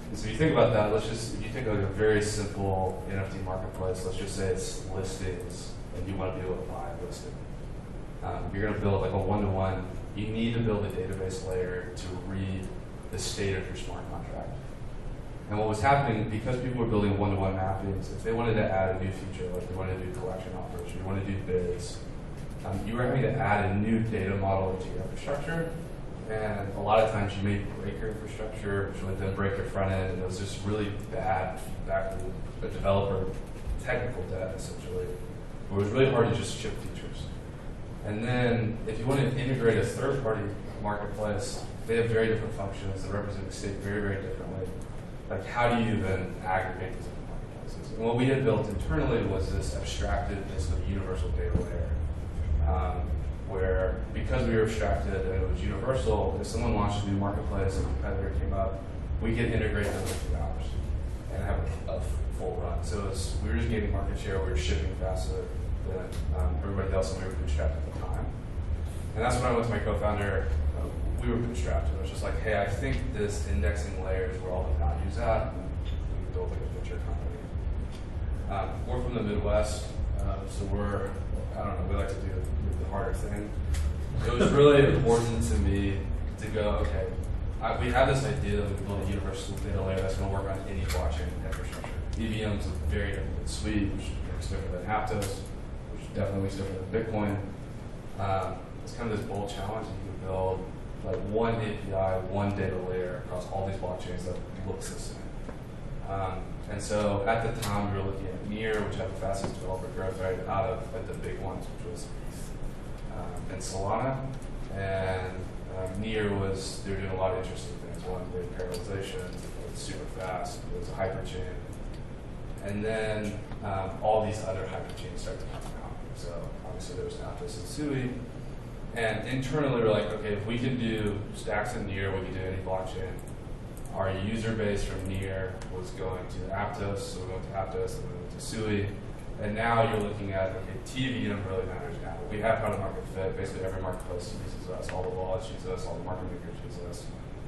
And so if you think about that, if you think of like a very simple NFT marketplace, let's just say it's listings, and you want to be able to buy a listing. You're going to build like a one-to-one. You need to build a database layer to read the state of your smart contract. And what was happening, because people were building one-to-one mappings, if they wanted to add a new feature, like they wanted to do collection offers, you wanted to do bids, you were having to add a new data model into your infrastructure. And a lot of times you may break your infrastructure, which would then break your front end, and it was just really bad back to the developer technical debt, essentially. It was really hard to just ship features. And then if you want to integrate a third-party marketplace, they have very different functions that represent the state very, very differently. Like, how do you then aggregate these different marketplaces? And what we had built internally was this abstracted, basically universal data layer, where because we were abstracted and it was universal, if someone launched a new marketplace and a competitor came up, we could integrate them in 2 hours and have a full run. So we were just gaining market share, we were shipping faster than everybody else, and we were bootstrapped at the time. And that's when I went to my co-founder. We were bootstrapped, and it was just like, hey, I think this indexing layer is where all the value's at, and we can build like a venture company. We're from the Midwest, so we like to do the harder thing. It was really important to me to go, okay, we have this idea that we can build a universal data layer that's going to work on any blockchain infrastructure. EVM is a very different suite, which is different than Aptos, which definitely is different than Bitcoin. It's kind of this bold challenge that you can build like one API, one data layer across all these blockchains that looks the same. And so at the time, we were looking at Near, which had the fastest developer growth rate out of the big ones, which was and Solana. And Near they were doing a lot of interesting things. One, they had parallelization, it was super fast, it was a hyperchain. And then all these other hyperchains started to come out. So obviously there was Aptos and Sui. And internally we're like, okay, if we can do Stacks and Near, we can do any blockchain. our user base from Near was going to Aptos, so we went to Aptos, and we went to Sui, and now you're looking at, okay, TVM really matters now. We have product market fit. Basically every marketplace uses us, all the wallets use us, all the market makers use us,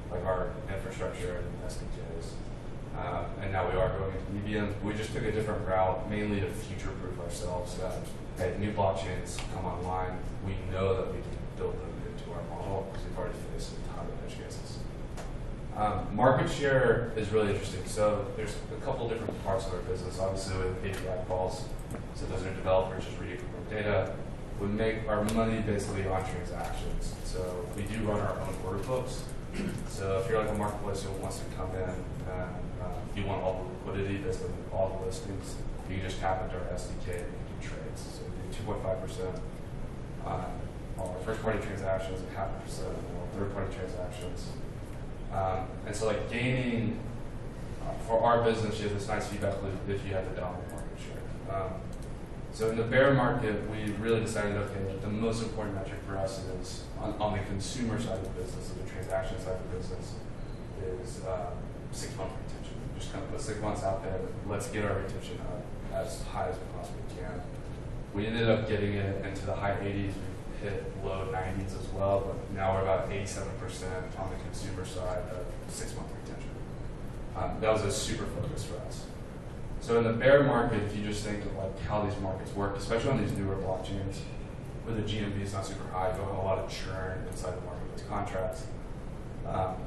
like our infrastructure and SDKs. And now we are going into EVMs. We just took a different route, mainly to future-proof ourselves. That hey, new blockchains come online, we know that we can build them into our model because we've already faced a ton of edge cases. Market share is really interesting. So there's a couple different parts of our business. Obviously, we have API calls. So those are developers just reading from our data. We make our money basically on transactions. So we do run our own order books. So if you're like a marketplace who wants to come in and you want all the liquidity, basically all the listings, you can just tap into our SDK and you can do trades. So we do 2.5% on all our first-party transactions and 0.5% on all third-party transactions. And so like gaining, for our business, you have this nice feedback loop if you have the dominant market share. So in the bear market, we really decided, okay, the most important metric for us is, on the consumer side of the business, or the transaction side of the business, is 6-month retention. Just kind of put 6 months out there, let's get our retention up as high as we possibly can. We ended up getting it into the high 80s, we hit low 90s as well, but now we're about 87% on the consumer side of 6-month retention. That was a super focus for us. So in the bear market, if you just think of like how these markets work, especially on these newer blockchains, where the GMV is not super high, you don't have a lot of churn inside the marketplace contracts.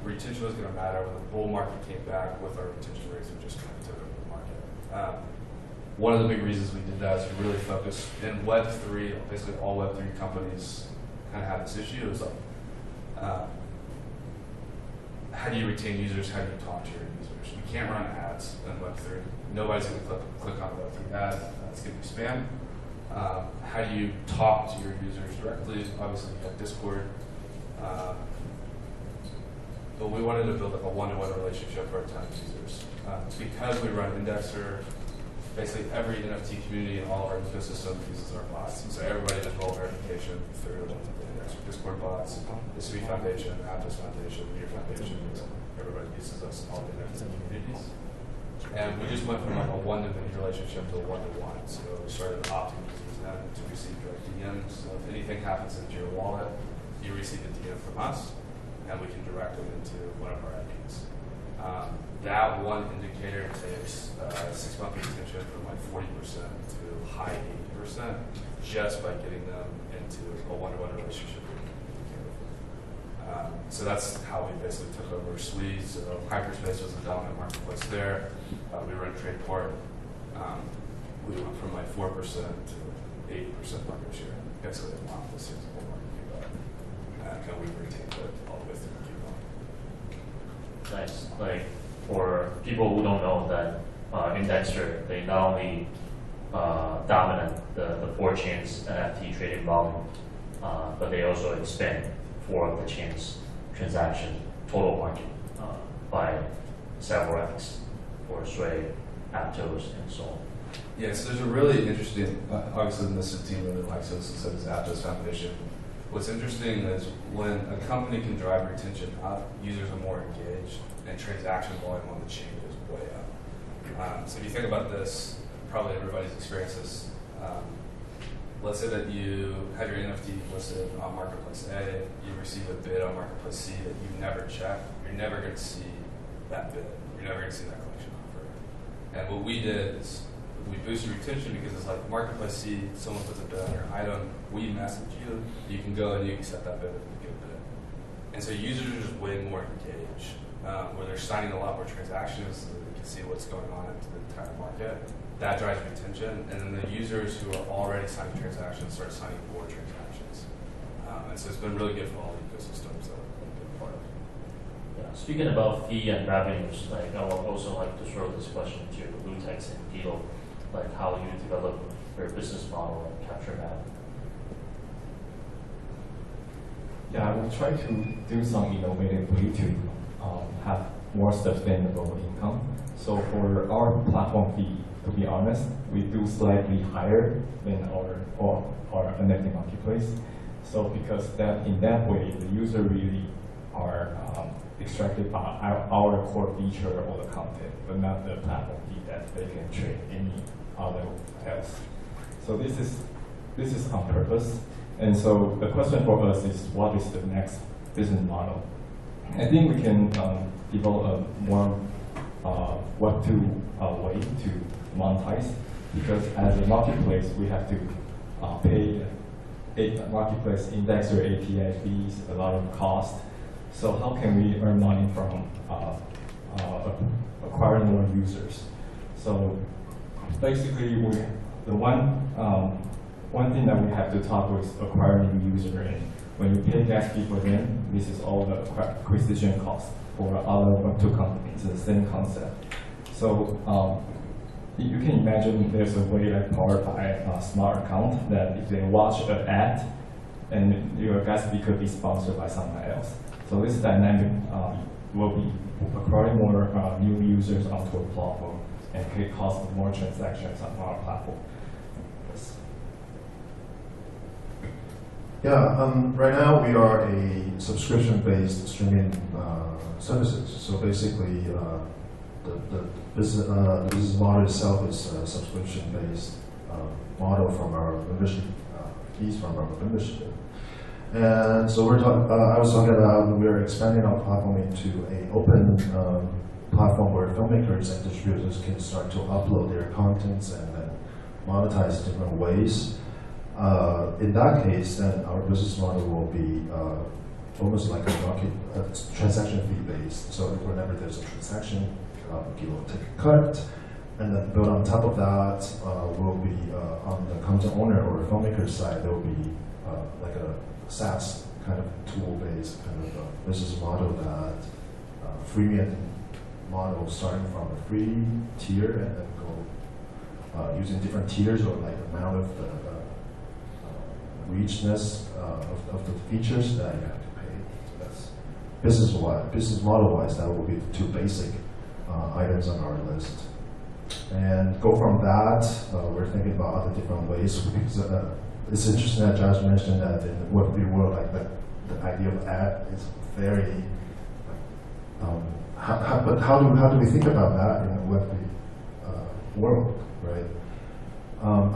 Retention was going to matter. When the bull market came back with our retention rates, we just kind of took over the market. One of the big reasons we did that is to really focus in Web3. Basically, all Web3 companies kind of have this issue. It was like, how do you retain users? How do you talk to your users? You can't run ads in Web3. Nobody's going to click on a Web3 ad. It's going to be spam. How do you talk to your users directly? Obviously, you have Discord. But we wanted to build like a one-to-one relationship for our ton of users. Because we run Indexer, basically every NFT community in all of our ecosystem uses our bots. And so everybody does role verification through the Indexer Discord bots, the Sui Foundation, Aptos Foundation, Near Foundation. Everybody uses us in all the NFT communities. And we just went from like a one-to-many relationship to a one-to-one. So we started opting users then to receive direct DMs. So if anything happens into your wallet, you receive a DM from us, and we can direct them into one of our IDs. That one indicator takes 6-month retention from like 40% to high 80% just by getting them into a one-to-one relationship. So that's how we basically took over Sui. So Hyperspace was the dominant marketplace there. We were in Tradeport. We went from like 4% to 80% market share. Basically, a lot of this year's whole market came and we retained it all the way through Q1. Nice. Like for people who don't know that Indexer, they not only dominate the 4 chains NFT trading volume, but they also expand 4 of the chains transaction total market by several X for Sui, Aptos, and so on. Yeah, so there's a really interesting, obviously the Mr. team really likes us, so does Aptos Foundation. What's interesting is when a company can drive retention up, users are more engaged, and transaction volume on the chain is way up. So if you think about this, probably everybody's experienced this. Let's say that you have your NFT listed on Marketplace A, you receive a bid on Marketplace C that you never check, you're never going to see that bid. You're never going to see that collection offer. And what we did is we boosted retention because it's like Marketplace C, someone puts a bid on your item, we message you, you can go and you can set that bid and you get a bid. And so users are just way more engaged, where they're signing a lot more transactions so that they can see what's going on into the entire market. That drives retention, and then the users who are already signing transactions start signing more transactions. And so it's been really good for all the ecosystems that we've been part of. Yeah. Speaking about fee and revenues, like I would also like to throw this question to Lootex and Giloo, like how you develop your business model and capture that. Yeah, I will try to do some innovative way to have more sustainable income. So for our platform fee, to be honest, we do slightly higher than our NFT marketplace. So because that in that way, the user really are extracted by our core feature or the content, but not the platform fee that they can trade any other else. So this is on purpose. And so the question for us is, what is the next business model? I think we can develop a more Web2 way to monetize, because as a marketplace, we have to pay a marketplace indexer, API fees, a lot of cost. So how can we earn money from acquiring more users? So basically, the one thing that we have to talk with acquiring new user, and when you pay gas fee for them, this is all the acquisition cost for other Web2 companies. It's the same concept. So you can imagine there's a way like powered by a smart account that if they watch an ad, and your gas fee could be sponsored by someone else. So this dynamic will be acquiring more new users onto a platform and could cause more transactions on our platform. Yes. Yeah, right now we are a subscription-based streaming services. So basically, the business model itself is a subscription-based model from our membership fees from our membership. And so I was talking about we're expanding our platform into an open platform where filmmakers and distributors can start to upload their contents and then monetize different ways. In that case, then our business model will be almost like a transaction fee based. So whenever there's a transaction, Giloo take a cut, and then build on top of that will be on the content owner or filmmaker side, there will be like a SaaS kind of tool-based kind of business model that freemium model starting from a free tier and then go using different tiers or like amount of the richness of the features that you have to pay. So that's business model-wise, that will be the two basic items on our list. And go from that, we're thinking about other different ways, because it's interesting that Josh mentioned that in the Web3 world, like the idea of ad is very, but how do we think about that in the Web3 world, right?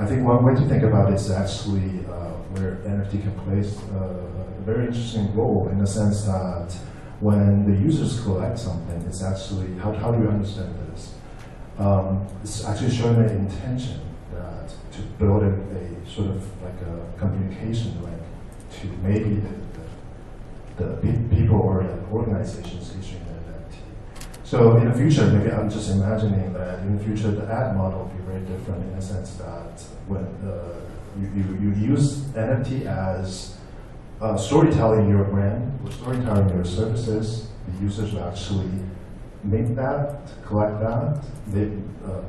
I think one way to think about it is actually where NFT can play a very interesting role, in the sense that when the users collect something, it's actually, how do you understand this? It's actually showing an intention that to build a sort of like a communication link to maybe the people or like organizations issuing an NFT. So in the future, maybe I'm just imagining that in the future the ad model will be very different, in the sense that when you use NFT as storytelling your brand or storytelling your services, the users will actually make that, collect that.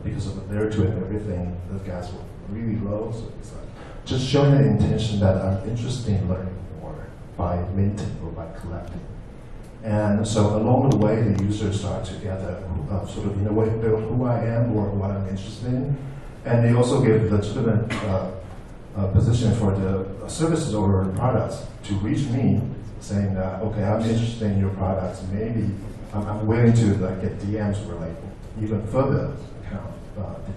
Because of the layer 2 and everything, the gas will really low. So it's like just showing an intention that I'm interested in learning more by minting or by collecting. And so along the way, the users start to get sort of in a way build who I am or what I'm interested in. And they also give legitimate position for the services or products to reach me, saying that, okay, I'm interested in your products. Maybe I'm willing to like get DMs or like even further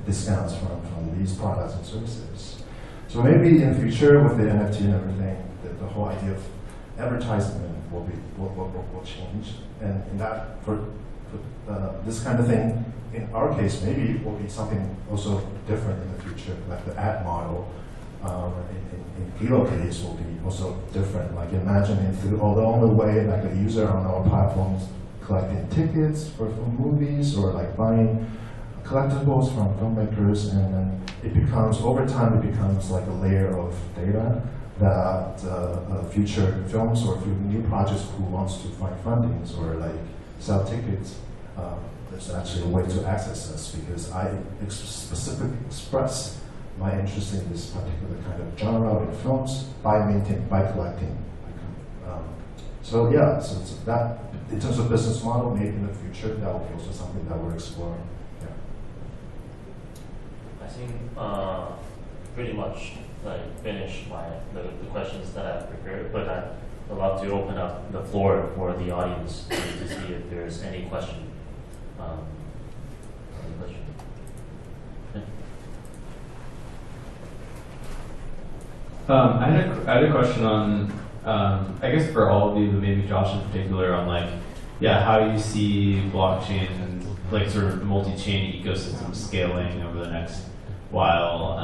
discounts from these products and services. So maybe in the future with the NFT and everything, the whole idea of advertisement will change. And in that, for this kind of thing, in our case, maybe it will be something also different in the future, like the ad model. In Giloo case will be also different. Like imagining through along the way, like a user on our platforms collecting tickets for movies or like buying collectibles from filmmakers, and then it becomes, over time, it becomes like a layer of data that future films or new projects who wants to find fundings or like sell tickets, there's actually a way to access us, because I specifically express my interest in this particular kind of genre in films by minting, by collecting. So yeah, so that in terms of business model, maybe in the future that will be also something that we're exploring. Yeah. I think pretty much like finished the questions that I've prepared, but I'd love to open up the floor for the audience to see if there's any question. Any question? I had a question on, I guess for all of you, but maybe Josh in particular, on like, yeah, how you see blockchain and like sort of multi-chain ecosystem scaling over the next while.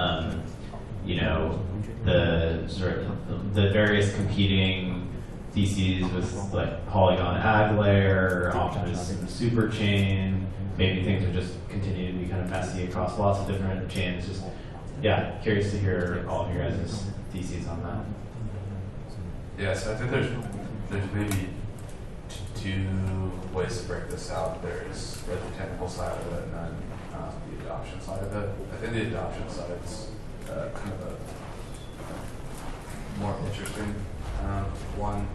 You know, the sort of the various competing theses with like Polygon ad layer, Optimus super chain. Maybe things are just continuing to be kind of messy across lots of different chains. Just yeah, curious to hear all of your guys' theses on that. Yes, I think there's maybe two ways to break this out. There's the technical side of it and then the adoption side of it. I think the adoption side is kind of a more interesting one.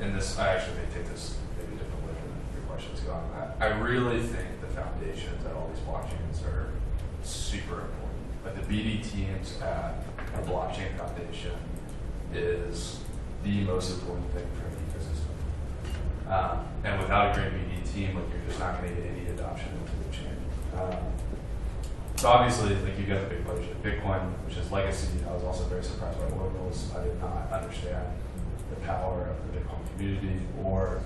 And this, I actually may take this maybe a different way than your question's going. I really think the foundations at all these blockchains are super important. Like the BD teams at a blockchain foundation is the most important thing for an ecosystem. And without a great BD team, like you're just not going to get any adoption into the chain. So obviously, like you got the big push, Bitcoin, which is legacy. I was also very surprised by Oracles. I did not understand the power of the Bitcoin community, or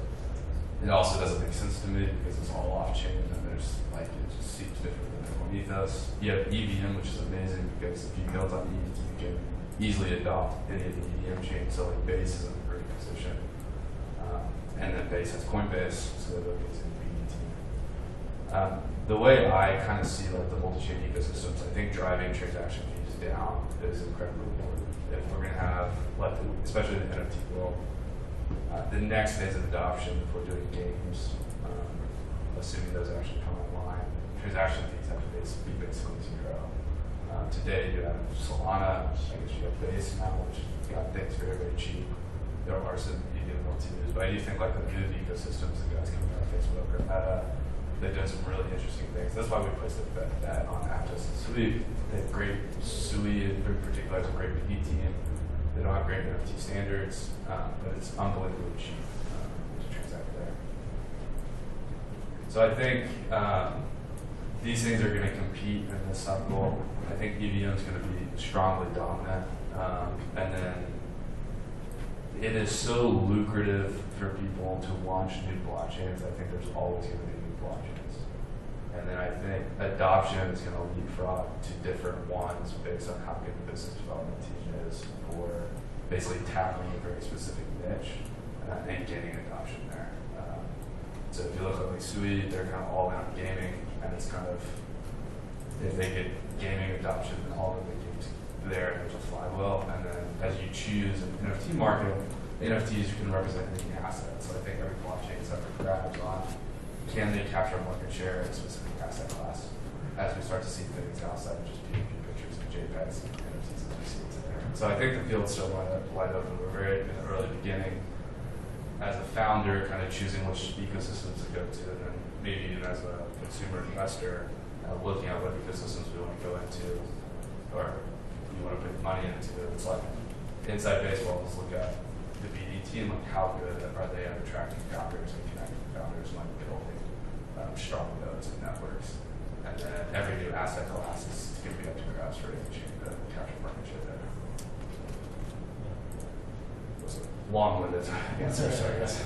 it also doesn't make sense to me because it's all off-chain and there's like it just seems different than Bitcoin ethos. You have EVM, which is amazing because if you build on ETH, you can easily adopt any of the EVM chains. So like Base is in a great position, and then Base has Coinbase, so they're looking to BDT. The way I kind of see like the multi-chain ecosystems, I think driving transaction fees down is incredibly important. If we're going to have, like, especially in the NFT world, the next phase of adoption, if we're doing games, assuming those actually come online, transaction fees have to be basically zero. Today you have Solana, I guess you have Base now, which got things very, very cheap. There are some EVM-L2s, but I do think like the new ecosystems, the guys coming out of Facebook or Meta, they've done some really interesting things. That's why we placed a bet on Aptos and Sui. They have great Sui, in particular, has a great BD team. They don't have great NFT standards, but it's unbelievably cheap to transact there. So I think these things are going to compete in this cycle. I think EVM is going to be strongly dominant, and then it is so lucrative for people to launch new blockchains. I think there's always going to be new blockchains. And then I think adoption is going to leapfrog to different ones based on how good the business development team is for basically tackling a very specific niche and getting adoption there. So if you look at like Sui, they're kind of all in on gaming, and it's kind of, if they get gaming adoption, then all of the games there, there's a flywheel. And then as you choose an NFT market, NFTs can represent any asset. So I think every blockchain is up for grabs on can they capture market share in a specific asset class as we start to see things outside of just PNG pictures and JPEGs and NFTs as we see it today. So I think the field's still wide open. We're very in the early beginning as a founder, kind of choosing which ecosystems to go to, and then maybe even as a consumer investor, looking at what ecosystems we want to go into or you want to put money into. It's like inside baseball, let's look at the BD team, like how good are they at attracting founders and connecting founders, like building strong nodes and networks. And then every new asset class is going to be up to grabs for any chain to capture market share there. It was a long-winded answer, sorry guys.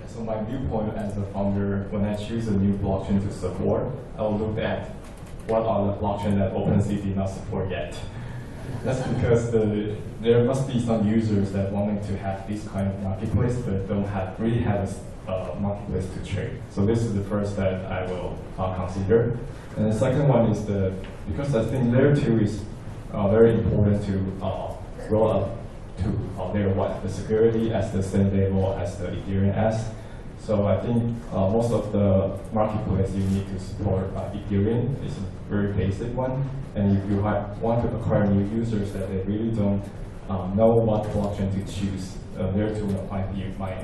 So my viewpoint as a founder, when I choose a new blockchain to support, I'll look at what are the blockchains that OpenSea did not support yet. That's because there must be some users that wanting to have this kind of marketplace but don't really have a marketplace to trade. So this is the first that I will consider. And the second one is because I think layer 2 is very important to roll up to layer 1, the security as the same level as the Ethereum as. So I think most of the marketplace you need to support Ethereum is a very basic one. And if you want to acquire new users that they really don't know what blockchain to choose, layer 2 might be my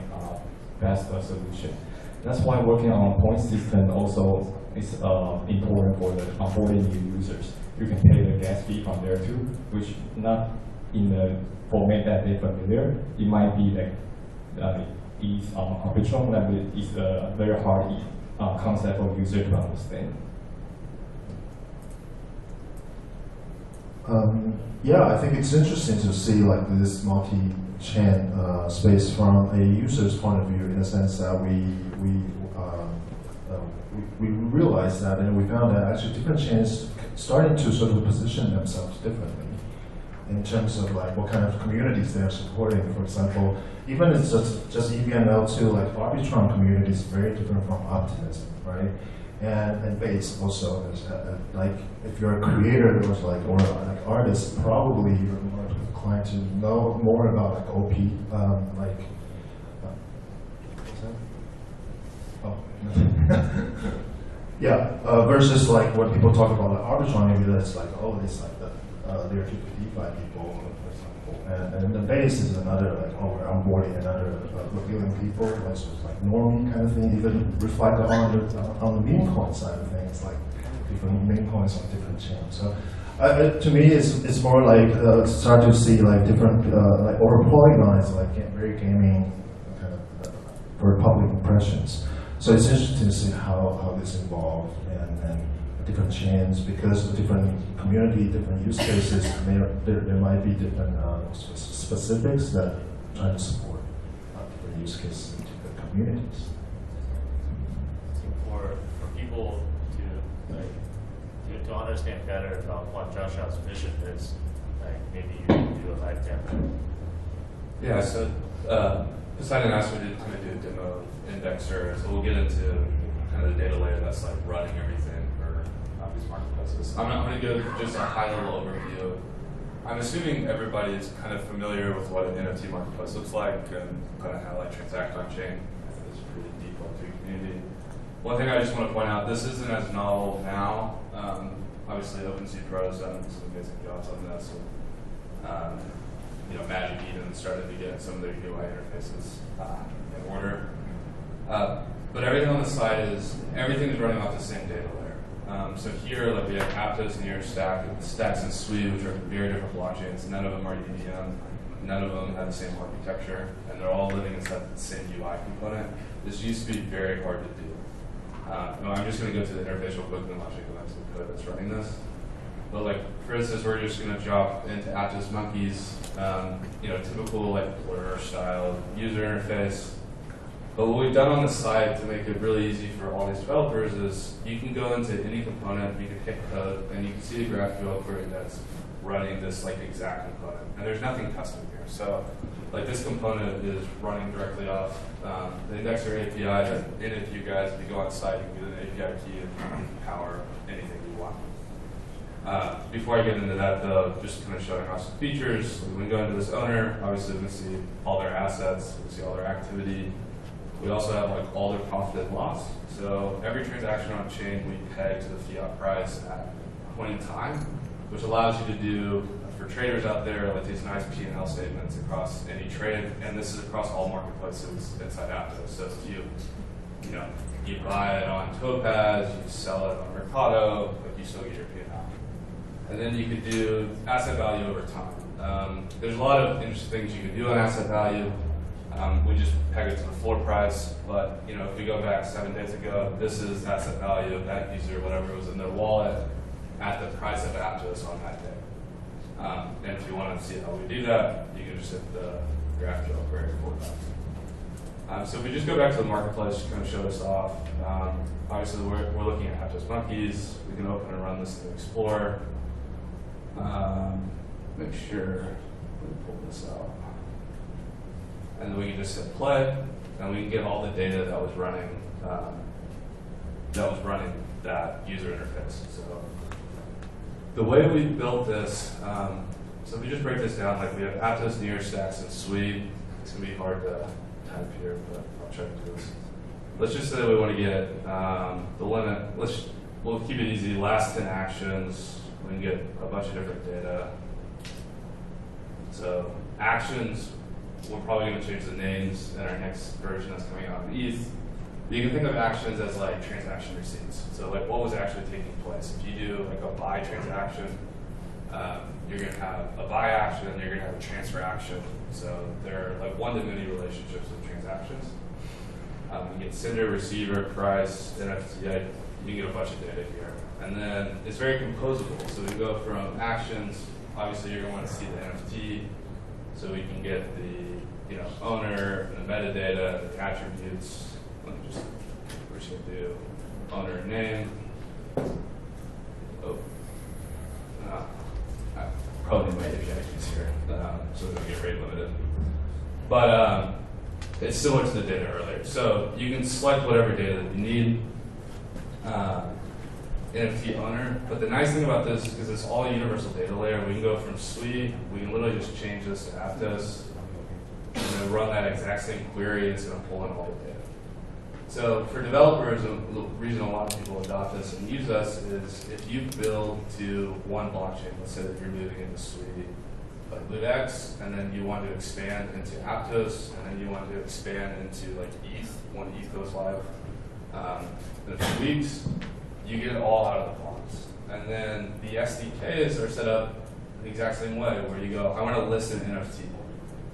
best solution. That's why working on a point system also is important for the onboarding new users. You can pay the gas fee from layer 2, which not in the format that they're familiar. It might be like is Arbitrum, that is a very hard concept for user to understand. Yeah, I think it's interesting to see like this multi-chain space from a user's point of view, in the sense that we realized that, and we found that actually different chains starting to sort of position themselves differently in terms of like what kind of communities they are supporting. For example, even it's just EVML2, like Arbitrum community is very different from Optimism, right? And Base also is like if you're a creator or like artist, probably you're more inclined to know more about like OP, what's that? Oh, yeah. Versus like when people talk about like Arbitrum, maybe that's like, oh, it's like the layer 2 DeFi people, for example, and the Base is another like, oh, we're onboarding another revealing people, like sort of like normie kind of thing. Even reflected on the meme coin side of things, like different meme coins on different chains. So to me, it's more like start to see like different like over polygons, like very gaming kind of for public impressions. So it's interesting to see how this evolved and different chains, because of different community, different use cases. There might be different specifics that try to support different use cases in different communities. For people to understand better about what Joshua's vision is, like maybe you can do a live demo. Yeah, so POseidon asked me to kind of do a demo of Indexer, so we'll get into kind of the data layer that's like running everything for these marketplaces. I'm going to give just a high-level overview. I'm assuming everybody is kind of familiar with what an NFT marketplace looks like, and kind of highlight transact on chain. It's a pretty deep Web3 community. One thing I just want to point out, this isn't as novel now. Obviously, OpenSea Pro has done some amazing jobs on this. Magic Eden started to get some of their UI interfaces in order. But everything on the side everything is running off the same data layer. So here, like we have Aptos, Near, Stacks, and Sui, which are very different blockchains. None of them are EVM. None of them have the same architecture, and they're all living inside the same UI component. This used to be very hard to do. I'm just going to go to the interface real quick, and then I'll show you the code that's running this. But like, for instance, we're just going to drop into Aptos Monkeys, typical like Blur style user interface. But what we've done on the side to make it really easy for all these developers is you can go into any component, you can hit code, and you can see the GraphQL query that's running this like exact component. And there's nothing custom here. So like this component is running directly off the Indexer API that any of you guys, if you go on site, you can get an API key and power anything you want. Before I get into that though, just kind of showing off some features. When we go into this owner, obviously we can see all their assets, we can see all their activity. We also have like all their profit and loss. So every transaction on chain we peg to the fiat price at a point in time, which allows you to do, for traders out there, like these nice P&L statements across any trade, and this is across all marketplaces inside Aptos. So if you buy it on Topaz, you sell it on Mercado, but you still get your P&L. And then you could do asset value over time. There's a lot of interesting things you can do on asset value. We just peg it to the floor price, but if we go back 7 days ago, this is asset value of that user, whatever was in their wallet, at the price of Aptos on that day. And if you want to see how we do that, you can just hit the GraphQL query for that. So if we just go back to the marketplace, just kind of show this off. Obviously, we're looking at Aptos Monkeys. We can open and run this in Explorer. Make sure we pull this out. And then we can just hit play, and we can get all the data that was running that user interface. So the way we built this, so if we just break this down, like we have Aptos, Near, Stacks, and Sui. It's gonna be hard to type here, but I'll try to do this. Let's just say we want to get the limit. We'll keep it easy. Last 10 actions. We can get a bunch of different data. So actions. We're probably going to change the names in our next version that's coming out of ETH. You can think of actions as like transaction receipts. So like what was actually taking place. If you do like a buy transaction, you're going to have a buy action, and you're going to have a transfer action. So they're like one-to-many relationships with transactions. You get sender, receiver, price, NFT. You get a bunch of data here. And then it's very composable. So we go from actions. Obviously, you're going to want to see the NFT. So we can get the owner, and the metadata, the attributes. Let me just, we're just going to do owner and name. Oh. I probably need my API keys here, so we don't get rate limited. But it's similar to the data earlier. So you can select whatever data that you need, NFT owner. But the nice thing about this is because it's all a universal data layer, we can go from Sui, we can literally just change this to Aptos, and then run that exact same query, and it's going to pull in all the data. So for developers, the reason a lot of people adopt this and use us is if you build to one blockchain, let's say that you're moving into Sui, like Lootex, and then you want to expand into Aptos, and then you want to expand into like ETH when ETH goes live in a few weeks, you get it all out of the box. And then the SDKs are set up the exact same way, where you go, I want to list an NFT.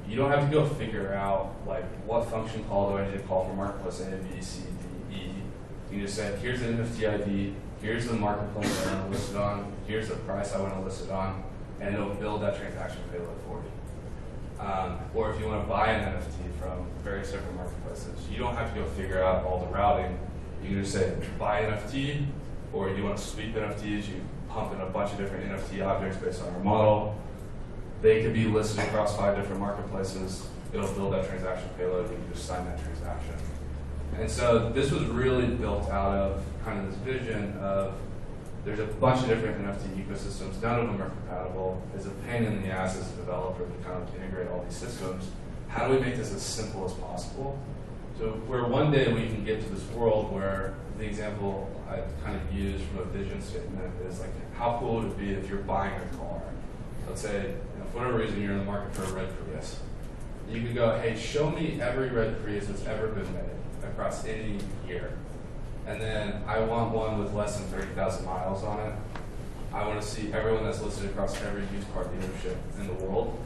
You don't have to go figure out like what function call do I need to call for marketplace A, B, C, D, E. You can just say, here's the NFT ID, here's the marketplace I want to list it on, here's the price I want to list it on, and it'll build that transaction payload for you. Or if you want to buy an NFT from various different marketplaces, you don't have to go figure out all the routing. You can just say, buy NFT, or you want to sweep NFTs, you pump in a bunch of different NFT objects based on our model. They could be listed across 5 different marketplaces. It'll build that transaction payload, and you can just sign that transaction. And so this was really built out of kind of this vision of there's a bunch of different NFT ecosystems. None of them are compatible. It's a pain in the ass as a developer to kind of integrate all these systems. How do we make this as simple as possible? So where one day we can get to this world where the example I kind of used from a vision statement is like, how cool would it be if you're buying a car? Let's say, for whatever reason, you're in the market for a red Prius. You could go, hey, show me every red Prius that's ever been made across any year. And then I want one with less than 30,000 miles on it. I want to see everyone that's listed across every used car dealership in the world.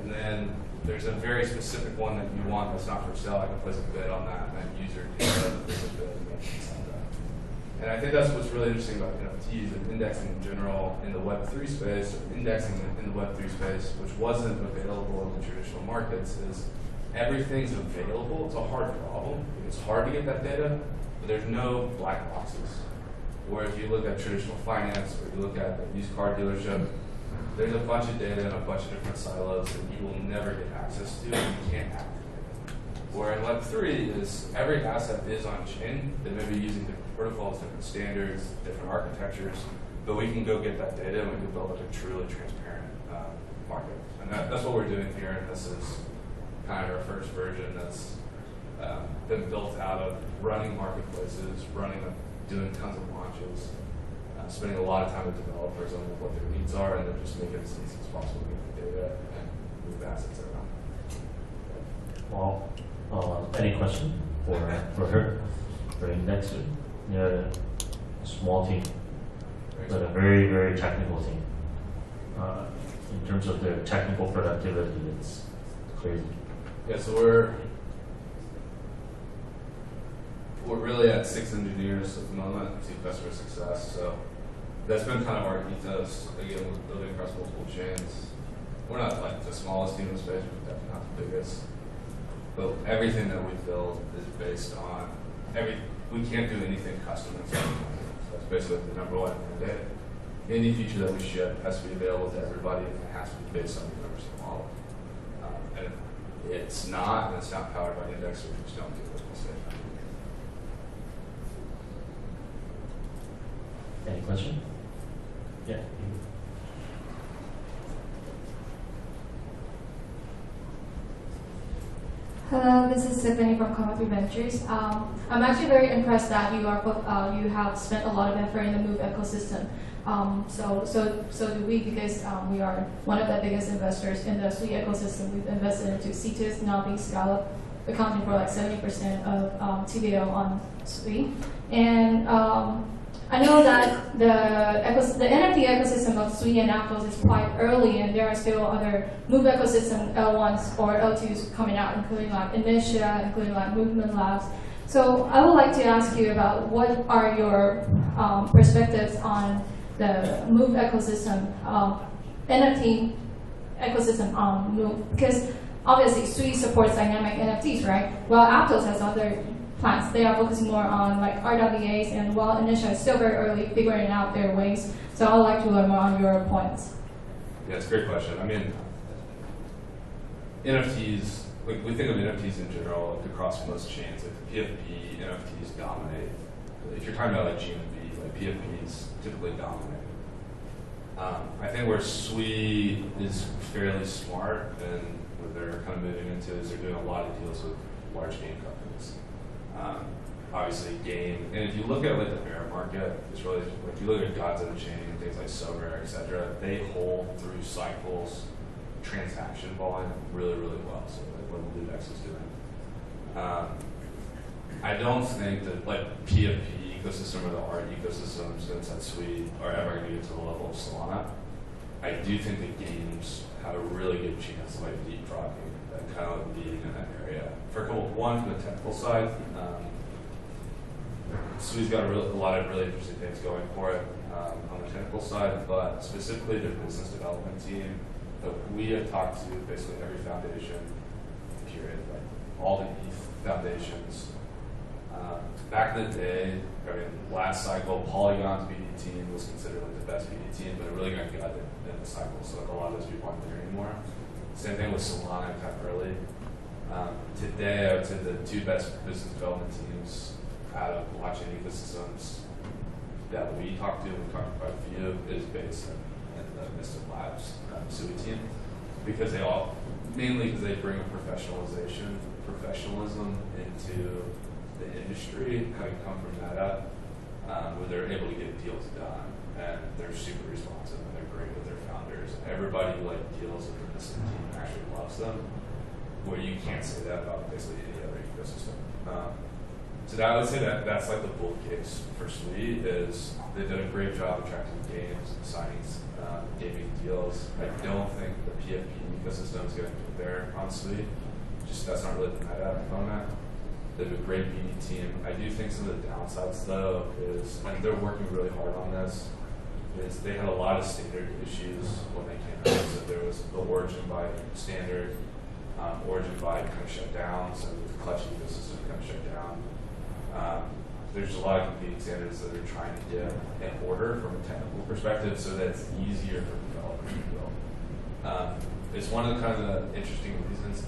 And then there's a very specific one that you want that's not for sale. I can place a bid on that, and that user can place a bid and make sense of that. And I think that's what's really interesting about NFTs and indexing in general in the Web3 space, or indexing in the Web3 space, which wasn't available in the traditional markets, is everything's available. It's a hard problem. It's hard to get that data, but there's no black boxes. Where if you look at traditional finance, or you look at a used car dealership, there's a bunch of data in a bunch of different silos that you will never get access to, and you can't activate it. Where in Web3 is every asset is on chain. They may be using different protocols, different standards, different architectures, but we can go get that data and we can build like a truly transparent market. And that's what we're doing here, and this is kind of our first version that's been built out of running marketplaces, doing tons of launches, spending a lot of time with developers on what their needs are, and then just make it as easy as possible to get the data and move assets around. Well, any question for her, for Indexer? Yeah, a small team, but a very, very technical team. In terms of their technical productivity, it's crazy. Yeah, so we're really at 6 engineers at the moment to customer success. So that's been kind of our ethos. Again, we're building across multiple chains. We're not like the smallest team in the space, we're definitely not the biggest. But everything that we build is based on we can't do anything custom. So that's basically the number one mandate. Any feature that we ship has to be available to everybody, and it has to be based on the universal model. And if it's not, and it's not powered by Index, we just don't do what we say. Any question? Yeah. Hello, this is Tiffany from Common Ventures. I'm actually very impressed that you have spent a lot of effort in the Move ecosystem. So do we, because we are one of the biggest investors in the Sui ecosystem. We've invested into Cetus, now being Scallop, accounting for like 70% of TVO on Sui. And I know that the NFT ecosystem of Sui and Apples is quite early, and there are still other Move ecosystem L1s or L2s coming out, including like Initia, including like Movement Labs. So I would like to ask you about what are your perspectives on the Move ecosystem, NFT ecosystem on Move, because obviously Sui supports dynamic NFTs, right? Well, Aptos has other plans. They are focusing more on like RWAs, and while Initia is still very early figuring out their ways. So I would like to learn more on your points. Yeah, it's a great question. I mean, NFTs, like we think of NFTs in general like across most chains. Like PFP, NFTs dominate. If you're talking about like GMV, like PFPs typically dominate. I think where Sui is fairly smart and what they're kind of moving into is they're doing a lot of deals with large game companies. Obviously game, and if you look at like the bear market, it's really, like you look at Gods of the Chain, things like SoRare, etc., they hold through cycles transaction volume really, really well. So like what Lootex is doing. I don't think that like PFP ecosystem or the art ecosystems inside Sui are ever going to get to the level of Solana. I do think that games have a really good chance of like leapfrogging that kind of leading in that area. For a couple, one from the technical side, Sui's got a lot of really interesting things going for it on the technical side, but specifically their business development team. We have talked to basically every foundation, period, like all the ETH foundations. Back in the day, I mean, last cycle, Polygon's BD team was considered like the best BD team, but it really got gutted in the cycle, so like a lot of those people aren't there anymore. Same thing with Solana kind of early. Today, I would say the two best business development teams out of blockchain ecosystems that we talked to, and we talked to quite a few, is Base and the Mystic Labs Sui team, because they all, mainly because they bring a professionalism into the industry, having come from Meta, where they're able to get deals done, and they're super responsive, and they're great with their founders. Everybody who like deals with the Mystic team actually loves them, where you can't say that about basically any other ecosystem. So that, I would say that that's like the bull case for Sui, is they've done a great job attracting games, signing gaming deals. I don't think the PFP ecosystem is going to get there on Sui. Just that's not really the meta component. They have a great BD team. I do think some of the downsides though is, and they're working really hard on this, is they had a lot of standard issues when they came out. So there was the origin by standard, origin by kind of shut down, so the clutch ecosystem kind of shut down. There's a lot of competing standards that they're trying to get in order from a technical perspective so that it's easier for developers to build. It's one of the kind of interesting reasons,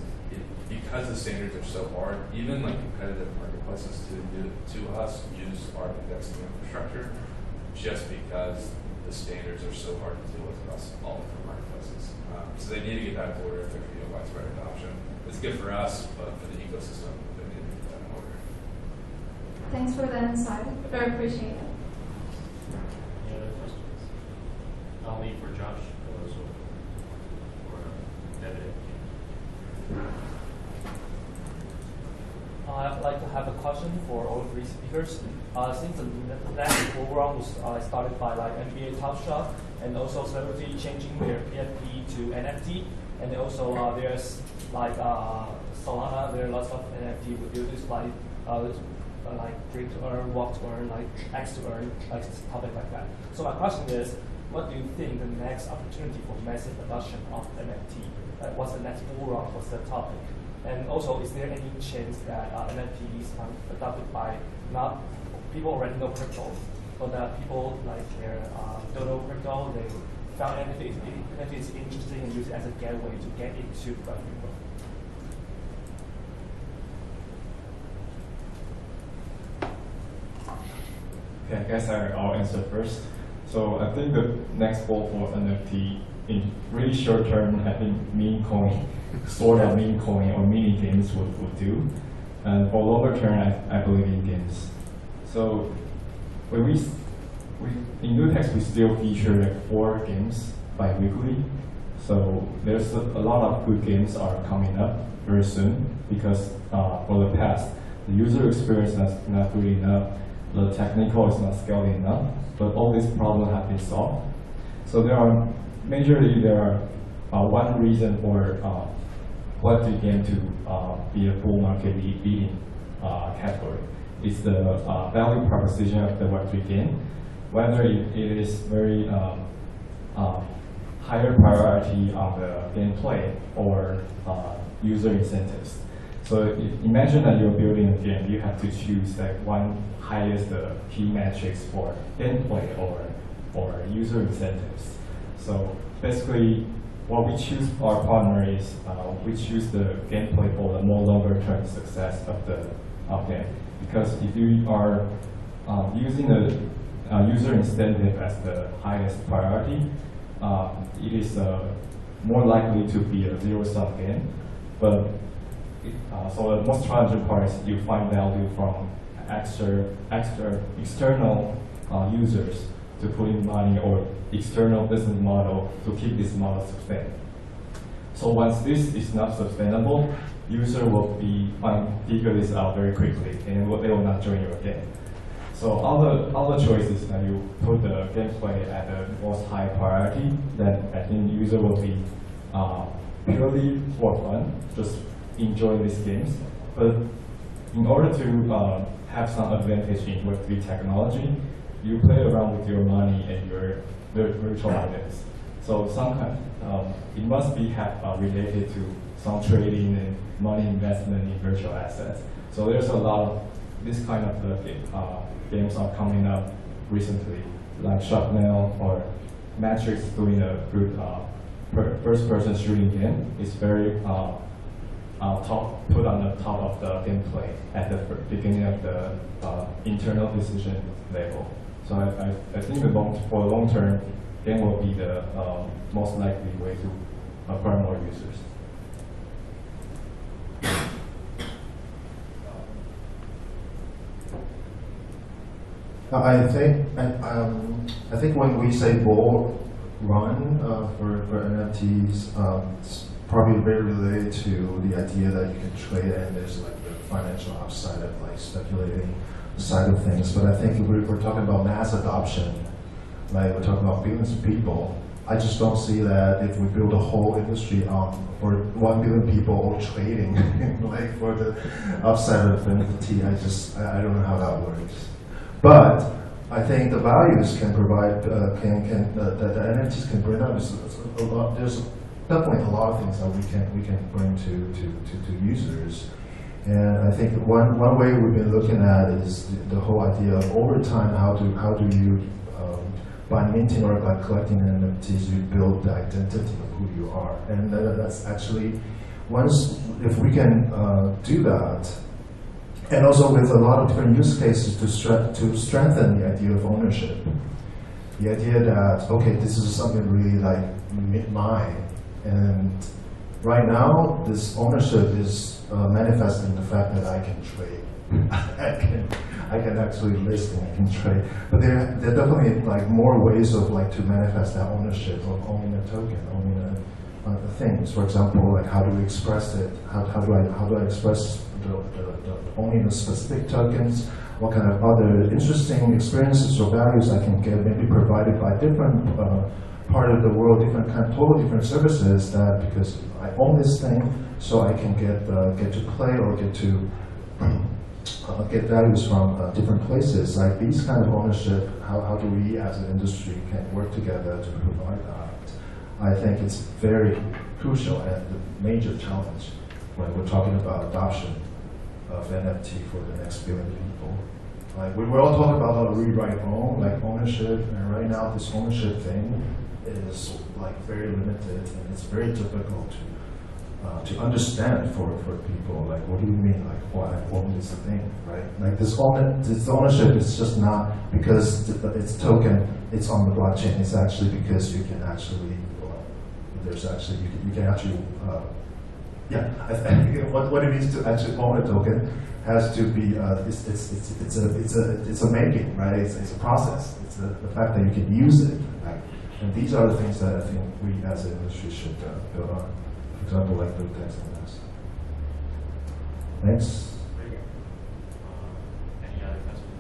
because the standards are so hard, even like competitive marketplaces to us use our indexing infrastructure just because the standards are so hard to deal with across all different marketplaces. So they need to get that in order if they're going to get widespread adoption. It's good for us, but for the ecosystem, they need to get that in order. Thanks for the insight. Very appreciate it. Any other questions? I'll leave for Josh or Devin. I'd like to have a question for all three speakers. Since the last program was started by like NBA Top Shot and also celebrity changing their PFP to NFT, and also there's like Solana, there are lots of NFT with buildings like drink to earn, walk to earn, like X to earn, like topic like that. So my question is, what do you think the next opportunity for massive adoption of NFT? What's the next bull run? What's the topic? And also, is there any chance that NFTs are adopted by not people already know crypto, but that people like their don't know crypto, they found NFTs interesting and use it as a gateway to get into crypto? Okay, I guess I'll answer first. So I think the next goal for NFT in really short term, I think meme coin, sort of meme coin or mini games would do. And for longer term, I believe in games. So when we in Lootex, we still feature like 4 games bi-weekly. So there's a lot of good games are coming up very soon because for the past, the user experience is not good enough. the technical is not scaling enough, but all these problems have been solved. So there are one reason for Web3 game to be a bull market leading category. It's the value proposition of the Web3 game, whether it is very higher priority on the gameplay or user incentives. So imagine that you're building a game, you have to choose like one highest key metrics for gameplay or user incentives. So basically, what we choose our partner is we choose the gameplay for the more longer term success of the game. Because if you are using the user incentive as the highest priority, it is more likely to be a zero-sum game. But so the most challenging part is you find value from external users to put in money or external business model to keep this model sustained. So once this is not sustainable, user will figure this out very quickly and they will not join your game. So other choices that you put the gameplay at the most high priority, that I think user will be purely for fun, just enjoy these games. But in order to have some advantage in Web3 technology, you play around with your money and your virtual items. So it must be related to some trading and money investment in virtual assets. So there's a lot of this kind of games are coming up recently, like Sharpnail or Matrix doing a good first-person shooting game. It's very put on the top of the gameplay at the beginning of the internal decision level. So I think for the long term, game will be the most likely way to acquire more users. I think when we say bull run for NFTs, it's probably very related to the idea that you can trade and there's like the financial upside of like speculating side of things. But I think if we're talking about mass adoption, like we're talking about billions of people, I just don't see that if we build a whole industry for 1 billion people all trading like for the upside of NFT. I don't know how that works. But I think the values can provide, the NFTs can bring up. There's definitely a lot of things that we can bring to users. And I think one way we've been looking at is the whole idea of over time, how do you, by minting or by collecting NFTs, you build the identity of who you are. And that's actually, if we can do that, and also with a lot of different use cases to strengthen the idea of ownership. The idea that, okay, this is something really like mine. And right now, this ownership is manifesting in the fact that I can trade. I can actually list and I can trade. But there are definitely like more ways of like to manifest that ownership of owning a token, owning things. For example, like how do we express it? How do I express the owning the specific tokens? What kind of other interesting experiences or values I can get, maybe provided by different part of the world, totally different services. That because I own this thing, so I can get to play or get to get values from different places. Like these kind of ownership, how do we as an industry can work together to provide that? I think it's very crucial and a major challenge when we're talking about adoption of NFT for the next billion people. Like we're all talking about rewrite own, like ownership, and right now this ownership thing is like very limited and it's very difficult to understand for people. Like, what do you mean? Like, well, I own this thing, right? Like this ownership is just not because it's token, it's on the blockchain. It's actually because you can actually, you can actually, I think what it means to actually own a token has to be, it's a making, right? It's a process. It's the fact that you can use it. Right? And these are the things that I think we as an industry should build on. For example, like Lootex and this. Next. Any other questions?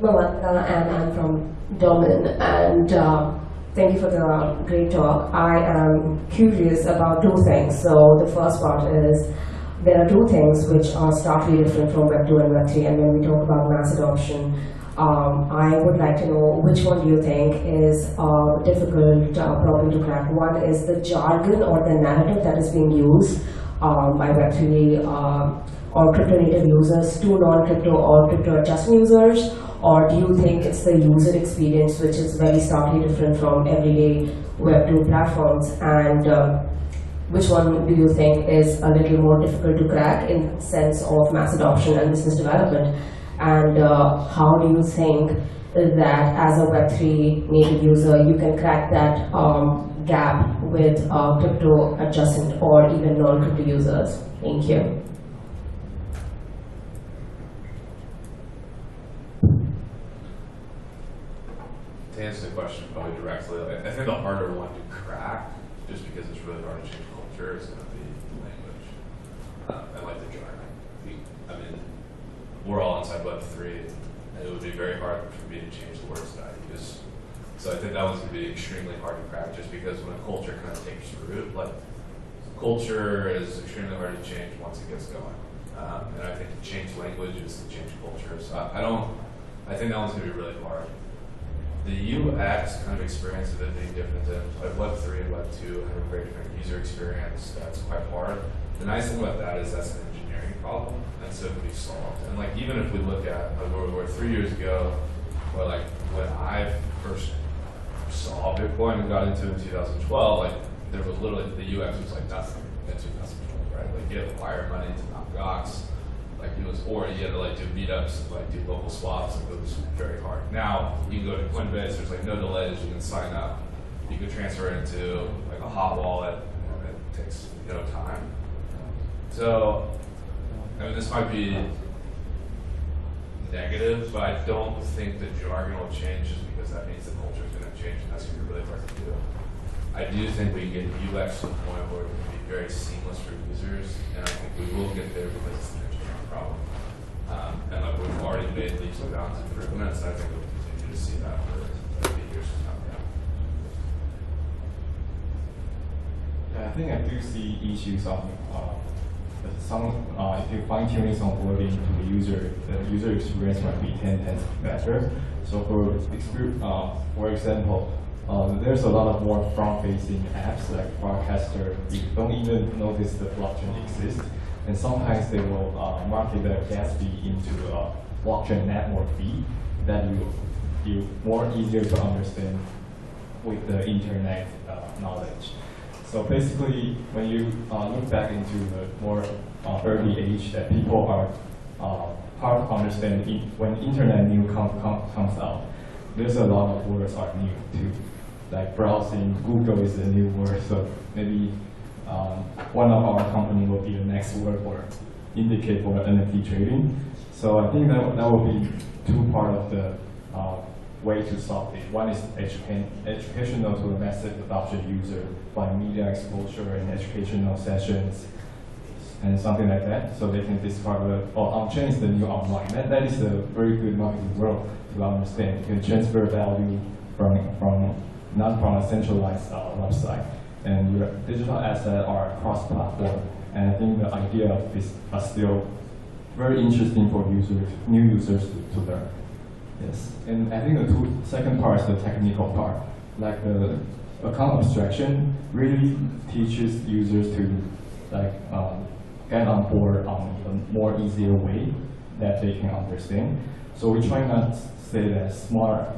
Malaka, and I'm from Domin. And thank you for the great talk. I am curious about two things. So the first part is, there are two things which are starkly different from Web 2 and Web 3, and when we talk about mass adoption, I would like to know which one do you think is difficult probably to crack. One is the jargon or the narrative that is being used by Web 3 or crypto native users to non-crypto or crypto adjacent users, or do you think it's the user experience which is very starkly different from everyday Web 2 platforms, and which one do you think is a little more difficult to crack in the sense of mass adoption and business development? And how do you think that as a Web3 native user, you can crack that gap with crypto adjacent or even non-crypto users? Thank you. To answer the question probably directly, I think the harder one to crack, just because it's really hard to change culture, is going to be language. I like the jargon. I mean, we're all inside Web3, and it would be very hard for me to change the words that I use. So I think that one's going to be extremely hard to crack, just because when a culture kind of takes root, like, culture is extremely hard to change once it gets going. And I think to change language is to change culture. So I think that one's going to be really hard. The UX kind of experience of it being different than like Web3 and Web2 have a very different user experience that's quite hard. The nice thing about that is that's an engineering problem, and so it can be solved. And like even if we look at like, where we were 3 years ago, or like when I first saw Bitcoin and got into it in 2012, like there was literally, the UX was like nothing in 2012, right? Like you had to wire money to Mt. Gox. Like it was, or you had to like do meetups and like do local swaps, and it was very hard. Now you can go to Coinbase, there's like no delays, you can sign up, you can transfer it into like a hot wallet, and it takes no time. So, I mean, this might be negative, but I don't think the jargon will change just because that means the culture is going to change, and that's going to be really hard to do. I do think we can get UX to the point where it can be very seamless for users, and I think we will get there because it's an engineering problem. And like we've already made leaps and bounds improvements, and I think we'll continue to see that for a few years to come. Yeah, I think I do see issues of some, if you fine-tuning some wording to the user experience might be 10 times better. So for example, there's a lot of more front-facing apps like Broadcaster. You don't even notice the blockchain exists, and sometimes they will market the gas fee into a blockchain network fee that you more easier to understand with the internet knowledge. So basically, when you look back into the more early age that people are hard to understand when internet new comes out, there's a lot of words are new too. Like browsing, Google is a new word, so maybe one of our company will be the next word or indicate for NFT trading. So I think that will be two part of the way to solve it. One is educational to a massive adoption user by media exposure and educational sessions and something like that, so they can discover, on-chain is the new online. That is a very good marketing world to understand. You can transfer value from not from a centralized website, and your digital assets are cross-platform. And I think the idea of this are still very interesting for new users to learn. Yes, and I think the second part is the technical part. Like the account abstraction really teaches users to like get on board on a more easier way that they can understand. So we try not to say that smart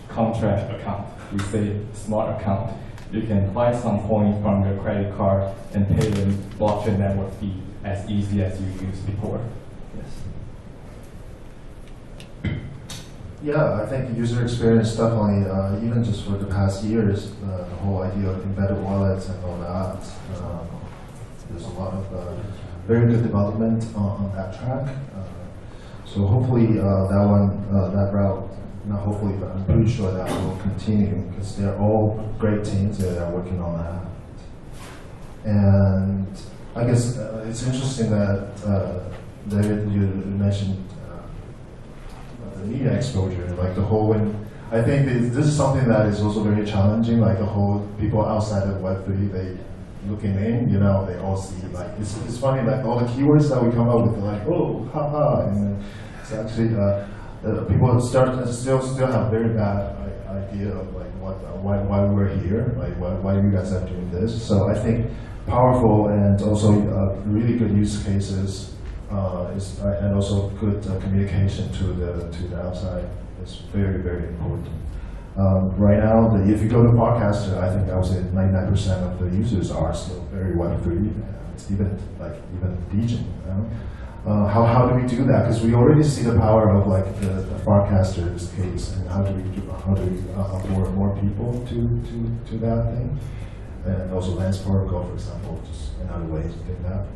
contract account. We say smart account. You can buy some points from your credit card and pay the blockchain network fee as easy as you used before. Yes. Yeah, I think user experience definitely, even just for the past years, the whole idea of embedded wallets and all that, there's a lot of very good development on that track. So hopefully that route, not hopefully, but I'm pretty sure that will continue because they're all great teams that are working on that. And I guess it's interesting that David, you mentioned the media exposure, like the whole. I think this is something that is also very challenging. Like the whole people outside of Web3, they looking in, you know, they all see like it's funny, like all the keywords that we come up with, like oh haha, and it's actually people still have very bad idea of like why we're here, like why you guys are doing this. So I think powerful and also really good use cases and also good communication to the outside is very, very important. Right now, if you go to Podcaster, I think I would say 99% of the users are still very Web3. It's even DJing. How do we do that? Because we already see the power of like the Podcaster's case, and how do we onboard more people to that thing? And also Lens Protocol, for example, just another way to do that.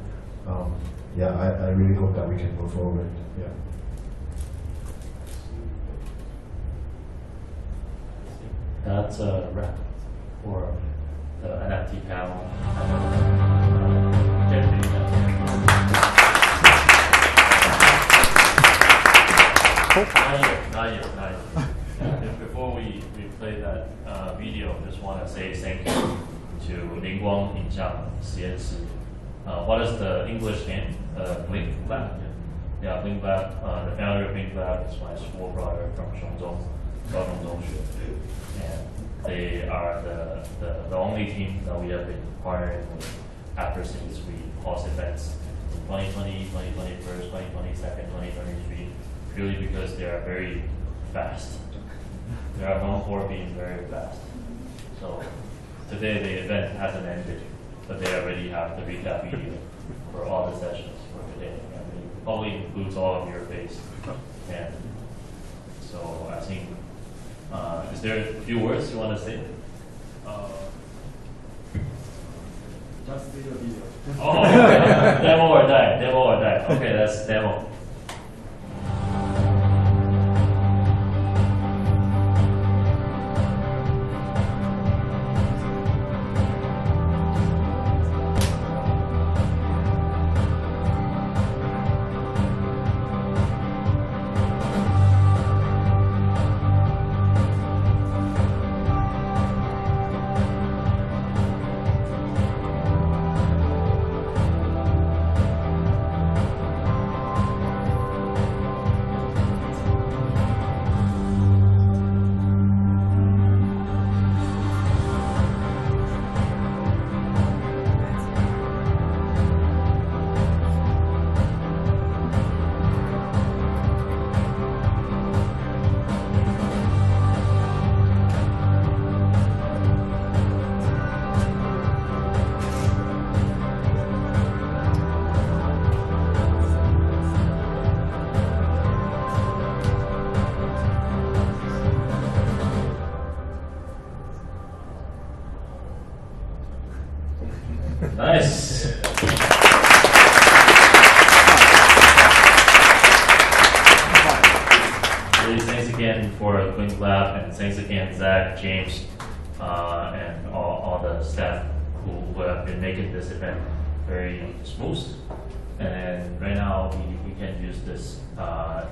Yeah, I really hope that we can move forward. Yeah. That's a wrap for the NFT panel. Not yet. Before we play that video, just want to say thank you to Lingguang Yingxiang Xianshi. What is the English name? Blink Lab. Yeah, Blink Lab. The founder of Blink Lab is my school brother from Shenzhou. And they are the only team that we have been partnering with after since we host events in 2020, 2021, 2022, 2023, purely because they are very fast. They are known for being very fast. So today the event hasn't ended, but they already have the recap video for all the sessions for today. And it probably includes all of your face. And so I think is there a few words you want to say? Just see the video. Oh, okay. Demo or die. Okay, that's demo. Nice. Really, thanks again for Blink Lab, and thanks again Zach, James, and all the staff who have been making this event very smooth. And right now we can use this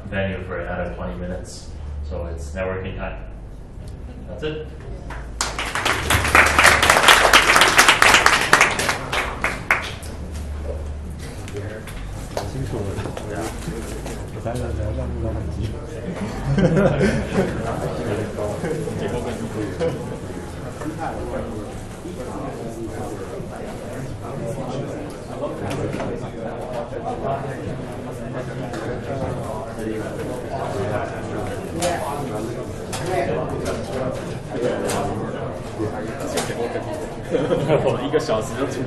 venue for another 20 minutes, so it's networking time. That's it.我1个小时就出。